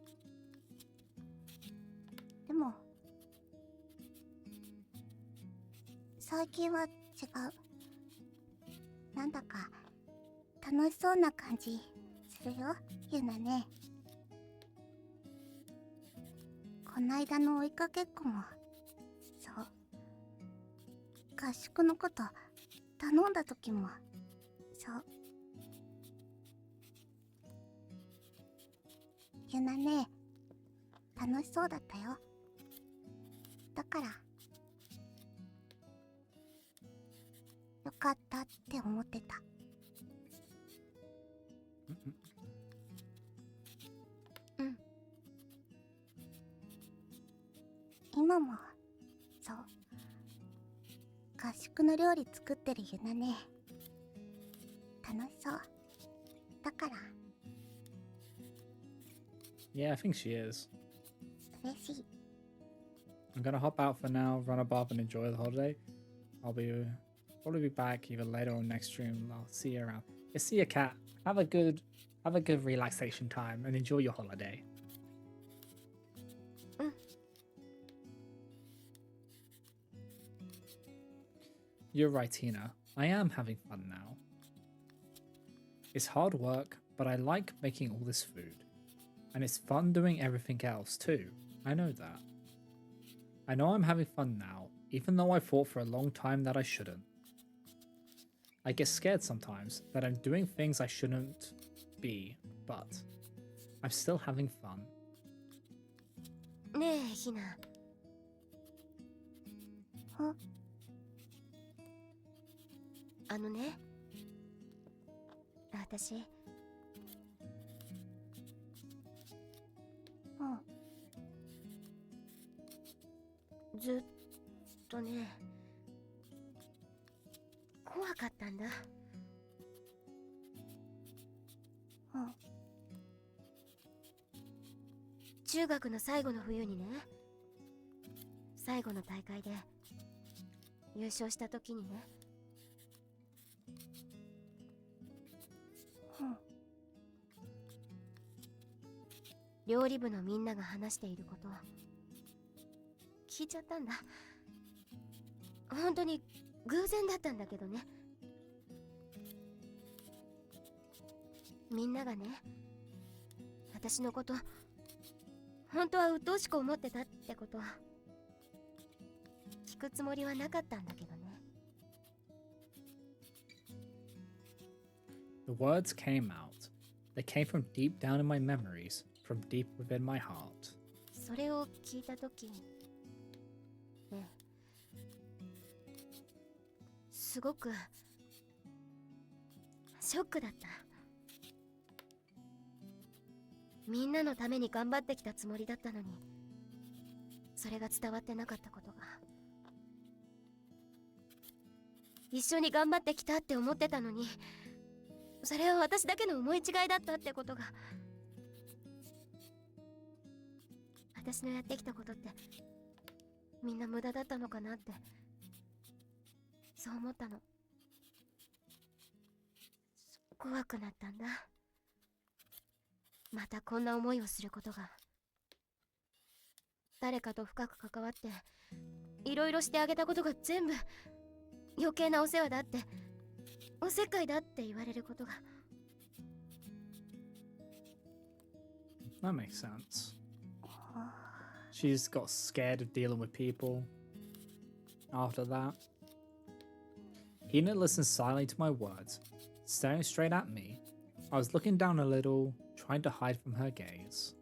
でも最近は違う。なんだか楽しそうな感じするよ、ユナね。こないだの追いかけっこもそう。合宿のこと頼んだ時もそう。ユナね、楽しそうだったよ。だからよかったって思ってた。うん。今もそう。合宿の料理作ってるユナね。楽しそう。だから。Yeah, I think she is. 嬉しい。I'm gonna hop out for now, run a bath and enjoy the holiday. I'll probably be back either later or next stream. I'll see you around. Yeah, see you, cat. Have a good relaxation time and enjoy your holiday. You're right, Tina. I am having fun now. It's hard work, but I like making all this food. And it's fun doing everything else too. I know that. I know I'm having fun now, even though I thought for a long time that I shouldn't. I get scared sometimes that I'm doing things I shouldn't be, but I'm still having fun. ねえ、ひな。あのね、私、ずっとね、怖かったんだ。中学の最後の冬にね、最後の大会で優勝した時にね。うん。料理部のみんなが話していることを聞いちゃったんだ。本当に偶然だったんだけどね。みんながね、私のこと本当は鬱陶しく思ってたってこと聞くつもりはなかったんだけどね。The words came out. They came from deep down in my memories, from deep within my heart. それを聞いたときね、すごくショックだった。みんなのために頑張ってきたつもりだったのに、それが伝わってなかったことが。一緒に頑張ってきたって思ってたのに、それは私だけの思い違いだったってことが。私のやってきたことってみんな無駄だったのかなって、そう思ったの。怖くなったんだ。またこんな思いをすることが。誰かと深く関わっていろいろしてあげたことが全部余計なお世話だって、おせっかいだって言われることが。 That makes sense. She's got scared of dealing with people. After that, Hina listened silently to my words, staring straight at me. I was looking down a little, trying to hide from her gaze.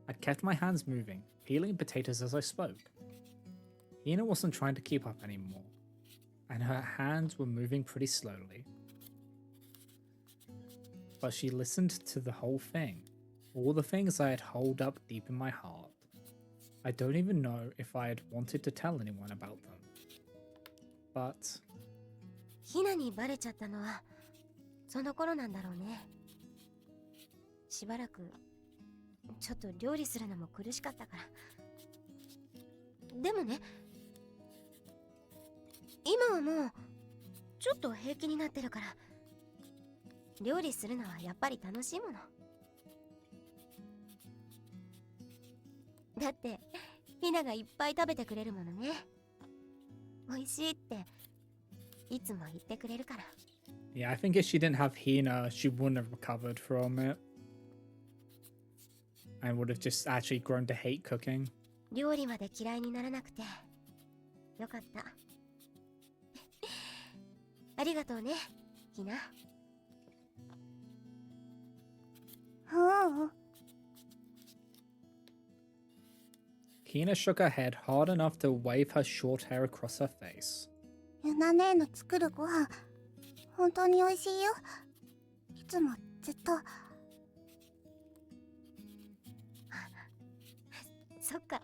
I kept my hands moving, peeling potatoes as I spoke. Hina wasn't trying to keep up anymore, and her hands were moving pretty slowly. But she listened to the whole thing, all the things I had holed up deep in my heart. I don't even know if I had wanted to tell anyone about them. But ヒナにバレちゃったのはその頃なんだろうね。しばらくちょっと料理するのも苦しかったから。でもね、今はもうちょっと平気になってるから、料理するのはやっぱり楽しいものだって。ヒナがいっぱい食べてくれるものね。美味しいっていつも言ってくれるから。 yeah, I think if she didn't have Hina, she wouldn't have recovered from it. And would have just actually grown to hate cooking. 料理まで嫌いにならなくてよかった。ありがとうね、ヒナ。うん。 Hina shook her head hard enough to wave her short hair across her face. ユナ姉の作るご飯本当に美味しいよ。いつもずっと。そっか。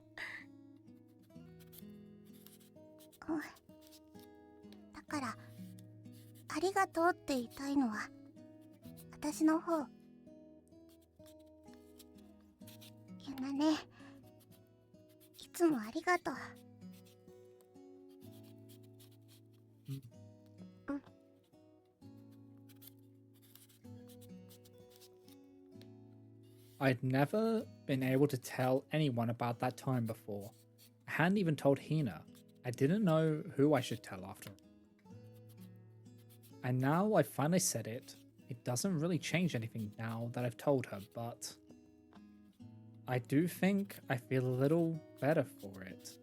うん。だからありがとうって言いたいのは私の方。ユナ姉、いつもありがとう。I'd never been able to tell anyone about that time before. I hadn't even told Hina. I didn't know who I should tell after. And now I finally said it. It doesn't really change anything now that I've told her, but I do think I feel a little better for it.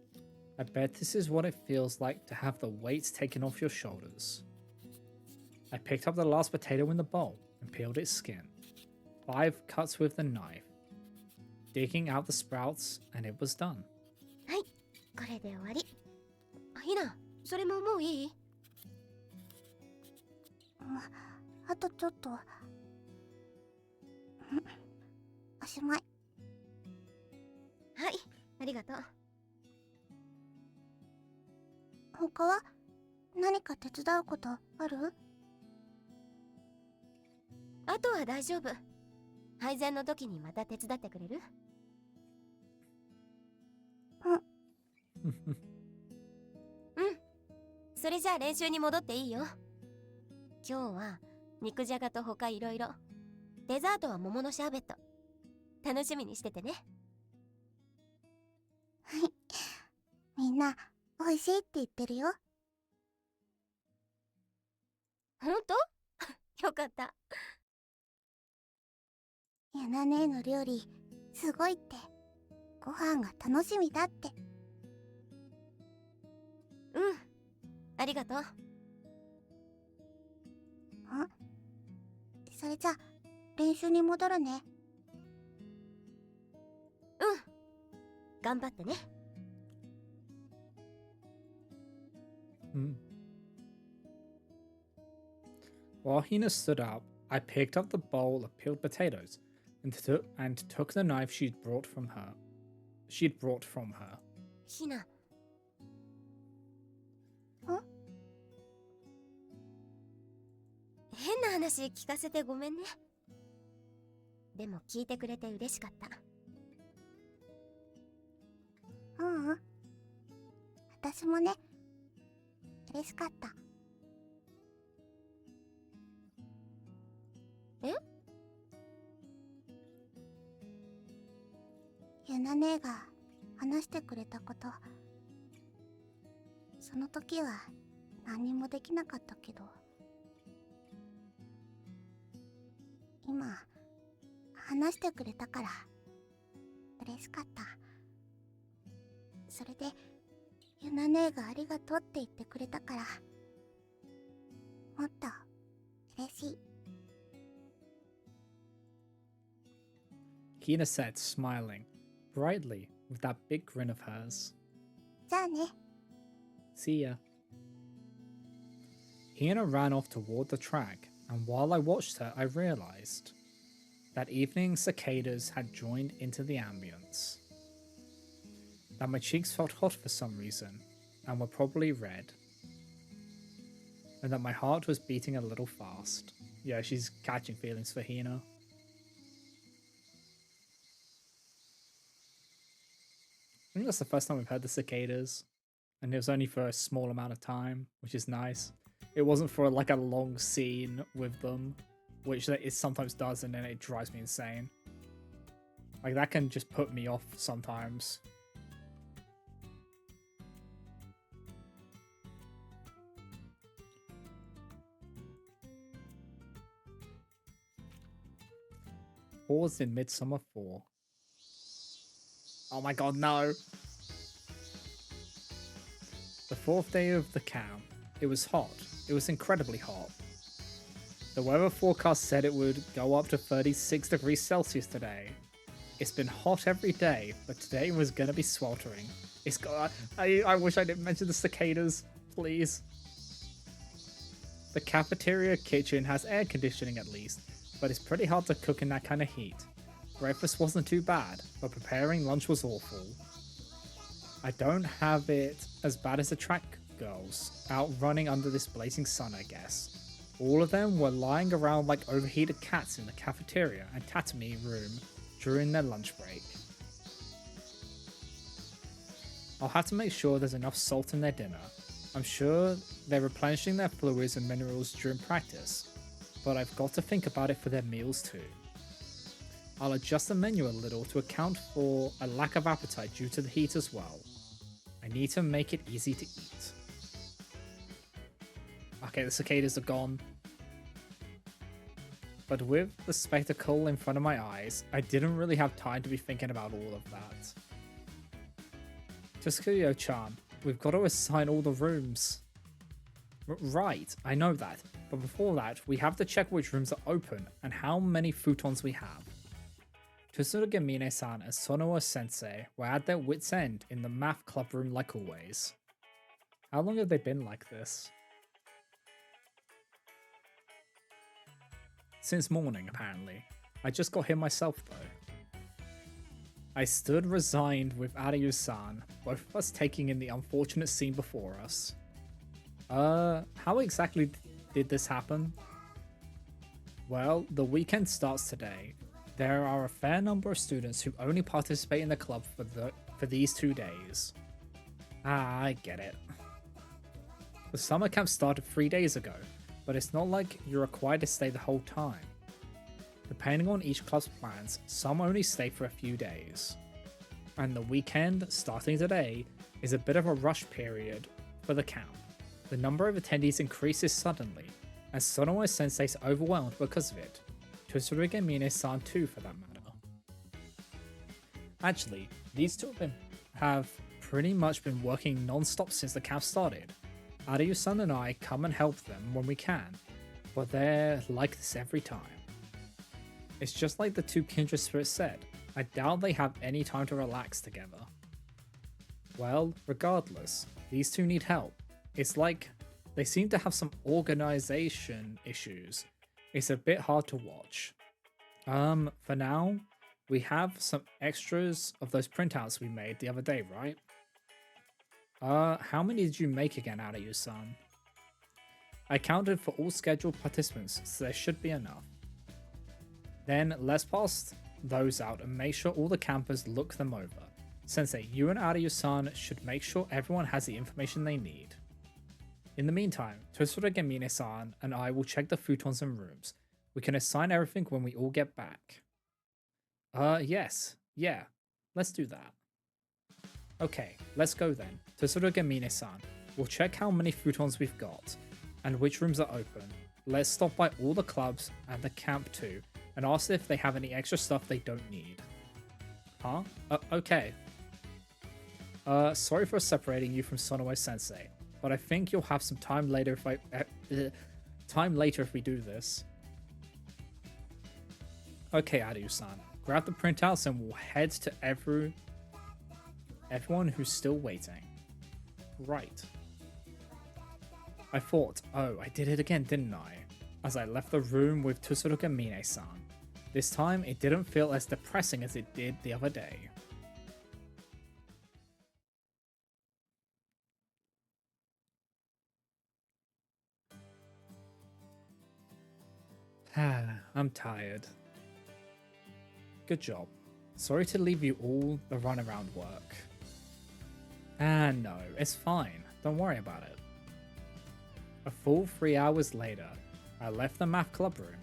I bet this is what it feels like to have the weight taken off your shoulders. I picked up the last potato in the bowl and peeled its skin. 5 cuts with the knife, digging out the sprouts, and it was done. はい、これで終わり。ヒナ、それももういい？あとちょっと。おしまい。はい、ありがとう。他は何か手伝うことある？あとは大丈夫。配膳の時にまた手伝ってくれる？それじゃあ練習に戻っていいよ。今日は肉じゃがと他いろいろ。デザートは桃のシャーベット。楽しみにしててね。みんな美味しいって言ってるよ。ほんと？よかった。ゆな姉の料理すごいって、ご飯が楽しみだって。うん、ありがとう。それじゃ練習に戻るね。頑張ってね。While Hina stood up, I picked up the bowl of peeled potatoes and took the knife she'd brought from her. ひな。変な話聞かせてごめんね。でも聞いてくれて嬉しかった。私もね、嬉しかった。え？ゆな姉が話してくれたこと、その時は何もできなかったけど、今話してくれたから嬉しかった。それでゆな姉がありがとうって言ってくれたから、もっと嬉しい。Hina said, smiling brightly with that big grin of hers. じゃあね。 See ya. Hina ran off toward the track, and while I watched her, I realized that evening cicadas had joined into the ambience. That my cheeks felt hot for some reason, and were probably red. And that my heart was beating a little fast. Yeah, she's catching feelings for Hina. I think that's the first time we've heard the cicadas, and it was only for a small amount of time, which is nice. It wasn't for like a long scene with them, which it sometimes does, and then it drives me insane. Like, that can just put me off sometimes. Paused in Midsummer 4. Oh my god, no! The fourth day of the camp. It was hot. It was incredibly hot. The weather forecast said it would go up to 36 degrees Celsius today. It's been hot every day, but today was gonna be sweltering. It's got. I wish I didn't mention the cicadas, please. The cafeteria kitchen has air conditioning at least, but it's pretty hard to cook in that kind of heat. Breakfast wasn't too bad, but preparing lunch was awful. I don't have it as bad as the track girls, out running under this blazing sun, I guess. All of them were lying around like overheated cats in the cafeteria and tatami room during their lunch break. I'll have to make sure there's enough salt in their dinner. I'm sure they're replenishing their fluids and minerals during practice, but I've got to think about it for their meals too. I'll adjust the menu a little to account for a lack of appetite due to the heat as well. I need to make it easy to eat. Okay, the cicadas are gone. But with the spectacle in front of my eyes, I didn't really have time to be thinking about all of that. Tsukuyo-chan, we've got to assign all the rooms. Right, I know that, but before that, we have to check which rooms are open and how many futons we have. Tsurugamine-san and Sonoa-sensei were at their wits' end in the math club room like always. How long have they been like this? Since morning, apparently. I just got here myself, though. I stood resigned with Aryu-san, both of us taking in the unfortunate scene before us. How exactly did this happen? Well, the weekend starts today. There are a fair number of students who only participate in the club for these 2 days. Ah, I get it. The summer camp started 3 days ago, but it's not like you're required to stay the whole time. Depending on each club's plans, some only stay for a few days. And the weekend, starting today, is a bit of a rush period for the camp. The number of attendees increases suddenly, and Sonoe Sensei's overwhelmed because of it. Tsurugi and Mine-san too, for that matter. Actually, these two have pretty much been working non-stop since the camp started. Aryu-san and I come and help them when we can, but they're like this every time. It's just like the two Kindred Spirits said, I doubt they have any time to relax together. Well, regardless, these two need help. It's like they seem to have some organization issues. It's a bit hard to watch. For now, we have some extras of those printouts we made the other day, right? How many did you make again, Aryu-san? I counted for all scheduled participants, so there should be enough. Then let's pass those out and make sure all the campers look them over. Sensei, you and Aryu-san should make sure everyone has the information they need. In the meantime, Tsurugi and Mine-san and I will check the futons and rooms. We can assign everything when we all get back. Yes. Yeah. Let's do that. Okay, let's go then. Tsurugi and Mine-san, we'll check how many futons we've got, and which rooms are open. Let's stop by all the clubs and the camp too, and ask if they have any extra stuff they don't need. Huh? Okay. Sorry for separating you from Sonoe Sensei, but I think you'll have some time later if we do this. Okay, Aryu-san, grab the printouts and we'll head to everyone who's still waiting. Right. I thought, oh, I did it again, didn't I? As I left the room with Tsurugi and Mine-san. This time, it didn't feel as depressing as it did the other day. I'm tired. Good job. Sorry to leave you all the runaround work. No, it's fine. Don't worry about it. A full 3 hours later, I left the math club room.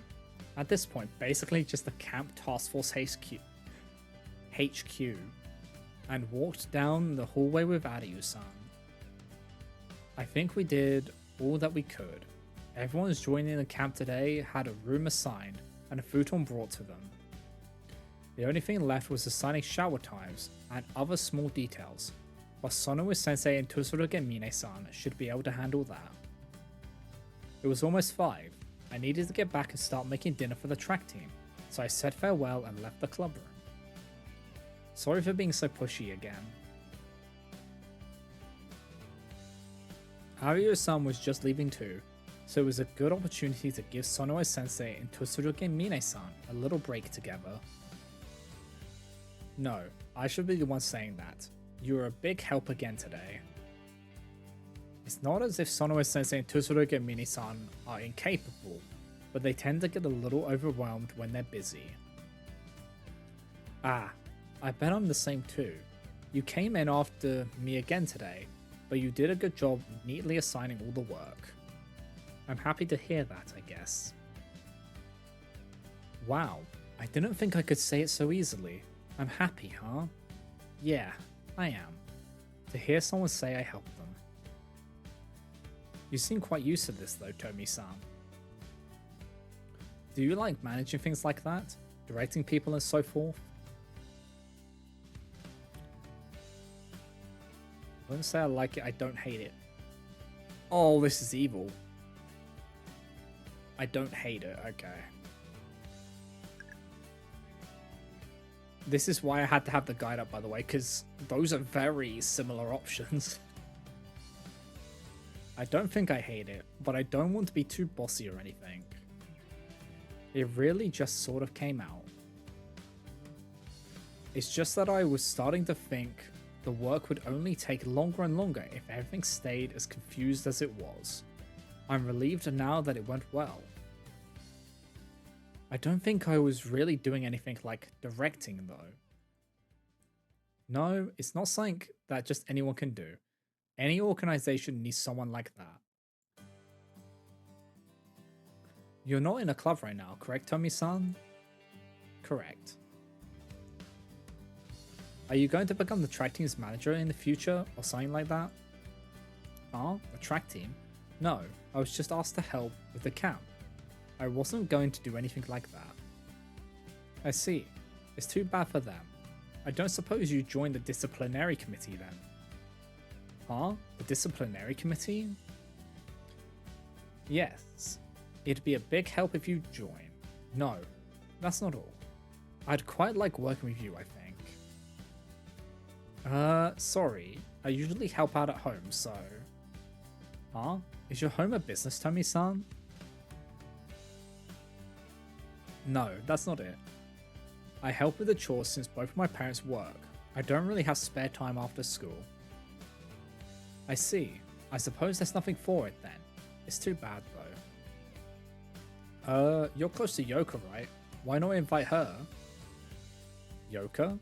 At this point, basically just the camp task force HQ, and walked down the hallway with Aryu-san. I think we did all that we could. Everyone's joining the camp today had a room assigned and a futon brought to them. The only thing left was assigning shower times and other small details, but Sonoe Sensei and Tsurugi and Mine-san should be able to handle that. It was almost 5. I needed to get back and start making dinner for the track team, so I said farewell and left the club room. Sorry for being so pushy again. Aryu-san was just leaving too, so it was a good opportunity to give Sonoe Sensei and Tsurugi and Mine-san a little break together. No, I should be the one saying that. You were a big help again today. It's not as if Sonoe Sensei and Tsurugi and Mine-san are incapable, but they tend to get a little overwhelmed when they're busy. I bet I'm the same too. You came in after me again today, but you did a good job neatly assigning all the work. I'm happy to hear that, I guess. Wow, I didn't think I could say it so easily. I'm happy, huh? Yeah, I am. To hear someone say I helped them. You seem quite used to this though, Tomi-san. Do you like managing things like that? Directing people and so forth? I wouldn't say I like it, I don't hate it. Oh, this is evil. I don't hate it, okay. This is why I had to have the guide up, by the way, because those are very similar options. I don't think I hate it, but I don't want to be too bossy or anything. It really just sort of came out. It's just that I was starting to think the work would only take longer and longer if everything stayed as confused as it was. I'm relieved now that it went well. I don't think I was really doing anything like directing though. No, it's not something that just anyone can do. Any organization needs someone like that. You're not in a club right now, correct, Tomi-san? Correct. Are you going to become the track team's manager in the future or something like that? Huh? The track team? No, I was just asked to help with the camp. I wasn't going to do anything like that. I see. It's too bad for them. I don't suppose you joined the disciplinary committee then? Huh? The disciplinary committee? Yes. It'd be a big help if you join. No, that's not all. I'd quite like working with you, I think. Sorry. I usually help out at home, so... Huh? Is your home a business, Tomi-san? No, that's not it. I help with the chores since both of my parents work. I don't really have spare time after school. I see. I suppose there's nothing for it then. It's too bad though. You're close to Yoka, right? Why not invite her? Yoka?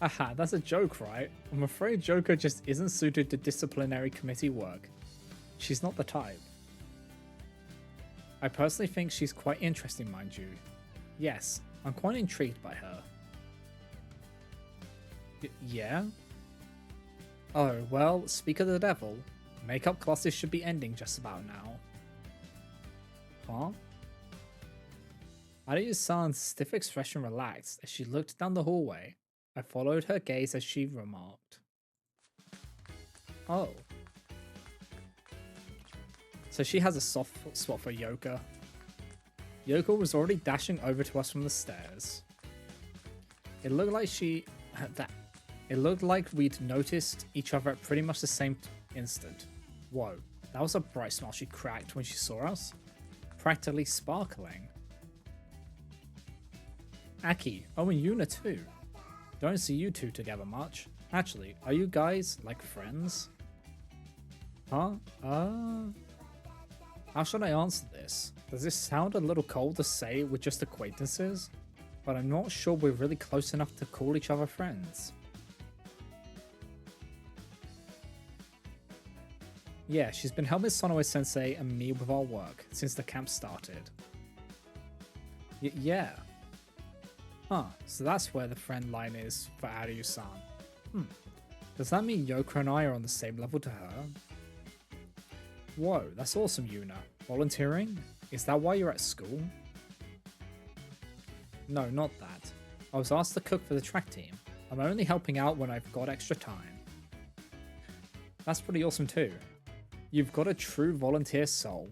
Aha, that's a joke, right? I'm afraid Yoka just isn't suited to disciplinary committee work. She's not the type. I personally think she's quite interesting, mind you. Yes, I'm quite intrigued by her. Yeah? Oh, well, speak of the devil. Makeup classes should be ending just about now. Huh? Aryu-san's stiff expression relaxed as she looked down the hallway. I followed her gaze as she remarked. Oh. So she has a soft spot for Yoka. Yoka was already dashing over to us from the stairs. It looked like It looked like we'd noticed each other at pretty much the same instant. Whoa, that was a bright smile she cracked when she saw us. Practically sparkling. Aki, oh and Yuna too. Don't see you two together much. Actually, are you guys, like, friends? Huh? How should I answer this? Does this sound a little cold to say we're just acquaintances? But I'm not sure we're really close enough to call each other friends. Yeah, she's been helping Sonoe-sensei and me with our work since the camp started. Yeah. Huh, so that's where the friend line is for Aryu-san. Does that mean Yoka and I are on the same level to her? Whoa, that's awesome, Yuna. Volunteering? Is that why you're at school? No, not that. I was asked to cook for the track team. I'm only helping out when I've got extra time. That's pretty awesome too. You've got a true volunteer soul.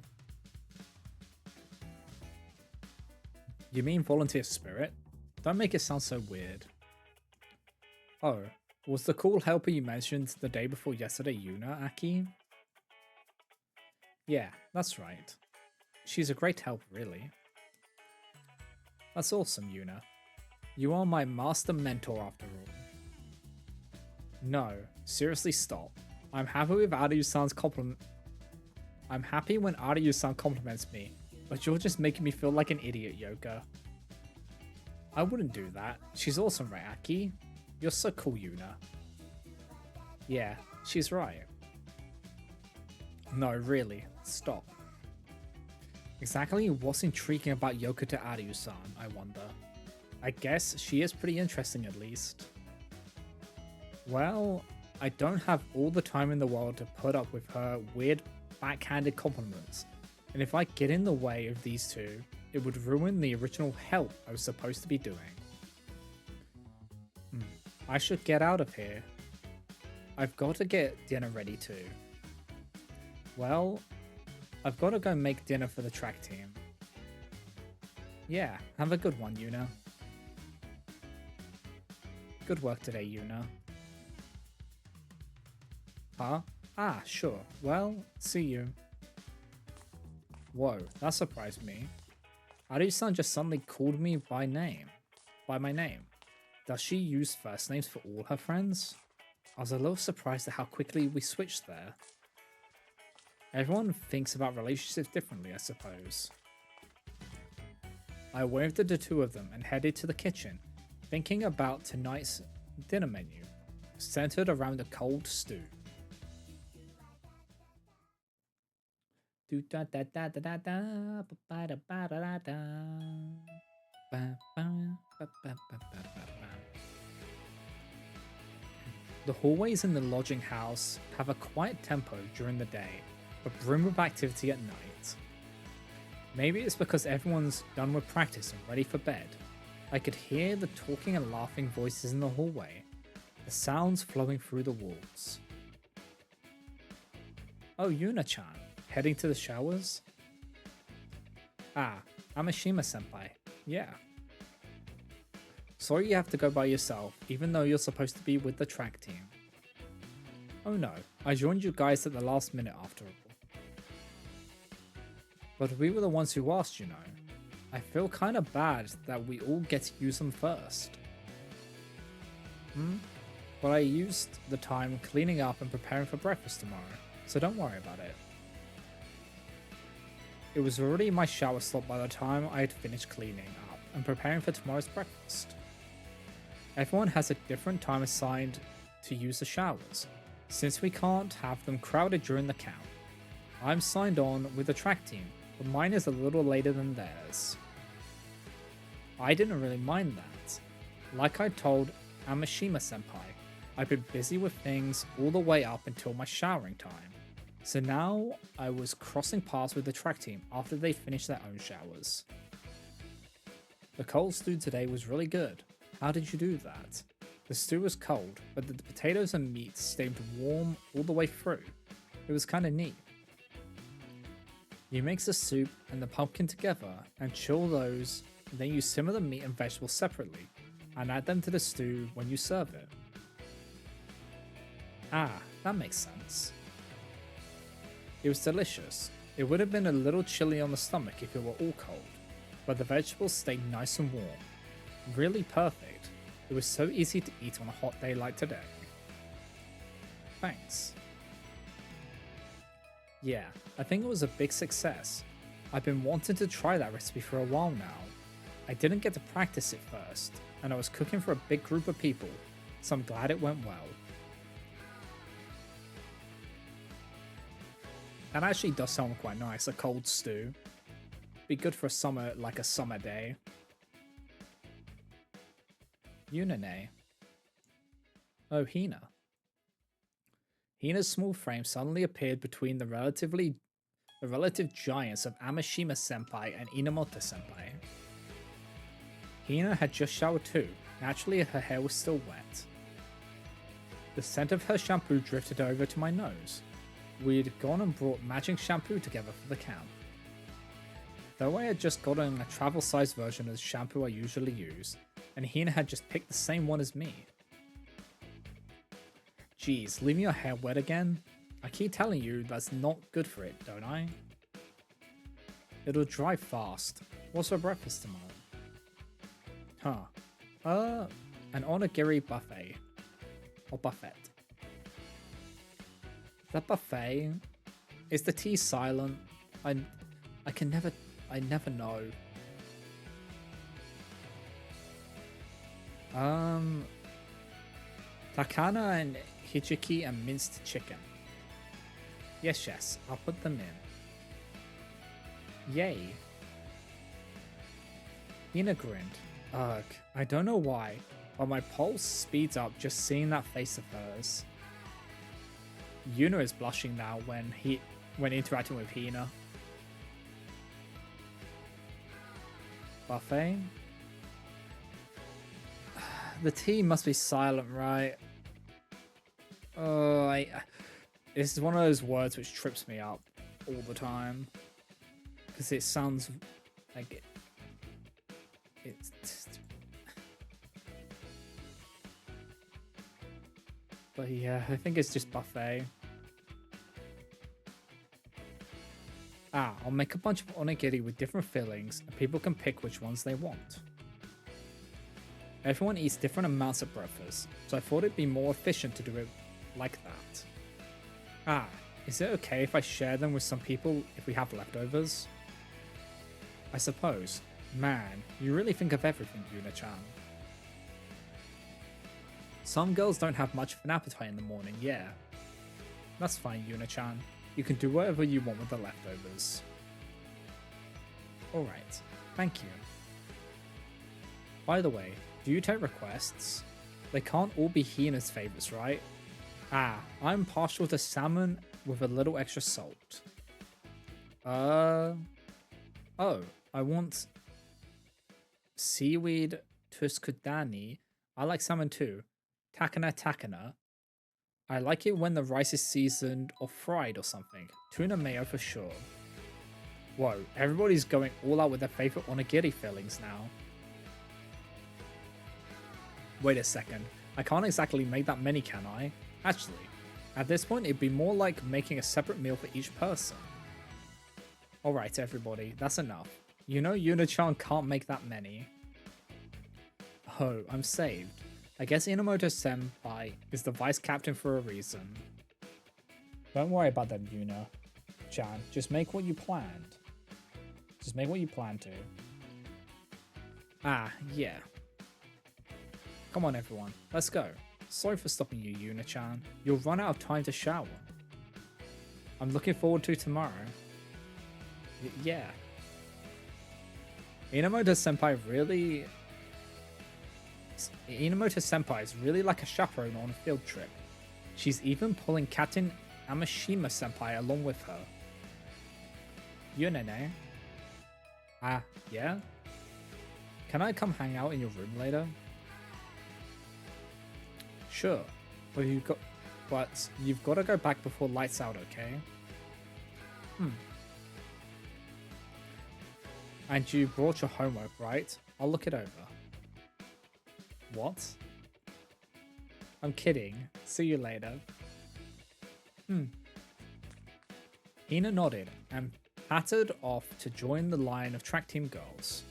You mean volunteer spirit? Don't make it sound so weird. Oh, was the cool helper you mentioned the day before yesterday Yuna, Aki? Yeah, that's right. She's a great help, really. That's awesome, Yuna. You are my master mentor after all. No, seriously stop. I'm happy with Aryu-san's compliment. I'm happy when Aryu-san compliments me, but you're just making me feel like an idiot, Yoka. I wouldn't do that. She's awesome, right, Aki? You're so cool, Yuna. Yeah, she's right. No, really, stop. Exactly what's intriguing about Yoka to Aryu-san, I wonder. I guess she is pretty interesting at least. Well, I don't have all the time in the world to put up with her weird backhanded compliments, and if I get in the way of these two, it would ruin the original help I was supposed to be doing. I should get out of here. I've got to get dinner ready too. Well, I've got to go make dinner for the track team. Yeah, have a good one, Yuna. Good work today, Yuna. Huh? Ah, sure. Well, see you. Whoa, that surprised me. Aryu-san just suddenly called me by my name. Does she use first names for all her friends? I was a little surprised at how quickly we switched there. Everyone thinks about relationships differently, I suppose. I waved at the two of them and headed to the kitchen, thinking about tonight's dinner menu. centered around a cold stew. The hallways in the lodging house have a quiet tempo during the day, but brim with activity at night. Maybe it's because everyone's done with practice and ready for bed. I could hear the talking and laughing voices in the hallway, the sounds flowing through the walls. Oh, Yuna-chan, heading to the showers? Ah, Amashima-senpai, yeah. Sorry you have to go by yourself, even though you're supposed to be with the track team. Oh no, I joined you guys at the last minute after all. But we were the ones who asked, you know. I feel kinda bad that we all get to use them first. But I used the time cleaning up and preparing for breakfast tomorrow, so don't worry about it. It was already my shower slot by the time I had finished cleaning up and preparing for tomorrow's breakfast. Everyone has a different time assigned to use the showers, since we can't have them crowded during the count. I'm signed on with the track team, but mine is a little later than theirs. I didn't really mind that. Like I told Amashima-senpai, I've been busy with things all the way up until my showering time. So now I was crossing paths with the track team after they finished their own showers. The cold stew today was really good. How did you do that? The stew was cold, but the potatoes and meat stayed warm all the way through. It was kinda neat. You mix the soup and the pumpkin together and chill those, and then you simmer the meat and vegetables separately, and add them to the stew when you serve it. Ah, that makes sense. It was delicious. It would have been a little chilly on the stomach if it were all cold, but the vegetables stayed nice and warm. Really perfect. It was so easy to eat on a hot day like today. Thanks. Yeah, I think it was a big success. I've been wanting to try that recipe for a while now. I didn't get to practice it first, and I was cooking for a big group of people, so I'm glad it went well. That actually does sound quite nice, a cold stew. Be good for a summer day. Yunane. Oh, Hina. Hina's small frame suddenly appeared between the relative giants of Amashima-senpai and Inamoto-senpai. Hina had just showered too. Naturally, her hair was still wet. The scent of her shampoo drifted over to my nose. We'd gone and brought matching shampoo together for the camp. Though I had just gotten a travel-sized version of the shampoo I usually use, and Hina had just picked the same one as me. Geez, leaving your hair wet again? I keep telling you that's not good for it, don't I? It'll dry fast. What's for breakfast tomorrow? An onigiri buffet. Or buffet. That buffet? Is the tea silent? I never know. Takana and hijiki and minced chicken. Yes, I'll put them in. Yay. Hina grinned. Ugh, I don't know why, but my pulse speeds up just seeing that face of hers. Yuna is blushing now when interacting with Hina. Buffet? The tea must be silent, right? Oh, this is one of those words which trips me up all the time. Because it sounds like it's... But yeah, I think it's just buffet. I'll make a bunch of onigiri with different fillings, and people can pick which ones they want. Everyone eats different amounts at breakfast, so I thought it'd be more efficient to do it like that. Is it okay if I share them with some people if we have leftovers? I suppose. Man, you really think of everything, Yuna-chan. Some girls don't have much of an appetite in the morning, yeah. That's fine, Yuna-chan. You can do whatever you want with the leftovers. Alright, thank you. By the way, do you take requests? They can't all be Hina's favorites, right? Ah, I'm partial to salmon with a little extra salt. Oh, I want seaweed tuskudani. I like salmon too. Takana. I like it when the rice is seasoned or fried or something. Tuna mayo for sure. Whoa, everybody's going all out with their favorite onigiri fillings now. Wait a second, I can't exactly make that many, can I? Actually, at this point it'd be more like making a separate meal for each person. Alright everybody, that's enough. You know Yuna-chan can't make that many. Oh, I'm saved. I guess Inamoto-senpai is the vice captain for a reason. Don't worry about them, Yuna-chan. Just make what you planned. Just make what you planned to. Ah, yeah. Come on everyone, let's go. Sorry for stopping you, Yuna-chan. You'll run out of time to shower. I'm looking forward to tomorrow. Yeah. Inamoto-senpai is really like a chaperone on a field trip. She's even pulling Captain Amashima-senpai along with her. Yunene? Ah, yeah? Can I come hang out in your room later? Sure, but you've got to go back before lights out, okay? And you brought your homework, right? I'll look it over. What? I'm kidding. See you later. Hina nodded and pattered off to join the line of track team girls.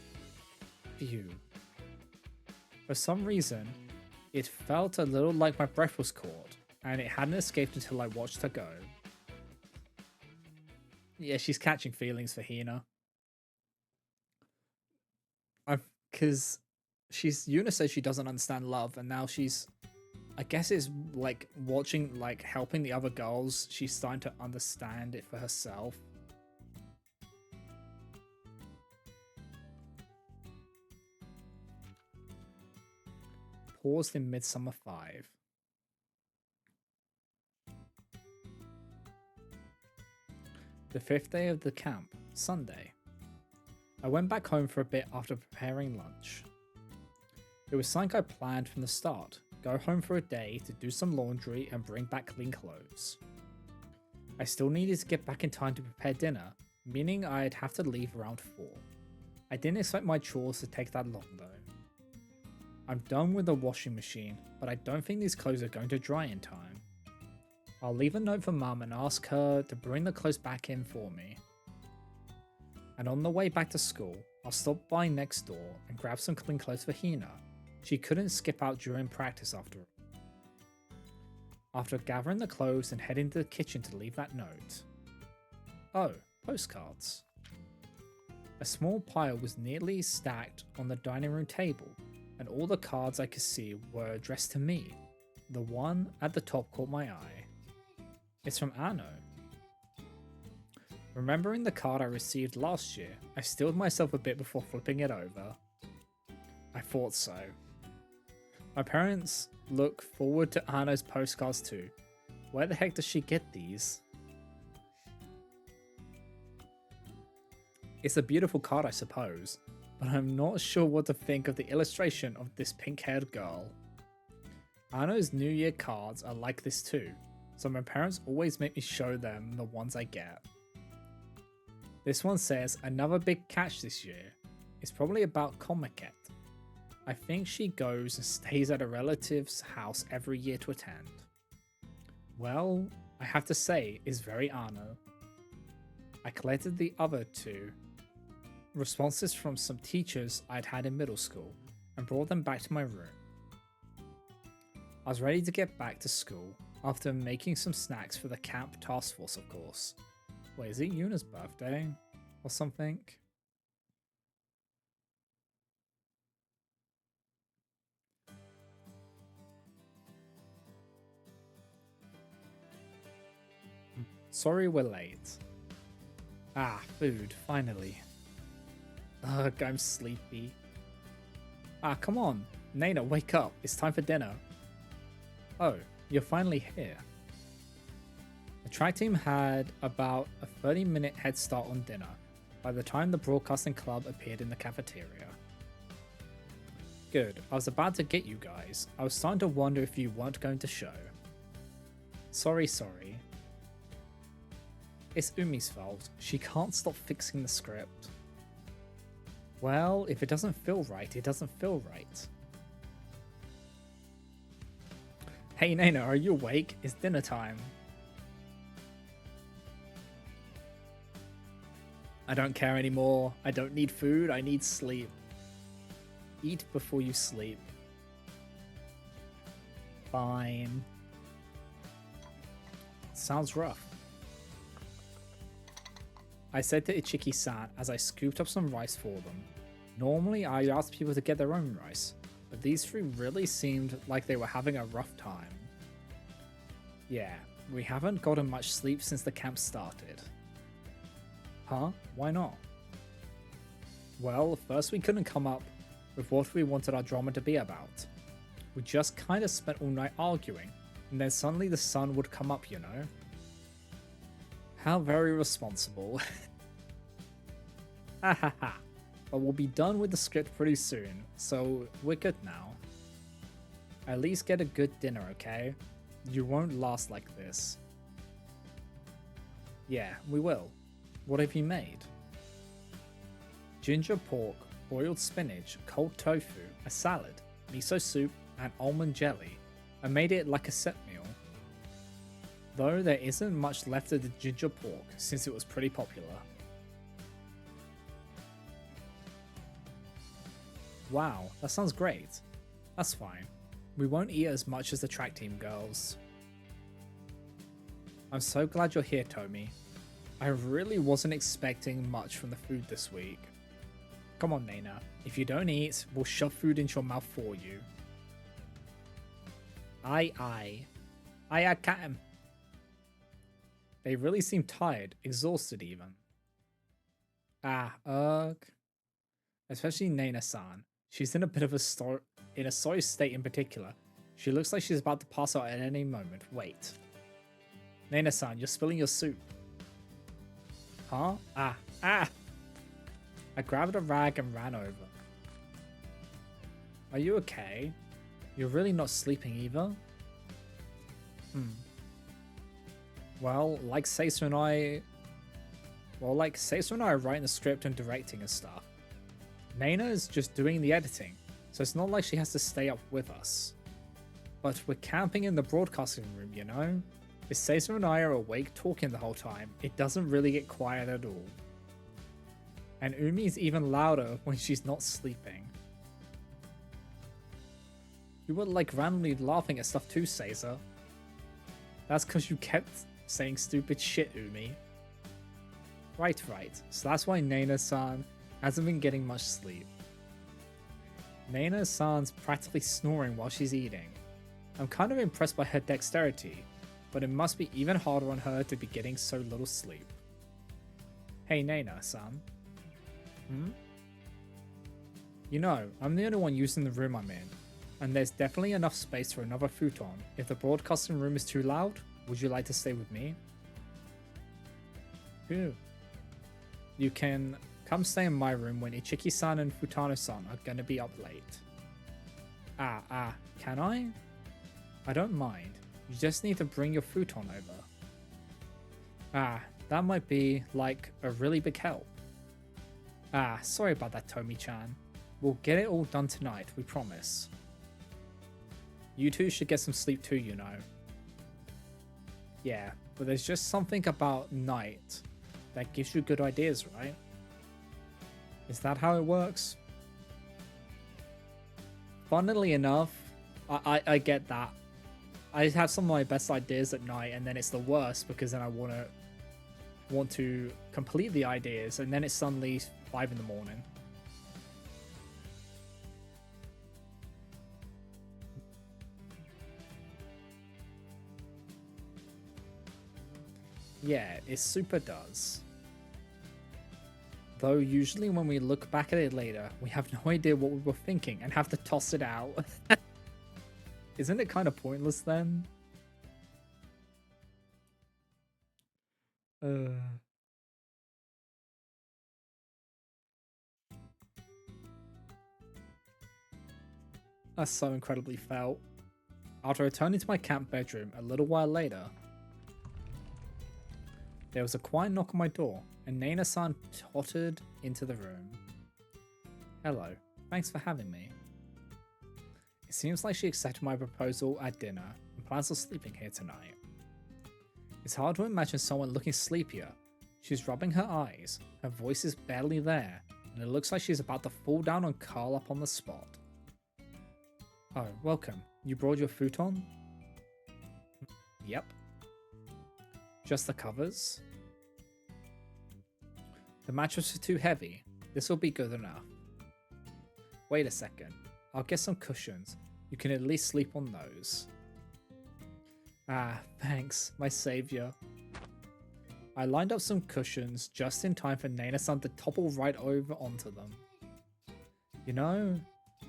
Phew. For some reason, it felt a little like my breath was caught, and it hadn't escaped until I watched her go. Yeah, she's catching feelings for Hina. Because Yuna says she doesn't understand love, and now she's, I guess it's like watching, like helping the other girls, she's starting to understand it for herself. Paused in Midsummer 5. The 5th day of the camp, Sunday. I went back home for a bit after preparing lunch. It was something I planned from the start. Go home for a day to do some laundry and bring back clean clothes. I still needed to get back in time to prepare dinner, meaning I'd have to leave around 4. I didn't expect my chores to take that long though. I'm done with the washing machine, but I don't think these clothes are going to dry in time. I'll leave a note for Mum and ask her to bring the clothes back in for me. And on the way back to school, I'll stop by next door and grab some clean clothes for Hina. She couldn't skip out during practice after all. After gathering the clothes and heading to the kitchen to leave that note. Oh, postcards. A small pile was neatly stacked on the dining room table, and all the cards I could see were addressed to me. The one at the top caught my eye. It's from Anno. Remembering the card I received last year, I stilled myself a bit before flipping it over. I thought so. My parents look forward to Anno's postcards too. Where the heck does she get these? It's a beautiful card, I suppose, but I'm not sure what to think of the illustration of this pink-haired girl. Anno's New Year cards are like this too, so my parents always make me show them the ones I get. This one says, another big catch this year. It's probably about Comiket. I think she goes and stays at a relative's house every year to attend. Well, I have to say, it's very Anno. I collected the other two responses from some teachers I'd had in middle school and brought them back to my room. I was ready to get back to school after making some snacks for the camp task force, of course. Wait, is it Yuna's birthday or something? Sorry we're late. Ah, food, finally. Ugh, I'm sleepy. Ah, come on. Nana, wake up. It's time for dinner. Oh, you're finally here. The track team had about a 30-minute head start on dinner by the time the broadcasting club appeared in the cafeteria. Good, I was about to get you guys. I was starting to wonder if you weren't going to show. Sorry. It's Umi's fault. She can't stop fixing the script. Well, if it doesn't feel right, it doesn't feel right. Hey Nana, are you awake? It's dinner time. I don't care anymore. I don't need food, I need sleep. Eat before you sleep. Fine. Sounds rough. I said to Ichiki-san as I scooped up some rice for them. Normally I ask people to get their own rice, but these three really seemed like they were having a rough time. Yeah, we haven't gotten much sleep since the camp started. Huh? Why not? Well, first we couldn't come up with what we wanted our drama to be about. We just kinda spent all night arguing, and then suddenly the sun would come up, you know? How very responsible. Ha ha ha. But we'll be done with the script pretty soon, so we're good now. At least get a good dinner, okay? You won't last like this. Yeah, we will. What have you made? Ginger pork, boiled spinach, cold tofu, a salad, miso soup, and almond jelly. I made it like a set meal. Though there isn't much left of the ginger pork since it was pretty popular. Wow, that sounds great. That's fine. We won't eat as much as the track team girls. I'm so glad you're here, Tomi. I really wasn't expecting much from the food this week. Come on, Nana. If you don't eat, we'll shove food into your mouth for you. Aye, I can. They really seem tired, exhausted even. Ah, ugh. Especially Nana-san. She's in a bit of a sorry state in particular. She looks like she's about to pass out at any moment. Wait. Nana-san, you're spilling your soup. Huh? Ah. I grabbed a rag and ran over. Are you okay? You're really not sleeping either? Well, like Seisu and I are writing the script and directing and stuff. Nana is just doing the editing, so it's not like she has to stay up with us. But we're camping in the broadcasting room, you know? If Seisu and I are awake talking the whole time, it doesn't really get quiet at all. And Umi's even louder when she's not sleeping. You were like randomly laughing at stuff too, Seiza. That's because you kept saying stupid shit, Umi. Right. So that's why Nana-san hasn't been getting much sleep. Nana-san's practically snoring while she's eating. I'm kind of impressed by her dexterity, but it must be even harder on her to be getting so little sleep. Hey Nana-san. You know, I'm the only one using the room I'm in, and there's definitely enough space for another futon. If the broadcasting room is too loud, would you like to stay with me? Who? You can come stay in my room when Ichiki-san and Futano-san are gonna be up late. Can I? I don't mind. You just need to bring your futon over. That might be, like, a really big help. Sorry about that, Tomi-chan. We'll get it all done tonight, we promise. You two should get some sleep too, you know. Yeah, but there's just something about night that gives you good ideas, right? Is that how it works? Funnily enough, I get that. I have some of my best ideas at night, and then it's the worst because then I want to complete the ideas, and then it's suddenly 5 in the morning. Yeah, it super does. Though usually when we look back at it later, we have no idea what we were thinking and have to toss it out. Isn't it kind of pointless then? Uh... That's so incredibly felt. After returning to my camp bedroom a little while later, there was a quiet knock on my door, and Nana-san tottered into the room. Hello, thanks for having me. It seems like she accepted my proposal at dinner and plans on sleeping here tonight. It's hard to imagine someone looking sleepier. She's rubbing her eyes, her voice is barely there, and it looks like she's about to fall down and curl up on the spot. Oh, welcome. You brought your futon? Yep. Just the covers? The mattress is too heavy. This will be good enough. Wait a second. I'll get some cushions. You can at least sleep on those. Ah, thanks, my savior. I lined up some cushions just in time for Nana-san to topple right over onto them. You know,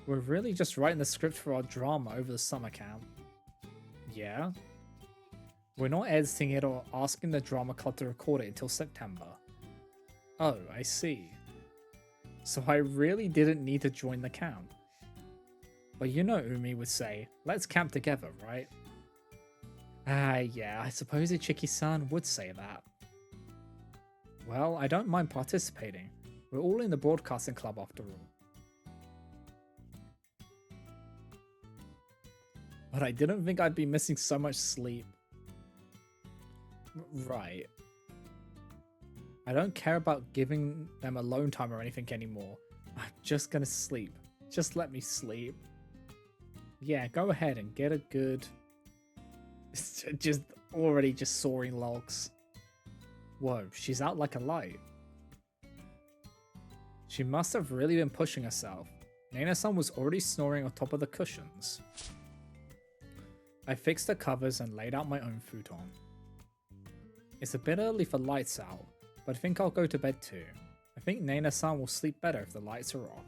we're really just writing the script for our drama over the summer camp. Yeah? We're not editing it or asking the drama club to record it until September. Oh, I see. So I really didn't need to join the camp. But you know Umi would say, let's camp together, right? Ah, yeah, I suppose Ichiki-san would say that. Well, I don't mind participating. We're all in the broadcasting club after all. But I didn't think I'd be missing so much sleep. Right. I don't care about giving them alone time or anything anymore. I'm just gonna sleep. Just let me sleep. Yeah, go ahead and get a good... It's just already just soaring logs. Whoa, she's out like a light. She must have really been pushing herself. Nana-san was already snoring on top of the cushions. I fixed the covers and laid out my own futon. It's a bit early for lights out, but I think I'll go to bed too. I think Nana-san will sleep better if the lights are off.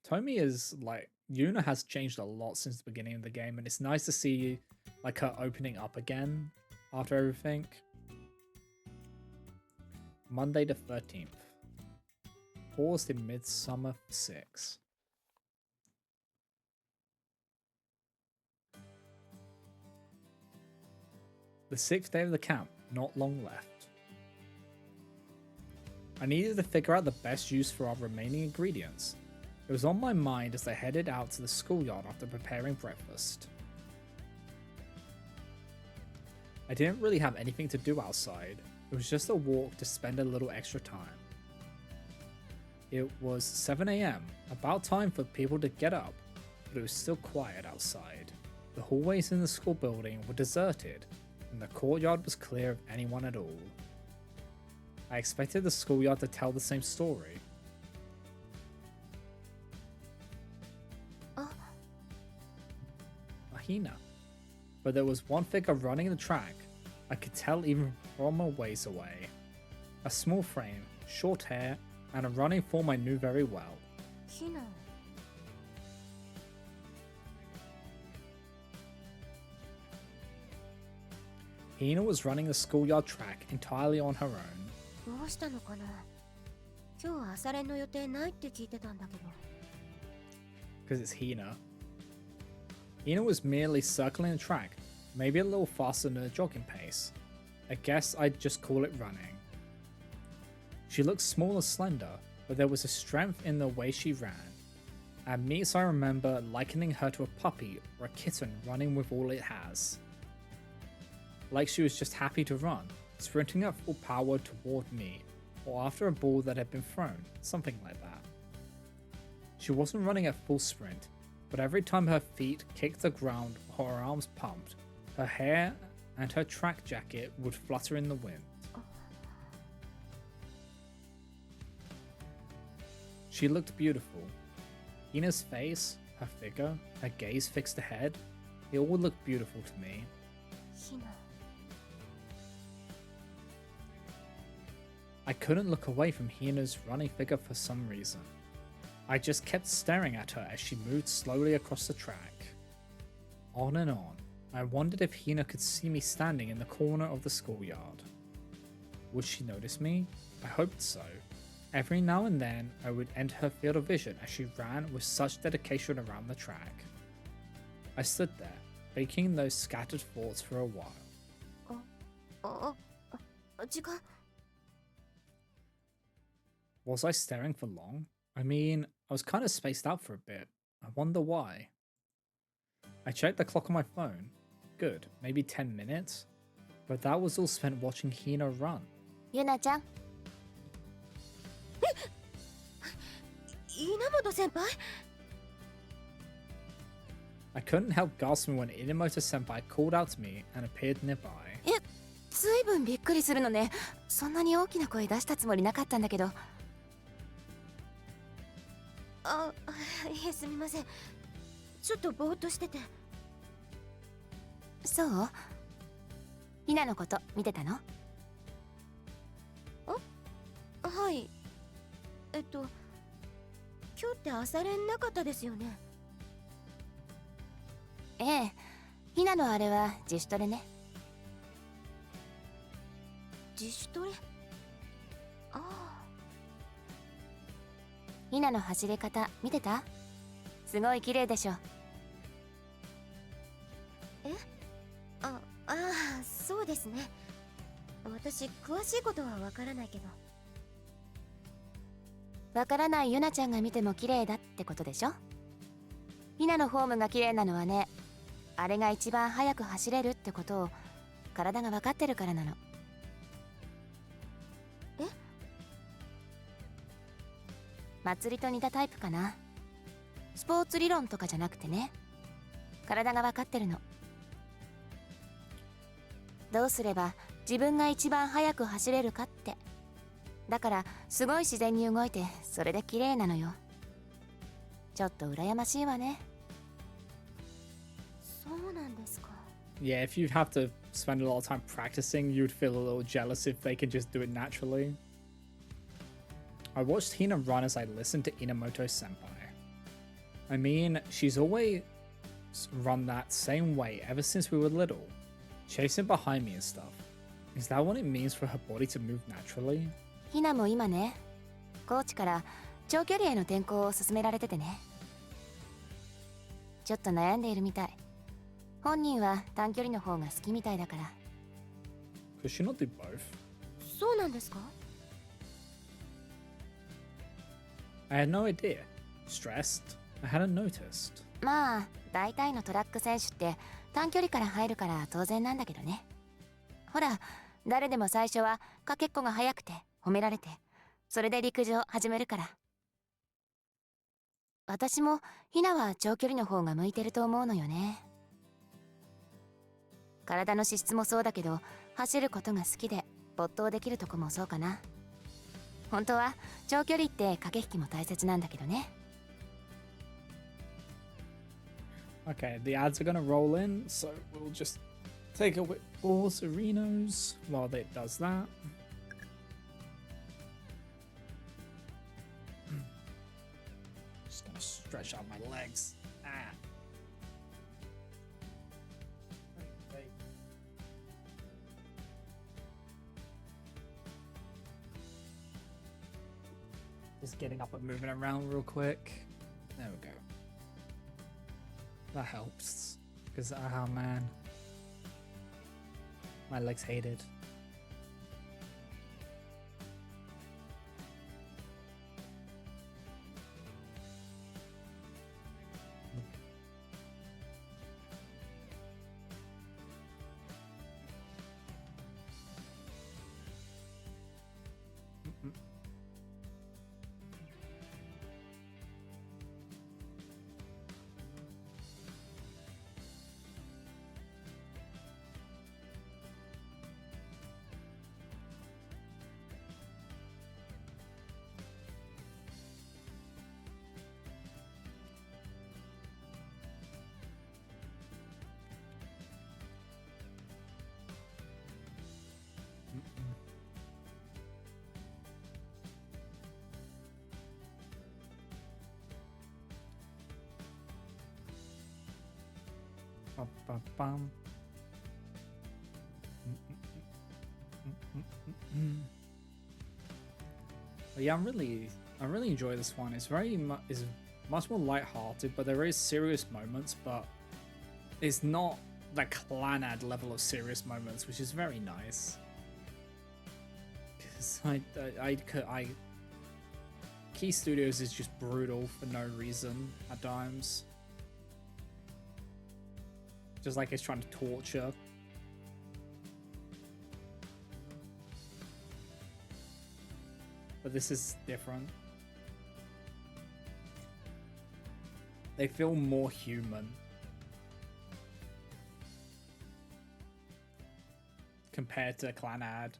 Tomi is like, Yuna has changed a lot since the beginning of the game, and it's nice to see like her opening up again after everything. Monday the 13th. Paused in Midsummer 6. The 6th day of the camp, not long left. I needed to figure out the best use for our remaining ingredients. It was on my mind as I headed out to the schoolyard after preparing breakfast. I didn't really have anything to do outside. It was just a walk to spend a little extra time. It was 7 AM, about time for people to get up, but it was still quiet outside. The hallways in the school building were deserted, and the courtyard was clear of anyone at all. I expected the schoolyard to tell the same story. Mahina. But there was one figure running the track. I could tell even from a ways away. A small frame, short hair, and a running form I knew very well. Hina. Hina was running the schoolyard track entirely on her own. どうしたのかな。今日朝練の予定ないって聞いてたんだけど。Because it's Hina. Hina was merely circling the track, maybe a little faster than a jogging pace. I guess I'd just call it running. She looked small and slender, but there was a strength in the way she ran. At meets I remember likening her to a puppy or a kitten running with all it has. Like she was just happy to run, sprinting at full power toward me, or after a ball that had been thrown, something like that. She wasn't running at full sprint, but every time her feet kicked the ground or her arms pumped, her hair and her track jacket would flutter in the wind. She looked beautiful. Hina's face, her figure, her gaze fixed ahead. It all looked beautiful to me. ひな I couldn't look away from Hina's running figure for some reason. I just kept staring at her as she moved slowly across the track. On and on. I wondered if Hina could see me standing in the corner of the schoolyard. Would she notice me? I hoped so. Every now and then, I would enter her field of vision as she ran with such dedication around the track. I stood there, thinking those scattered thoughts for a while. 時間 Was I staring for long? I mean, I was kind of spaced out for a bit. I wonder why. I checked the clock on my phone. Good, maybe 10 minutes? But that was all spent watching Hina run. ゆなちゃん、稲本先輩 I couldn't help gasping when Inamoto Senpai called out to me and appeared nearby. ずいぶんびっくりするのね。そんなに大きな声出したつもりなかったんだけど。あ、いえすみませんちょっとぼーっとしててそう？ひなのこと見てたの？はい今日って朝練なかったですよねええ、ひなのあれは自主トレね。自主トレああひなの走り方見てた？すごい綺麗でしょ。ああそうですね私詳しいことはわからないけどわからないゆなちゃんが見ても綺麗だってことでしょ。ひなのフォームが綺麗なのはね、あれが一番速く走れるってことを体が分かってるからなの。え？祭りと似たタイプかな。スポーツ理論とかじゃなくてね、体が分かってるの。どうすれば自分が一番速く走れるかって。だからすごい自然に動いて、それで綺麗なのよ。ちょっと羨ましいわね。そうなんですか Yeah, if you'd have to spend a lot of time practicing, you'd feel a little jealous if they could just do it naturally. I watched Hina run as I listened to Inamoto Senpai. I mean, she's always run that same way ever since we were little, chasing behind me and stuff. Is that what it means for her body to move naturally? ひなも今ね、コーチから長距離への転向を勧められててね。ちょっと悩んでいるみたい。本人は短距離の方が好きみたいだから。Could she not do both? そうなんですか I had no idea. Stressed? I hadn't noticed. まあ大体のトラック選手って短距離から入るから当然なんだけどね。ほら、誰でも最初はかけっこが速くて褒められて、それで陸上始めるから。私もひなは長距離の方が向いてると思うのよね。体の資質もそうだけど、走ることが好きで没頭できるとこもそうかな。本当は長距離って駆け引きも大切なんだけどね。Okay, the ads are gonna roll in, so we'll just take a quick pause, Arenos, while it does that. Just gonna stretch out my legs. Ah. Just getting up and moving around real quick. There we go. That helps. Because, oh man. My legs hate it. Ba-ba-bum. But yeah, I really enjoy this one. It's is much more light-hearted, but there is serious moments, but it's not the Clanad level of serious moments, which is very nice. Because Key Studios is just brutal for no reason at times. Just like it's trying to torture. But this is different. They feel more human. Compared to Clanad.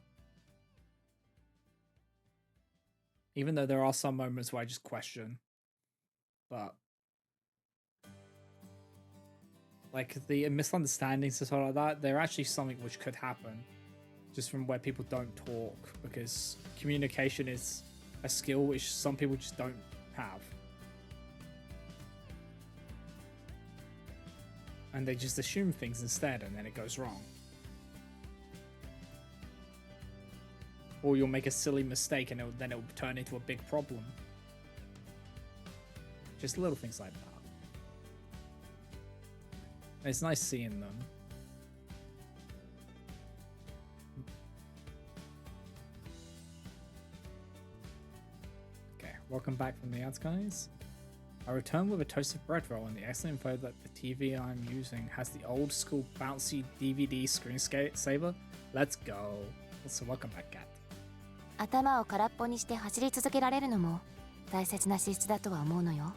Even though there are some moments where I just question. But like the misunderstandings and stuff like that, they're actually something which could happen. Just from where people don't talk. Because communication is a skill which some people just don't have. And they just assume things instead and then it goes wrong. Or you'll make a silly mistake and then it'll turn into a big problem. Just little things like that. It's nice seeing them. Okay, welcome back from the ads, guys. I return with a toasted bread roll and the excellent info that the TV I'm using has the old school bouncy DVD screensaver. Let's go. So welcome back, Kat. 頭を空っぽにして走り続けられるのも大切な資質だとは思うのよ。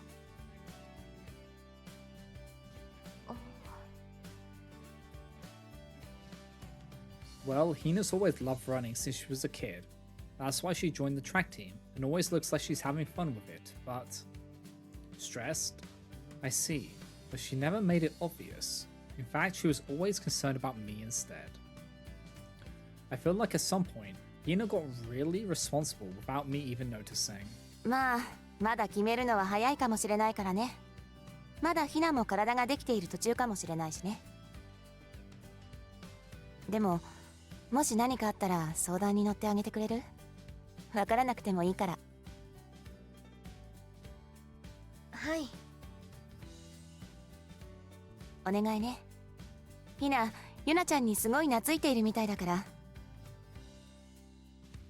Well, Hina's always loved running since she was a kid. That's why she joined the track team and always looks like she's having fun with it, but... Stressed? I see, but she never made it obvious. In fact, she was always concerned about me instead. I feel like at some point, Hina got really responsible without me even noticing. まあ、まだ決めるのは早いかもしれないからね。まだヒナも体ができている途中かもしれないしね。でも、もし何かあったら相談に乗ってあげてくれる？わからなくてもいいから。はい。お願いね。ヒナ、ユナちゃんにすごい懐いているみたいだから。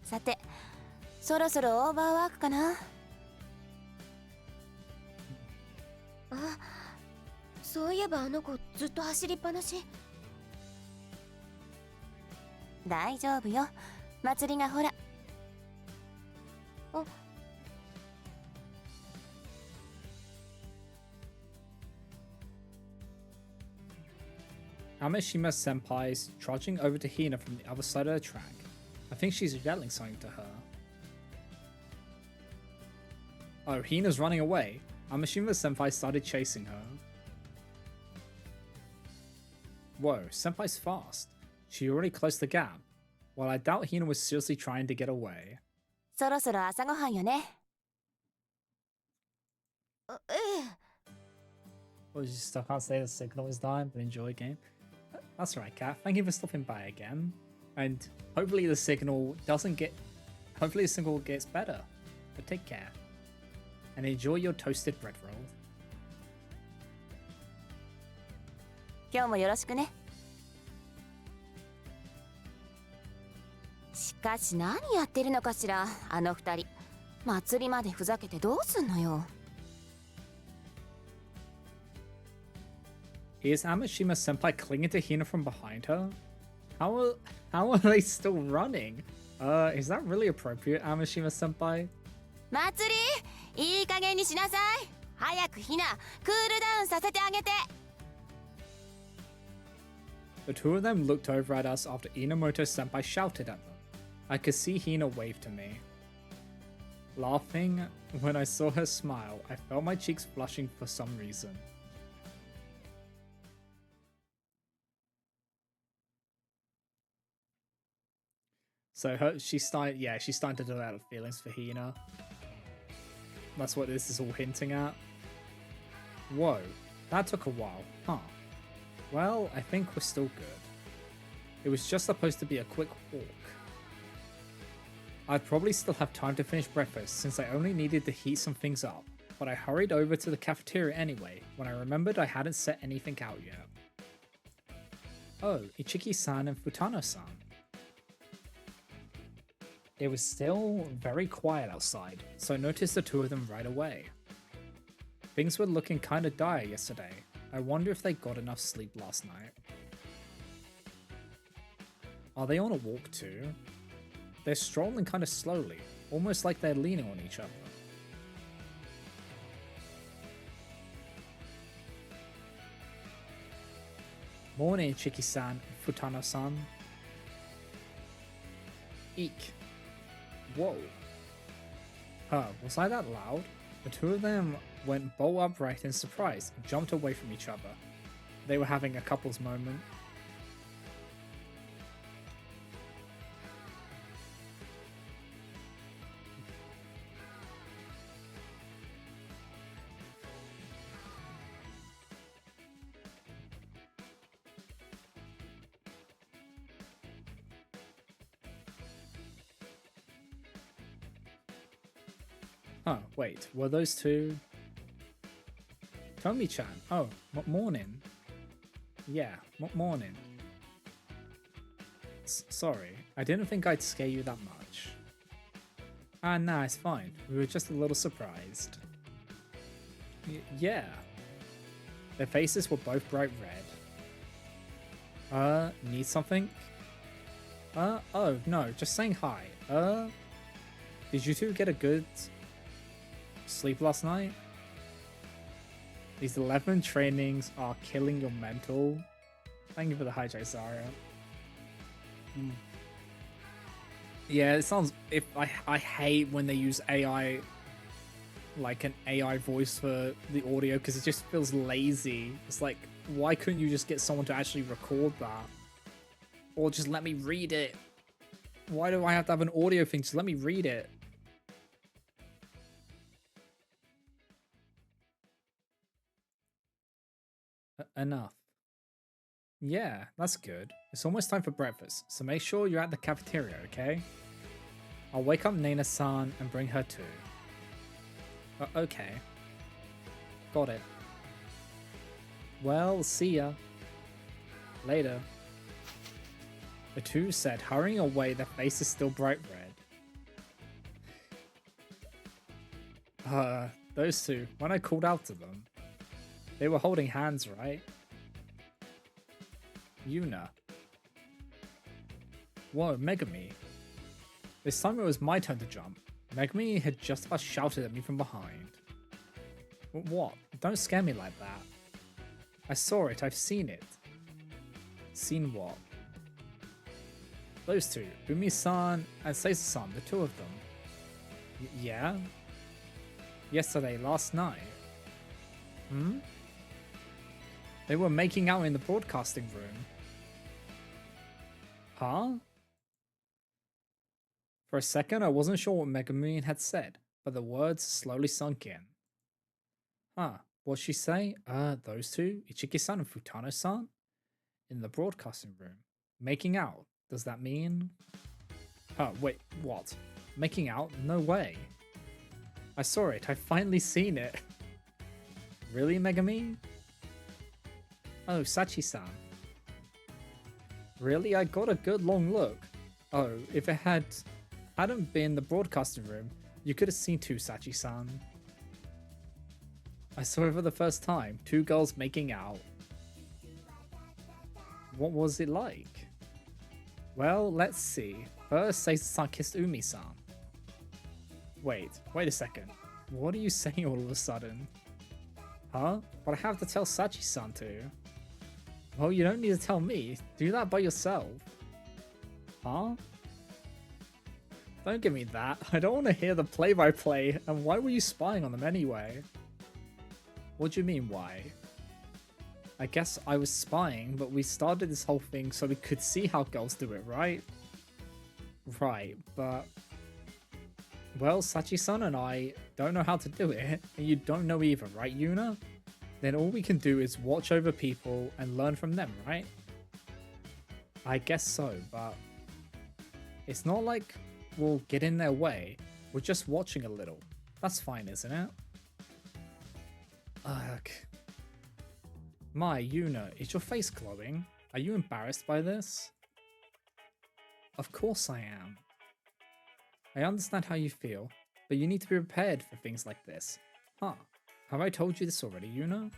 さて、そろそろオーバーワークかな？あ、そういえばあの子ずっと走りっぱなし。大丈夫よ。祭りがほら。あ。Amashima Senpai's trudging over to Hina from the other side of the track. I think she's yelling something to her. Oh, Hina's running away. Amashima Senpai started chasing her. Whoa, Senpai's fast. She already closed the gap. Well, I doubt Hina was seriously trying to get away. そろそろ朝ごはんよね。Well, you still can't say the signal is dying, but enjoy the game. That's right, Kat. Thank you for stopping by again. And hopefully the signal hopefully the signal gets better. But take care. And enjoy your toasted bread roll. 今日もよろしくね。しかし何やってるのかしら、あの二人。祭りまでふざけてどうすんのよ。Is Amashima Senpai clinging to Hina from behind her? How are they still running? Is that really appropriate, Amashima Senpai? 祭り、いい加減にしなさい。早くヒナ、クールダウンさせてあげて。The two of them looked over at us after Inamoto Senpai shouted at them. I could see Hina wave to me. Laughing, when I saw her smile, I felt my cheeks flushing for some reason. So she's starting to develop feelings for Hina. That's what this is all hinting at. Whoa, that took a while, huh? Well, I think we're still good. It was just supposed to be a quick walk. I'd probably still have time to finish breakfast since I only needed to heat some things up, but I hurried over to the cafeteria anyway when I remembered I hadn't set anything out yet. Oh, Ichiki-san and Futano-san. It was still very quiet outside, so I noticed the two of them right away. Things were looking kinda dire yesterday. I wonder if they got enough sleep last night. Are they on a walk too? They're strolling kinda slowly, almost like they're leaning on each other. Morning, Chiki-san, Futano-san. Eek. Whoa. Huh, was I that loud? The two of them went bolt upright in surprise and jumped away from each other. They were having a couple's moment. Huh, wait, were those two? Tomi-chan, oh, morning. Yeah, morning. Sorry, I didn't think I'd scare you that much. Ah, nah, it's fine. We were just a little surprised. Yeah. Their faces were both bright red. Need something? Oh, no, just saying hi. Did you two get a good sleep last night? These 11 trainings are killing your mental. Thank you for the hijack, Zaria. Yeah, it sounds. I hate when they use AI, like an AI voice for the audio, because it just feels lazy. It's like, why couldn't you just get someone to actually record that, or just let me read it? Why do I have to have an audio thing? Just let me read it. Enough. Yeah, that's good. It's almost time for breakfast, so make sure you're at the cafeteria, okay? I'll wake up Nena-san and bring her too. Okay. Got it. Well, see ya. Later. The two said, hurrying away, their faces still bright red. Those two, when I called out to them, they were holding hands, right? Yuna. Whoa, Megami. This time it was my turn to jump. Megami had just about shouted at me from behind. What? Don't scare me like that. I saw it, I've seen it. Seen what? Those two, Umi-san and Seiza-san, the two of them. Yeah? Yesterday, last night. Hmm? They were making out in the broadcasting room. Huh? For a second, I wasn't sure what Megami had said, but the words slowly sunk in. Huh, what'd she say? Those two? Ichiki-san and Futano-san? In the broadcasting room. Making out? Does that mean? Wait, what? Making out? No way. I saw it, I've finally seen it. Really, Megami? Oh, Sachi-san. Really? I got a good long look. Oh, if it hadn't been the broadcasting room, you could have seen two Sachi-san. I saw it for the first time, two girls making out. What was it like? Well, let's see. First, Seiza-san kissed Umi-san. Wait a second. What are you saying all of a sudden? Huh? But I have to tell Sachi-san too. Well, you don't need to tell me. Do that by yourself. Huh? Don't give me that. I don't want to hear the play-by-play. And why were you spying on them anyway? What do you mean, why? I guess I was spying, but we started this whole thing so we could see how girls do it, right? Right, but... Well, Sachi-san and I don't know how to do it, and you don't know either, right, Yuna? then all we can do is watch over people and learn from them, right? I guess so, but it's not like we'll get in their way. We're just watching a little. That's fine, isn't it? Ugh. My, Yuna, is your face glowing? Are you embarrassed by this? Of course I am. I understand how you feel, but you need to be prepared for things like this. Huh. Have I told you this already, Yuna?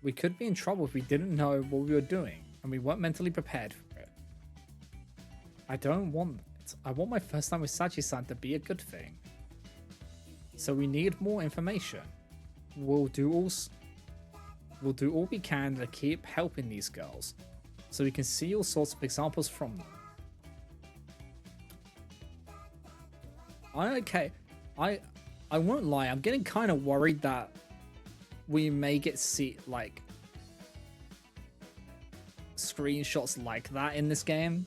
We could be in trouble if we didn't know what we were doing, and we weren't mentally prepared for it. I don't want it. I want my first time with Sachi-san to be a good thing. So we need more information. We'll do all we can to keep helping these girls, so we can see all sorts of examples from them. I won't lie, I'm getting kind of worried that we may get like screenshots like that in this game,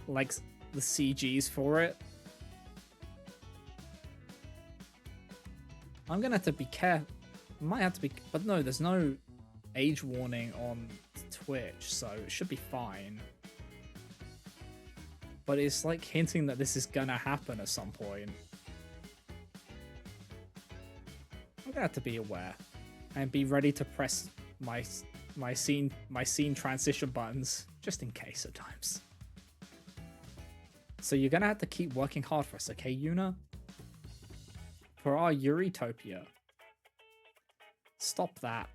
like the CGs for it. I'm gonna have to be careful. Might have to be, but no, there's no age warning on Twitch, so it should be fine. But it's like hinting that this is gonna happen at some point. I'm gonna have to be aware and be ready to press my scene transition buttons just in case at times. So you're gonna have to keep working hard for us, okay, Yuna? For our Eurytopia. Stop that.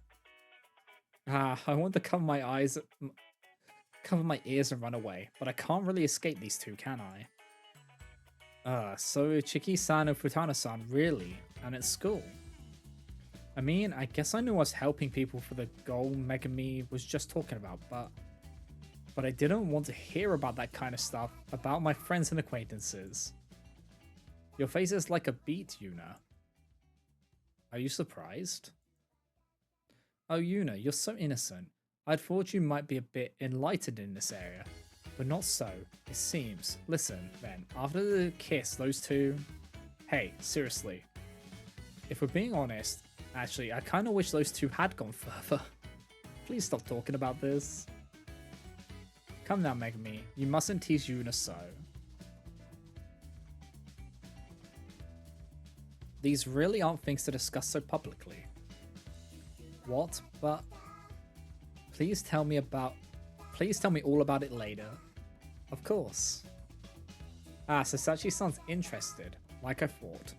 I want to cover my eyes, cover my ears and run away, but I can't really escape these two, can I? So Chiki-san and Futana-san, really? And at school? I mean, I guess I knew I was helping people for the goal Megami was just talking about, but I didn't want to hear about that kind of stuff about my friends and acquaintances. Your face is like a beet, Yuna. Are you surprised? Oh, Yuna, you're so innocent. I'd thought you might be a bit enlightened in this area, but not so, it seems. Listen, then, after the kiss, those two... Hey, seriously. If we're being honest, actually, I kind of wish those two had gone further. Please stop talking about this. Come now, Megami. You mustn't tease Yuna so. These really aren't things to discuss so publicly. What? But... Please tell me all about it later. Of course. Ah, so Sachi-san's interested, like I thought.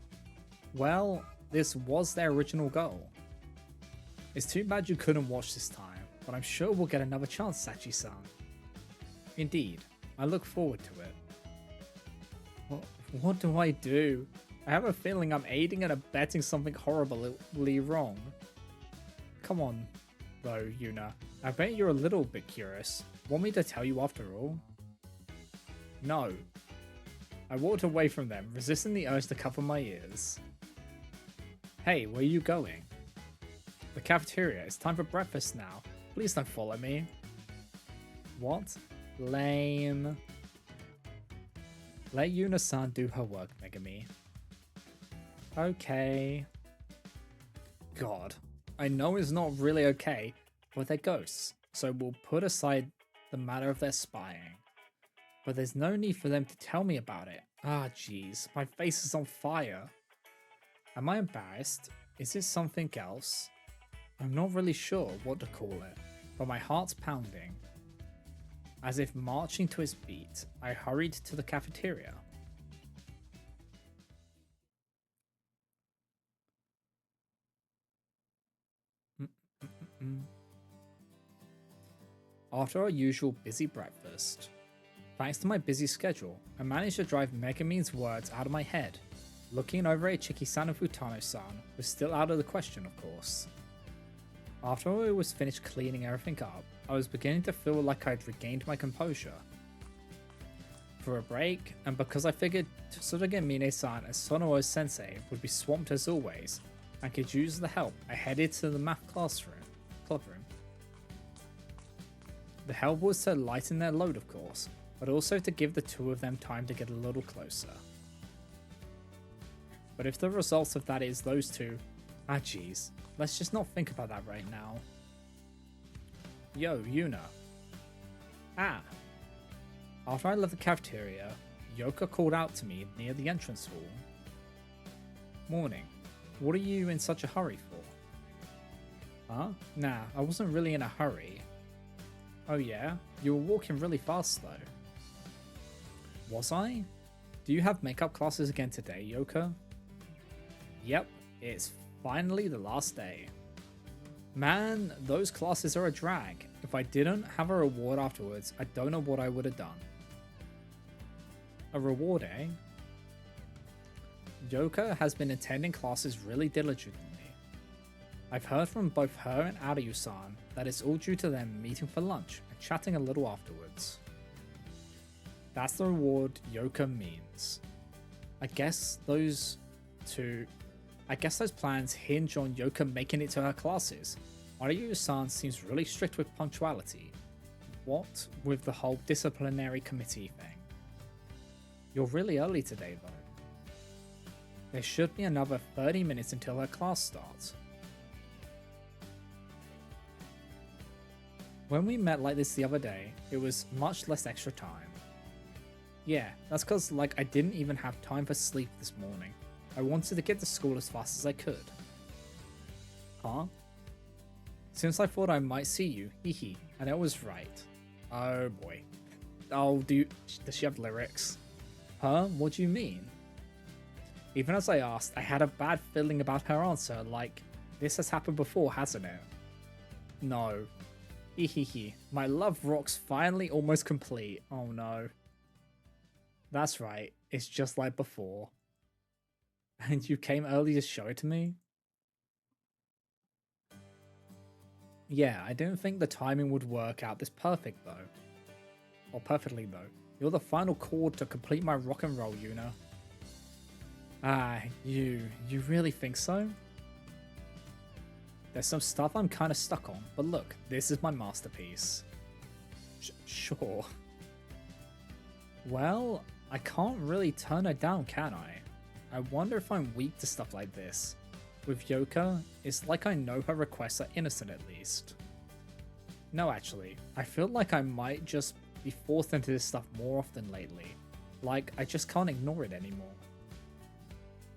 Well, this was their original goal. It's too bad you couldn't watch this time, but I'm sure we'll get another chance, Sachi-san. Indeed, I look forward to it. What do I do? I have a feeling I'm aiding and abetting something horribly wrong. Come on, though, Yuna. I bet you're a little bit curious. Want me to tell you after all? No. I walked away from them, resisting the urge to cover my ears. Hey, where are you going? The cafeteria. It's time for breakfast now. Please don't follow me. What? Lame. Let Yuna-san do her work, Megami. Okay. God. I know it's not really okay, but they're ghosts, so we'll put aside the matter of their spying. But there's no need for them to tell me about it. Ah, jeez, my face is on fire. Am I embarrassed? Is it something else? I'm not really sure what to call it, but my heart's pounding. As if marching to its beat, I hurried to the cafeteria. After our usual busy breakfast, thanks to my busy schedule, I managed to drive Megami's words out of my head. Looking over at Chiki-san and Futano-san was still out of the question, of course. After I was finished cleaning everything up, I was beginning to feel like I'd regained my composure. For a break, and because I figured Tsurugimine-san and Sonoe-sensei would be swamped as always, and could use the help, I headed to the math clubroom. The help was to lighten their load, of course, but also to give the two of them time to get a little closer. But if the result of that is those two Ah, jeez. Let's just not think about that right now. Yo, Yuna. Ah. After I left the cafeteria, Yoka called out to me near the entrance hall. Morning. What are you in such a hurry for? Huh? Nah, I wasn't really in a hurry. Oh yeah? You were walking really fast though. Was I? Do you have makeup classes again today, Yoka? Yep, it's finally the last day. Man, those classes are a drag. If I didn't have a reward afterwards, I don't know what I would have done. A reward, eh? Yoka has been attending classes really diligently. I've heard from both her and Aryu-san that it's all due to them meeting for lunch and chatting a little afterwards. That's the reward Yoka means. I guess those plans hinge on Yoka making it to her classes. Aryu-san seems really strict with punctuality. What with the whole disciplinary committee thing? You're really early today though. There should be another 30 minutes until her class starts. When we met like this the other day, it was much less extra time. Yeah, that's cause like I didn't even have time for sleep this morning. I wanted to get to school as fast as I could. Huh? Since I thought I might see you, hehe, and I was right. Oh boy. Oh, does she have lyrics? Huh? What do you mean? Even as I asked, I had a bad feeling about her answer, like, this has happened before, hasn't it? No. Hehehe, my love rock's finally almost complete. Oh no. That's right, it's just like before. And you came early to show it to me? Yeah, I didn't think the timing would work out this perfect though. Or perfectly though. You're the final chord to complete my rock and roll, Yuna. Ah, you really think so? There's some stuff I'm kinda stuck on, but look, this is my masterpiece. Sure. Well, I can't really turn her down, can I? I wonder if I'm weak to stuff like this. With Yoka, it's like I know her requests are innocent at least. No, actually, I feel like I might just be forced into this stuff more often lately. Like, I just can't ignore it anymore.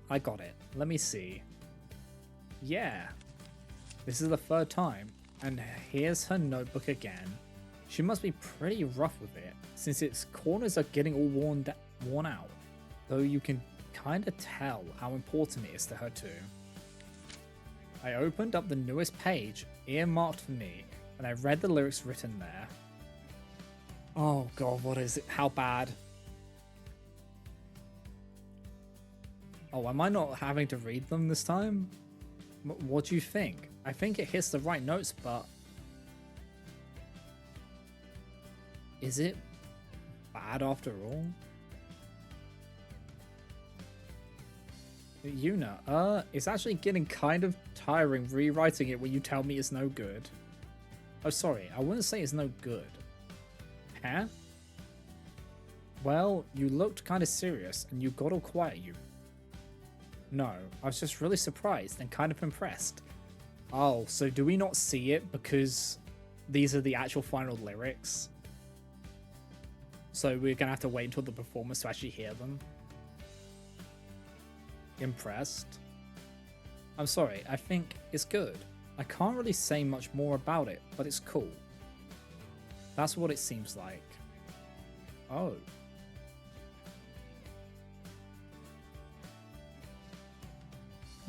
I got it. Let me see. Yeah. This is the third time, and here's her notebook again. She must be pretty rough with it, since its corners are getting all worn out, though you can kinda tell how important it is to her too. I opened up the newest page, earmarked for me, and I read the lyrics written there. Oh god, what is it? How bad? Oh, am I not having to read them this time? What do you think? I think it hits the right notes, but... is it bad after all? Yuna, it's actually getting kind of tiring rewriting it when you tell me it's no good. Oh, sorry, I wouldn't say it's no good. Huh? Well, you looked kind of serious and you got all quiet, you. No, I was just really surprised and kind of impressed. Oh, so do we not see it because these are the actual final lyrics? So we're gonna have to wait until the performance to actually hear them? Impressed? I'm sorry, I think it's good. I can't really say much more about it, but it's cool. That's what it seems like. Oh.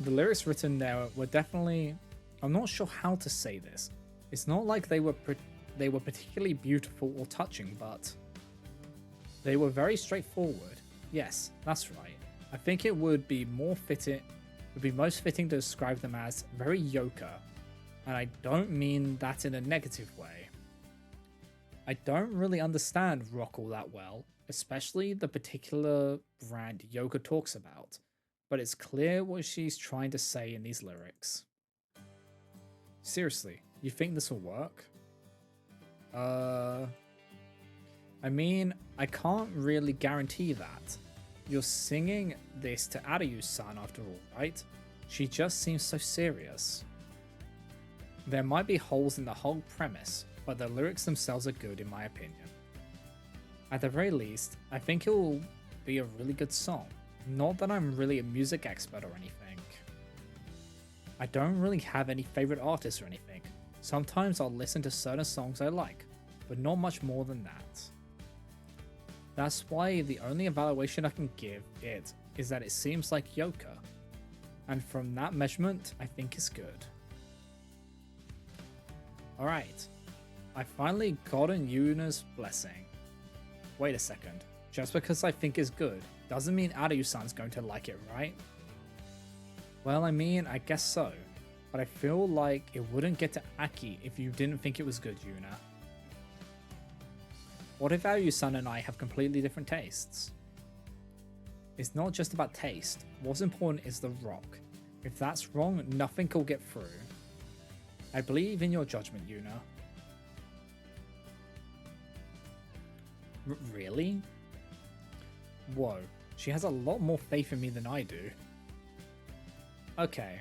The lyrics written there were definitely... I'm not sure how to say this. It's not like they were particularly beautiful or touching, but they were very straightforward. Yes, that's right. I think it would be most fitting to describe them as very Yoka, and I don't mean that in a negative way. I don't really understand rock all that well, especially the particular brand Yoka talks about, but it's clear what she's trying to say in these lyrics. Seriously, you think this will work? I mean, I can't really guarantee that. You're singing this to Aryu-san after all, right? She just seems so serious. There might be holes in the whole premise, but the lyrics themselves are good in my opinion. At the very least, I think it will be a really good song. Not that I'm really a music expert or anything. I don't really have any favorite artists or anything. Sometimes I'll listen to certain songs I like, but not much more than that. That's why the only evaluation I can give it is that it seems like Yoka, and from that measurement, I think it's good. Alright, I finally gotten Yuna's blessing. Wait a second, just because I think it's good doesn't mean Aryu-san's going to like it, right? Well, I mean, I guess so, but I feel like it wouldn't get to Aki if you didn't think it was good, Yuna. What if Aryu-san and I have completely different tastes? It's not just about taste, what's important is the rock. If that's wrong, nothing will get through. I believe in your judgment, Yuna. Really? Whoa, she has a lot more faith in me than I do. Okay,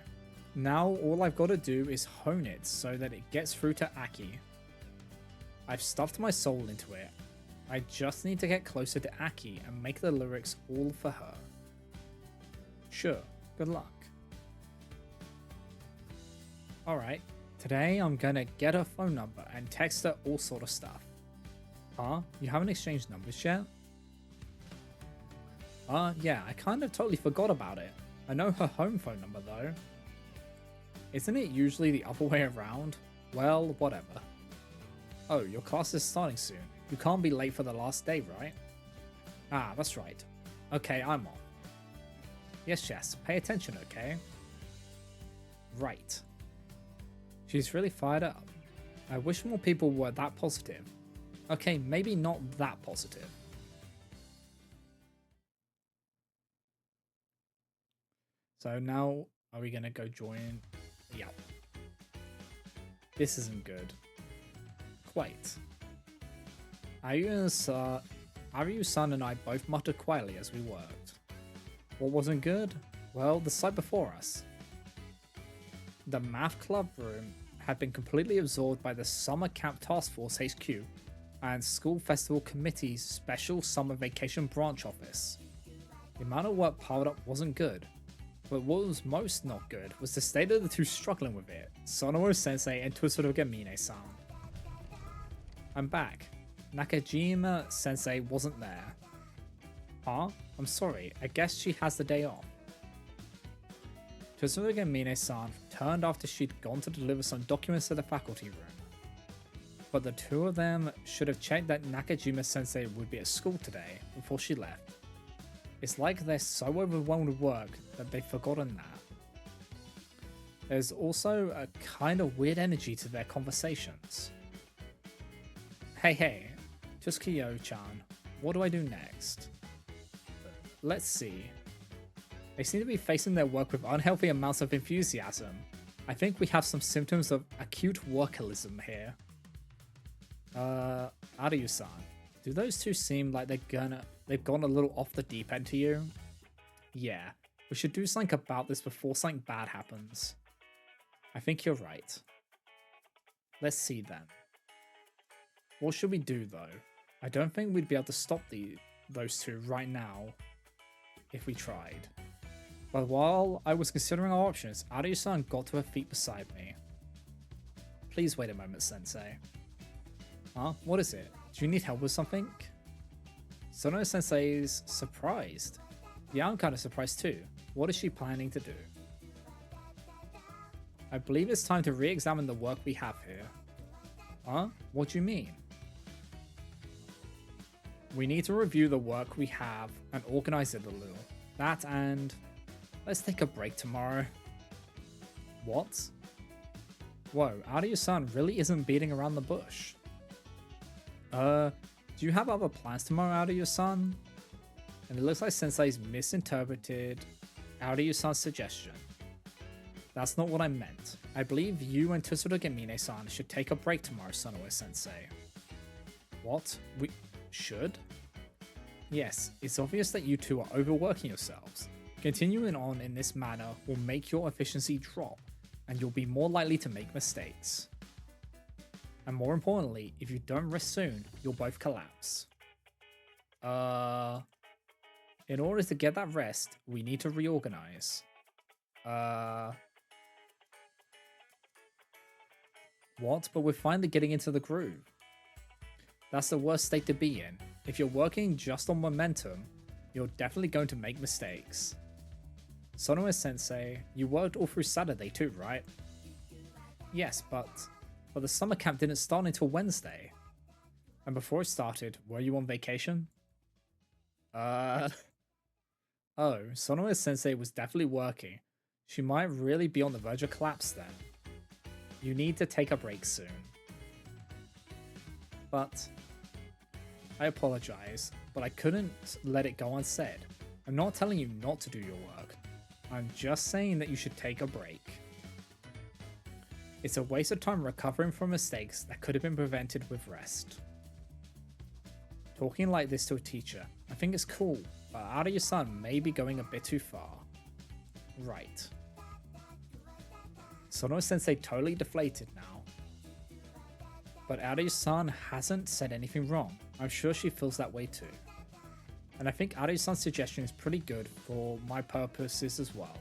now all I've got to do is hone it so that it gets through to Aki. I've stuffed my soul into it. I just need to get closer to Aki and make the lyrics all for her. Sure, good luck. Alright, today I'm gonna get her phone number and text her all sort of stuff. Huh? You haven't exchanged numbers yet? Yeah, I kind of totally forgot about it. I know her home phone number though. Isn't it usually the other way around? Well, whatever. Oh, your class is starting soon. You can't be late for the last day, right? Ah, that's right. Okay, I'm off. Yes, pay attention, okay? Right. She's really fired up. I wish more people were that positive. Okay, maybe not that positive. So now, are we gonna go join? Yeah. This isn't good. Quite. Aryu-san and I both muttered quietly as we worked. What wasn't good? Well, the sight before us. The math club room had been completely absorbed by the Summer Camp Task Force HQ and School Festival Committee's Special Summer Vacation Branch Office. The amount of work piled up wasn't good, but what was most not good was the state of the two struggling with it, Sonoe-sensei and Tsuruga-mine-san. I'm back. Nakajima-sensei wasn't there. Huh? I'm sorry, I guess she has the day off. Tsuruga-mine-san returned after she'd gone to deliver some documents to the faculty room. But the two of them should have checked that Nakajima-sensei would be at school today before she left. It's like they're so overwhelmed with work that they've forgotten that. There's also a kind of weird energy to their conversations. Hey, Tsukiyo-chan, what do I do next? Let's see. They seem to be facing their work with unhealthy amounts of enthusiasm. I think we have some symptoms of acute workalism here. Aryu-san, do those two seem like they've gone a little off the deep end to you? Yeah, we should do something about this before something bad happens. I think you're right. Let's see then. What should we do though? I don't think we'd be able to stop those two right now if we tried. But while I was considering our options, Aryu-san got to her feet beside me. Please wait a moment, Sensei. Huh? What is it? Do you need help with something? Sonoe-sensei is surprised. Yeah, I'm kind of surprised too. What is she planning to do? I believe it's time to re-examine the work we have here. Huh? What do you mean? We need to review the work we have and organize it a little. That and let's take a break tomorrow. What? Whoa, Aryu-san really isn't beating around the bush. Do you have other plans tomorrow, Aryu-san? And it looks like Sensei's misinterpreted Aryu-san's suggestion. That's not what I meant. I believe you and Tsuruga-mine-san should take a break tomorrow, Sonoe-sensei. What? We should? Yes, it's obvious that you two are overworking yourselves. Continuing on in this manner will make your efficiency drop, and you'll be more likely to make mistakes. And more importantly, if you don't rest soon, you'll both collapse. In order to get that rest, we need to reorganize. What? But we're finally getting into the groove. That's the worst state to be in. If you're working just on momentum, you're definitely going to make mistakes. Sonoe-sensei, you worked all through Saturday too, right? Yes, but the summer camp didn't start until Wednesday. And before it started, were you on vacation? Oh, Sonoe-sensei was definitely working. She might really be on the verge of collapse then. You need to take a break soon. But I apologize, but I couldn't let it go unsaid. I'm not telling you not to do your work. I'm just saying that you should take a break. It's a waste of time recovering from mistakes that could have been prevented with rest. Talking like this to a teacher, I think it's cool, but Aryu-san may be going a bit too far. Right. Sonoe-sensei totally deflated now. But Aryu-san hasn't said anything wrong. I'm sure she feels that way too. And I think Aryu-san's suggestion is pretty good for my purposes as well.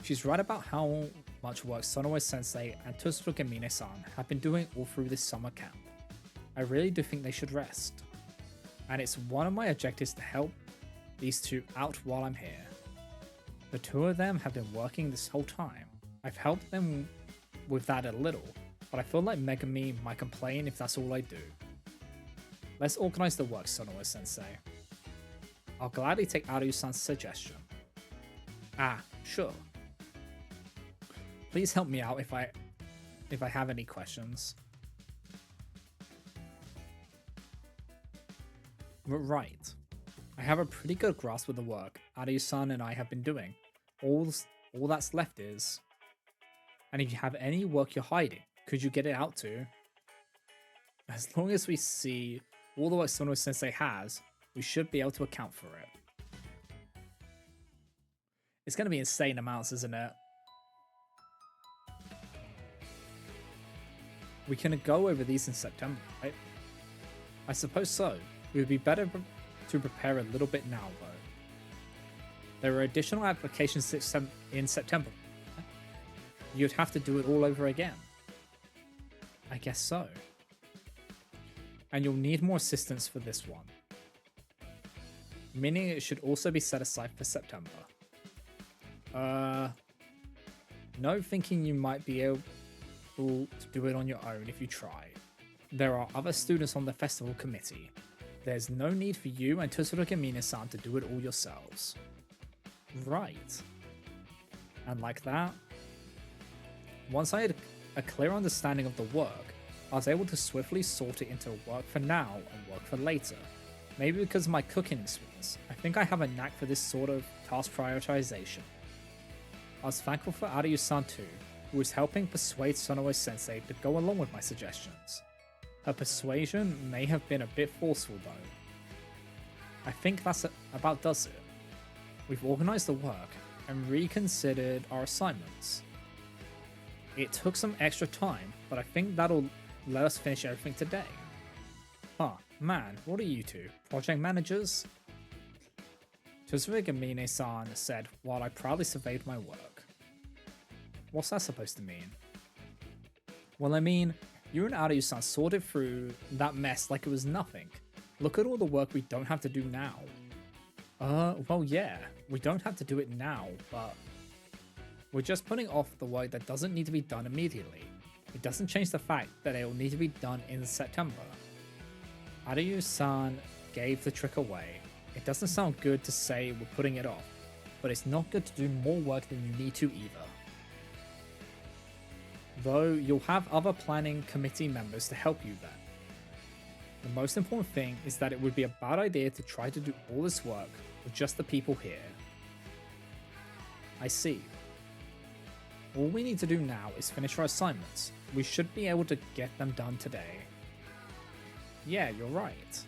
She's right about how much work Sonoe-sensei and Tsuruga Mine-san have been doing all through this summer camp. I really do think they should rest. And it's one of my objectives to help these two out while I'm here. The two of them have been working this whole time. I've helped them with that a little, but I feel like Megami might complain if that's all I do. Let's organize the work, Sonoe-sensei. I'll gladly take Aryu-san's suggestion. Ah, sure. Please help me out if I have any questions. Right. I have a pretty good grasp of the work Aryu-san and I have been doing. All that's left is... And if you have any work you're hiding, could you get it out too? As long as we see all the work Sonoe-sensei has, we should be able to account for it. It's going to be insane amounts, isn't it? We can go over these in September, right? I suppose so. It would be better to prepare a little bit now, though. There are additional applications in September. You'd have to do it all over again. I guess so. And you'll need more assistance for this one. Meaning it should also be set aside for September. No thinking you might be able to do it on your own if you try. There are other students on the festival committee. There's no need for you and Tsuruga Mine-san to do it all yourselves. Right. And like that, once I had a clear understanding of the work, I was able to swiftly sort it into work for now and work for later. Maybe because of my cooking experience, I think I have a knack for this sort of task prioritization. I was thankful for Aryu-san too, who was helping persuade Sonoe-sensei to go along with my suggestions. Her persuasion may have been a bit forceful though. I think that's about does it. We've organized the work and reconsidered our assignments. It took some extra time, but I think that'll let us finish everything today. Huh, man, what are you two? Project managers? Tsuruga Mine-san said while I proudly surveyed my work. What's that supposed to mean? Well, I mean, you and Aryu-san sorted through that mess like it was nothing. Look at all the work we don't have to do now. Well yeah, we don't have to do it now, but we're just putting off the work that doesn't need to be done immediately. It doesn't change the fact that it will need to be done in September. Aryu-san gave the trick away. It doesn't sound good to say we're putting it off, but it's not good to do more work than you need to either. Though you'll have other planning committee members to help you then. The most important thing is that it would be a bad idea to try to do all this work with just the people here. I see. All we need to do now is finish our assignments. We should be able to get them done today. Yeah, you're right.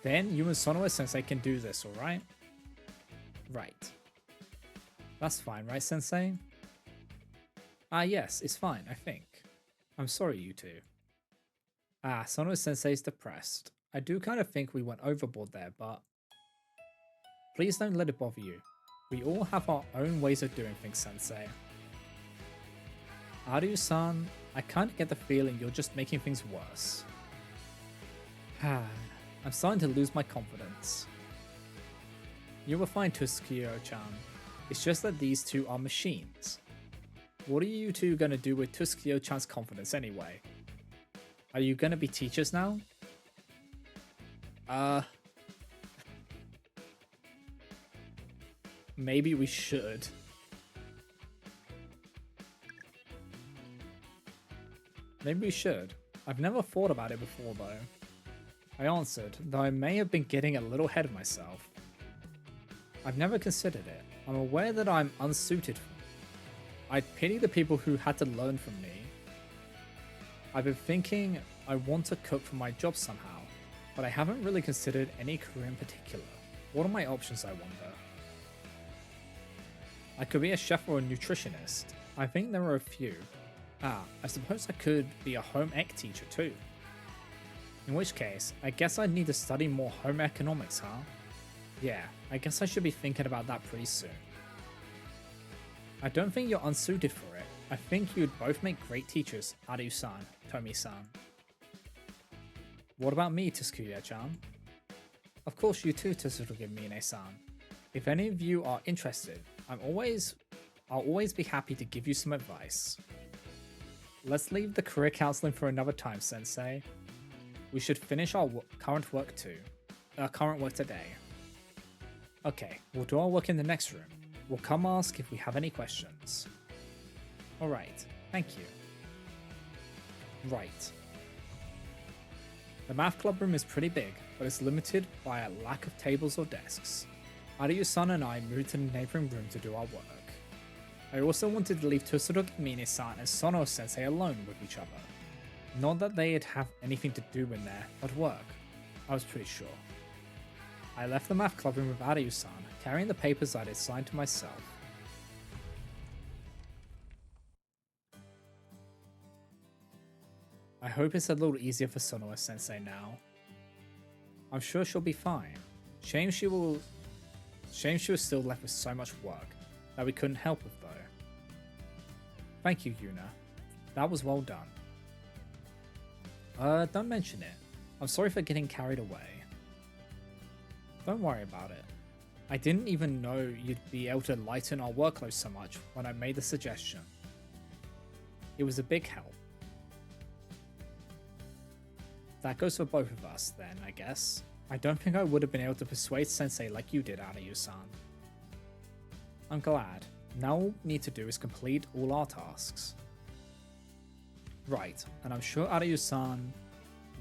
Then you and Sonoe-sensei can do this, alright? Right. That's fine, right, Sensei? Ah, yes, it's fine, I think. I'm sorry, you two. Ah, Sono Sensei's depressed. I do kind of think we went overboard there, but please don't let it bother you. We all have our own ways of doing things, Sensei. Aryu-san, I kind of get the feeling you're just making things worse. I'm starting to lose my confidence. You were fine, Tuskio-chan. It's just that these two are machines. What are you two gonna do with Tuskio-chan's confidence anyway? Are you gonna be teachers now? Maybe we should. Maybe we should. I've never thought about it before though. I answered, though I may have been getting a little ahead of myself. I've never considered it. I'm aware that I'm unsuited for it. I'd pity the people who had to learn from me. I've been thinking I want to cook for my job somehow, but I haven't really considered any career in particular. What are my options, I wonder? I could be a chef or a nutritionist. I think there are a few. I suppose I could be a home ec teacher too. In which case, I guess I'd need to study more home economics, huh? Yeah, I guess I should be thinking about that pretty soon. I don't think you're unsuited for it. I think you'd both make great teachers, Aryu-san, Tomi-san. What about me, Tsukuya-chan? Of course you too, Tsurugi Mine-san. If any of you are interested, I'll always be happy to give you some advice. Let's leave the career counseling for another time, Sensei. We should finish our current work today. Okay, we'll do our work in the next room. We'll come ask if we have any questions. Alright, thank you. Right. The math club room is pretty big, but it's limited by a lack of tables or desks. Aryu-san and I moved to the neighboring room to do our work. I also wanted to leave Tsurugi Mine-san and Sono-sensei alone with each other. Not that they'd have anything to do in there but work. I was pretty sure. I left the math club room with Aryu-san, carrying the papers I'd assigned to myself. I hope it's a little easier for Sonoa-sensei now. I'm sure she'll be fine. Shame she was still left with so much work that we couldn't help with though. Thank you, Yuna. That was well done. Don't mention it. I'm sorry for getting carried away. Don't worry about it. I didn't even know you'd be able to lighten our workload so much when I made the suggestion. It was a big help. That goes for both of us then, I guess. I don't think I would have been able to persuade Sensei like you did, Aryu-san. I'm glad. Now all we need to do is complete all our tasks. Right, and I'm sure Aryu-san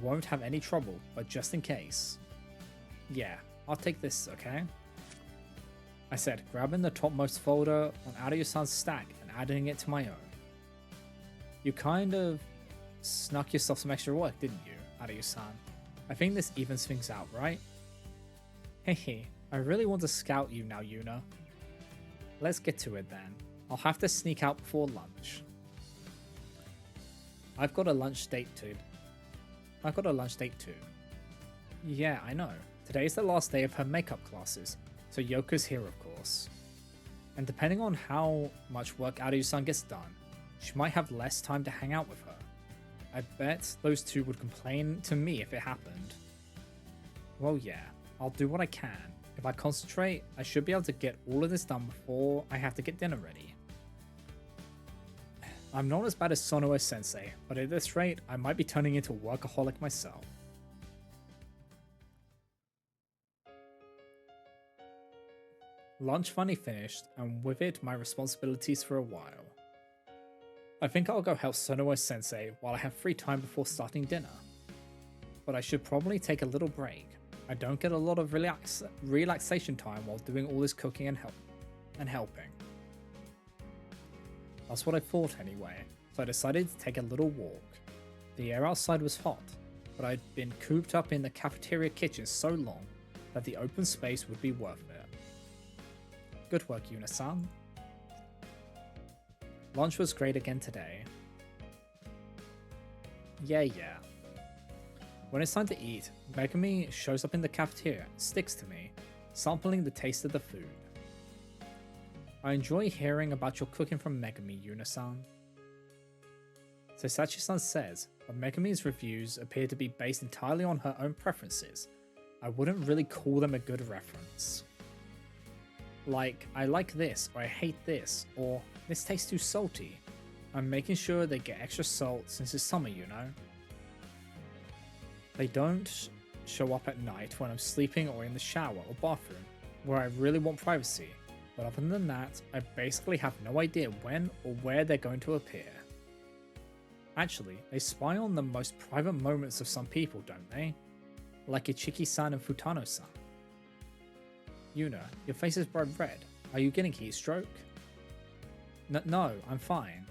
won't have any trouble, but just in case. Yeah, I'll take this, okay? I said, grabbing the topmost folder on Aryu-san's stack and adding it to my own. You kind of snuck yourself some extra work, didn't you, Aryu-san? I think this evens things out, right? Hehe, I really want to scout you now, Yuna. Let's get to it then. I'll have to sneak out before lunch. I've got a lunch date too. Yeah, I know. Today's the last day of her makeup classes, so Yoko's here of course. And depending on how much work Aryu-san gets done, she might have less time to hang out with her. I bet those two would complain to me if it happened. Well yeah, I'll do what I can. If I concentrate, I should be able to get all of this done before I have to get dinner ready. I'm not as bad as Sonoe-sensei, but at this rate, I might be turning into a workaholic myself. Lunch finally finished, and with it my responsibilities for a while. I think I'll go help Sonoe-sensei while I have free time before starting dinner. But I should probably take a little break. I don't get a lot of relaxation time while doing all this cooking and helping. That's what I thought anyway, so I decided to take a little walk. The air outside was hot, but I'd been cooped up in the cafeteria kitchen so long that the open space would be worth it. Good work, Yuna-san. Lunch was great again today. Yeah. When it's time to eat, Megami shows up in the cafeteria and sticks to me, sampling the taste of the food. I enjoy hearing about your cooking from Megami, Yuna-san. So Sachi-san says, but Megami's reviews appear to be based entirely on her own preferences. I wouldn't really call them a good reference. Like, I like this, or I hate this, or this tastes too salty. I'm making sure they get extra salt since it's summer, you know? They don't show up at night when I'm sleeping or in the shower or bathroom, where I really want privacy, but other than that, I basically have no idea when or where they're going to appear. Actually, they spy on the most private moments of some people, don't they? Like Ichiki-san and Futano-san. Yuna, your face is bright red. Are you getting heat stroke? No, I'm fine.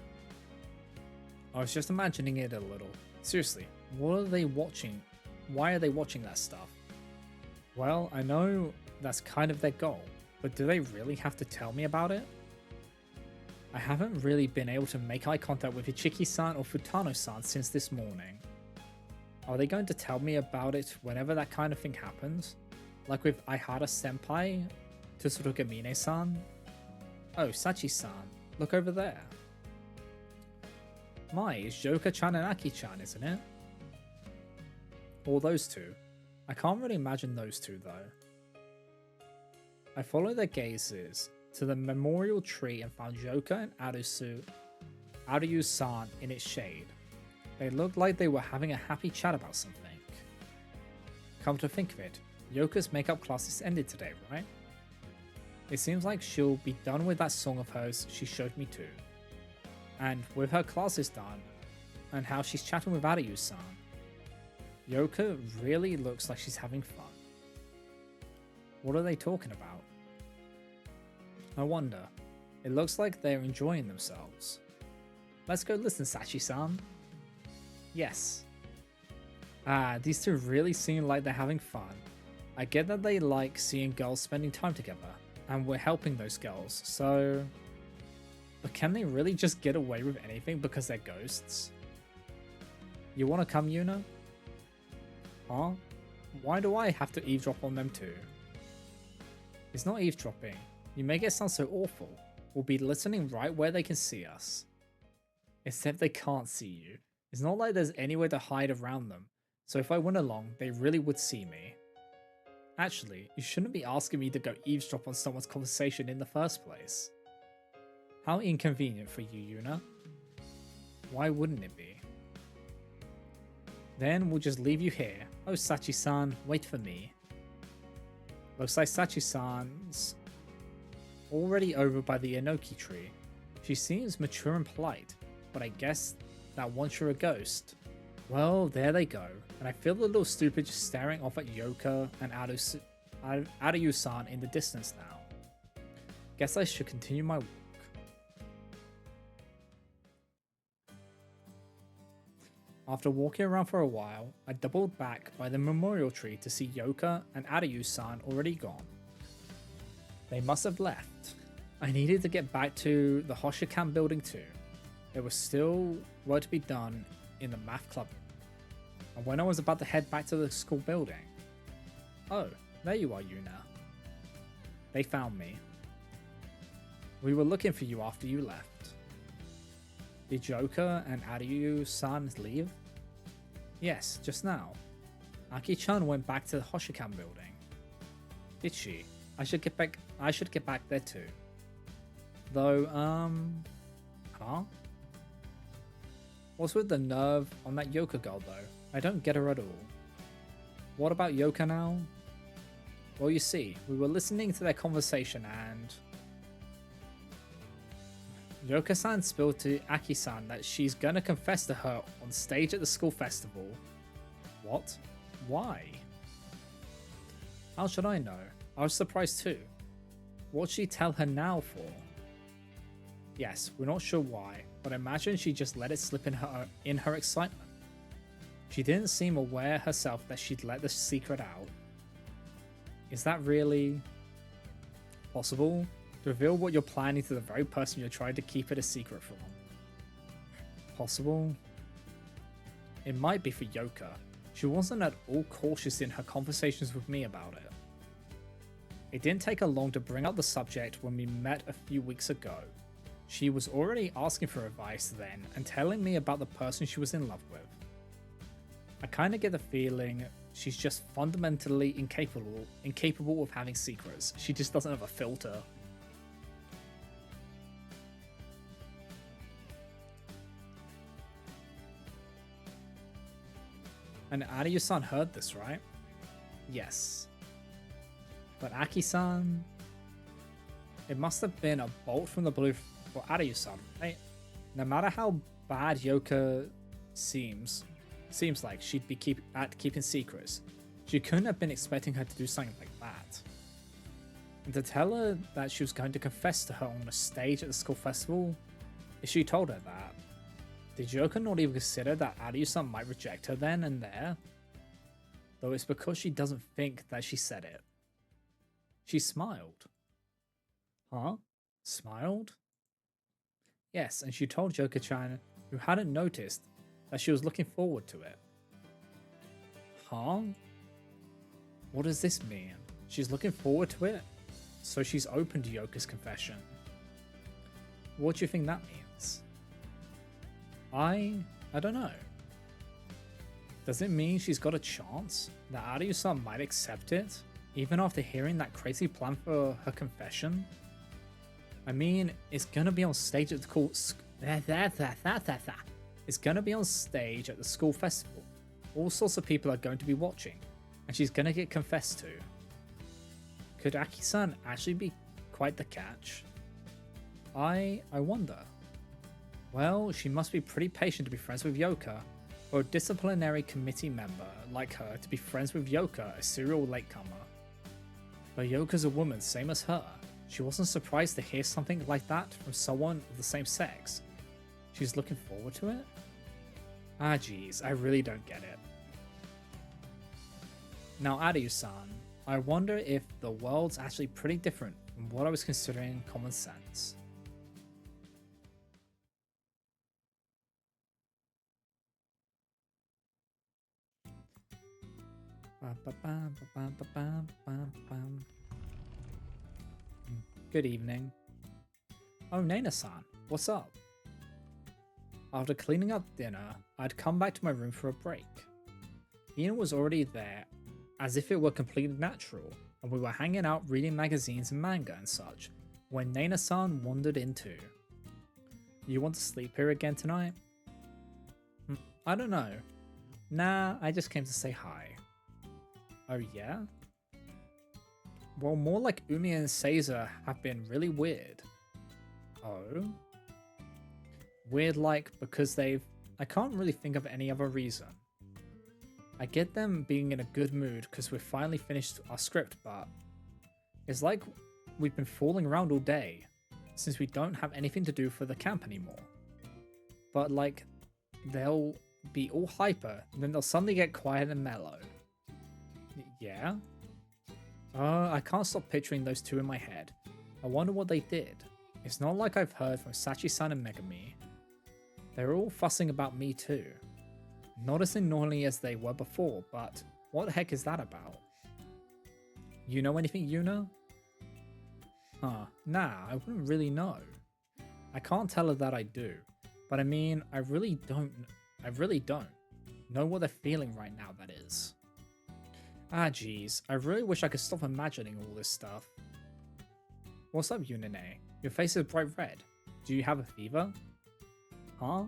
I was just imagining it a little. Seriously, what are they watching? Why are they watching that stuff? Well, I know that's kind of their goal, but do they really have to tell me about it? I haven't really been able to make eye contact with Ichiki-san or Futano-san since this morning. Are they going to tell me about it whenever that kind of thing happens? Like with Aihara-senpai to Tsurugamine-san? Oh, Sachi-san, look over there. My, it's Joka-chan and Aki-chan, isn't it? Or those two. I can't really imagine those two though. I follow their gazes to the memorial tree and found Joka and Aryu-san in its shade. They looked like they were having a happy chat about something. Come to think of it, Yoka's makeup classes ended today, right? It seems like she'll be done with that song of hers she showed me too. And with her classes done, and how she's chatting with Aryu-san, Yoka really looks like she's having fun. What are they talking about? I wonder. It looks like they're enjoying themselves. Let's go listen, Sachi-san. Yes. These two really seem like they're having fun. I get that they like seeing girls spending time together, and we're helping those girls, so... But can they really just get away with anything because they're ghosts? You wanna come, Yuna? Huh? Why do I have to eavesdrop on them too? It's not eavesdropping. You make it sound so awful. We'll be listening right where they can see us. Except they can't see you. It's not like there's anywhere to hide around them, so if I went along, they really would see me. Actually, you shouldn't be asking me to go eavesdrop on someone's conversation in the first place. How inconvenient for you, Yuna. Why wouldn't it be? Then we'll just leave you here. Oh, Sachi-san, wait for me. Looks like Sachi-san's already over by the enoki tree. She seems mature and polite, but I guess that once you're a ghost, well, there they go. And I feel a little stupid just staring off at Yoka and Aryu-san in the distance now. Guess I should continue my walk. After walking around for a while, I doubled back by the memorial tree to see Yoka and Aryu-san already gone. They must have left. I needed to get back to the Hoshikan building too. There was still work to be done in the math club. And when I was about to head back to the school building... Oh, there you are, Yuna. They found me. We were looking for you after you left. Did Joka and Aryu-san leave? Yes, just now. Aki-chan went back to the Hoshikan building. Did she? I should get back there too. Though, huh? What's with the nerve on that Yoka girl though? I don't get her at all. What about Yoka now? Well, you see, we were listening to their conversation and... Yoka-san spilled to Aki-san that she's gonna confess to her on stage at the school festival. What? Why? How should I know? I was surprised too. What'd she tell her now for? Yes, we're not sure why, but I imagine she just let it slip in her excitement. She didn't seem aware herself that she'd let the secret out. Is that really possible? To reveal what you're planning to the very person you're trying to keep it a secret from. Possible? It might be for Yoka. She wasn't at all cautious in her conversations with me about it. It didn't take her long to bring up the subject when we met a few weeks ago. She was already asking for advice then and telling me about the person she was in love with. I kinda get the feeling she's just fundamentally incapable of having secrets. She just doesn't have a filter. And Aryu-san heard this, right? Yes. But Aki-san... It must have been a bolt from the blue for Aryu-san, right? No matter how bad Yoka seems like she'd be keeping secrets, she couldn't have been expecting her to do something like that. And to tell her that she was going to confess to her on a stage at the school festival, if she told her that, did Yoka not even consider that Aryu-san might reject her then and there? Though it's because she doesn't think that she said it. She smiled. Huh? Smiled? Yes, and she told Yoka-chan, who hadn't noticed, that she was looking forward to it. Huh? What does this mean? She's looking forward to it? So she's open to Yoka's confession. What do you think that means? I don't know. Does it mean she's got a chance that Aryu-san might accept it, even after hearing that crazy plan for her confession? I mean, it's gonna be on stage at the school. It's gonna be on stage at the school festival. All sorts of people are going to be watching, and she's gonna get confessed to. Could Aki-san actually be quite the catch? I wonder. Well, she must be pretty patient to be friends with Yoka, or a disciplinary committee member like her to be friends with Yoka, a serial latecomer. But Yoka's a woman, same as her. She wasn't surprised to hear something like that from someone of the same sex. She's looking forward to it? Ah geez, I really don't get it. Now Aryu-san, I wonder if the world's actually pretty different from what I was considering common sense. Good evening. Oh, Nana-san, what's up? After cleaning up dinner, I'd come back to my room for a break. Hina was already there, as if it were completely natural, and we were hanging out reading magazines and manga and such, when Nana-san wandered into. You want to sleep here again tonight? I don't know. Nah, I just came to say hi. Oh yeah? Well, more like Umi and Seiza have been really weird. Oh? Weird like because I can't really think of any other reason. I get them being in a good mood because we've finally finished our script, but it's like we've been fooling around all day since we don't have anything to do for the camp anymore. But like, they'll be all hyper and then they'll suddenly get quiet and mellow. Yeah? I can't stop picturing those two in my head. I wonder what they did. It's not like I've heard from Sachi-san and Megami. They're all fussing about me too. Not as annoyingly as they were before, but what the heck is that about? You know anything, Yuna? Nah, I wouldn't really know. I can't tell her that I do, but I mean, I really don't know what they're feeling right now, that is. Ah geez, I really wish I could stop imagining all this stuff. What's up, Yunine? Your face is bright red. Do you have a fever? Huh?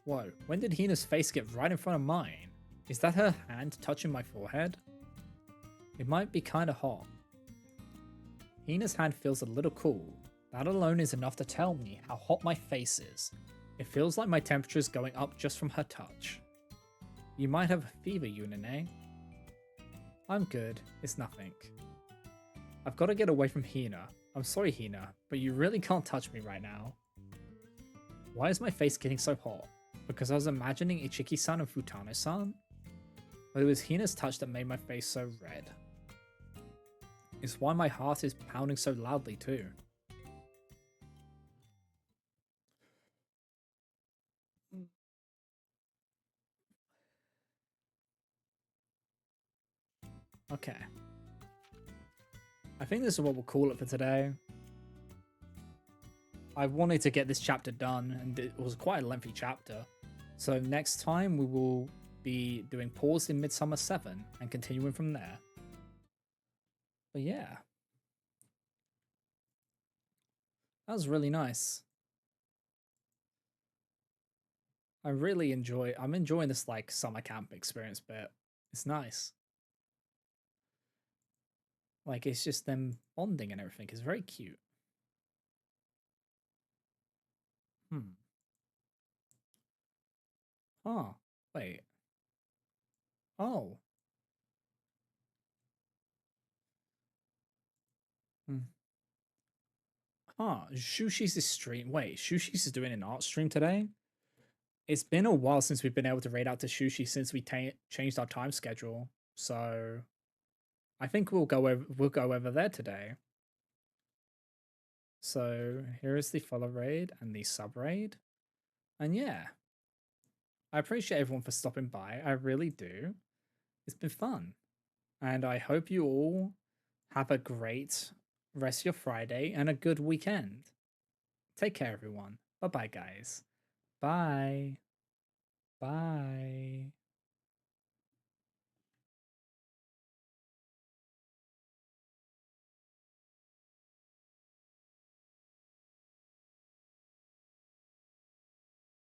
Whoa, when did Hina's face get right in front of mine? Is that her hand touching my forehead? It might be kinda hot. Hina's hand feels a little cool. That alone is enough to tell me how hot my face is. It feels like my temperature is going up just from her touch. You might have a fever, Yunine. I'm good, it's nothing. I've got to get away from Hina. I'm sorry, Hina, but you really can't touch me right now. Why is my face getting so hot? Because I was imagining Ichiki-san and Futano-san? But it was Hina's touch that made my face so red. It's why my heart is pounding so loudly too. Okay. I think this is what we'll call it for today. I wanted to get this chapter done, and it was quite a lengthy chapter. So next time we will be doing Pause in Midsummer 7 and continuing from there. But yeah. That was really nice. I'm enjoying this like summer camp experience bit. It's nice. Like it's just them bonding and everything. It's very cute. Hmm. Oh, wait. Oh. Hmm. Huh. Shushi's stream. Wait, Shushi's is doing an art stream today? It's been a while since we've been able to raid out to Shushi since we changed our time schedule. So I think we'll go over there today. So here is the follow raid and the sub raid. And yeah. I appreciate everyone for stopping by. I really do. It's been fun. And I hope you all have a great rest of your Friday and a good weekend. Take care, everyone. Bye bye, guys. Bye. Bye.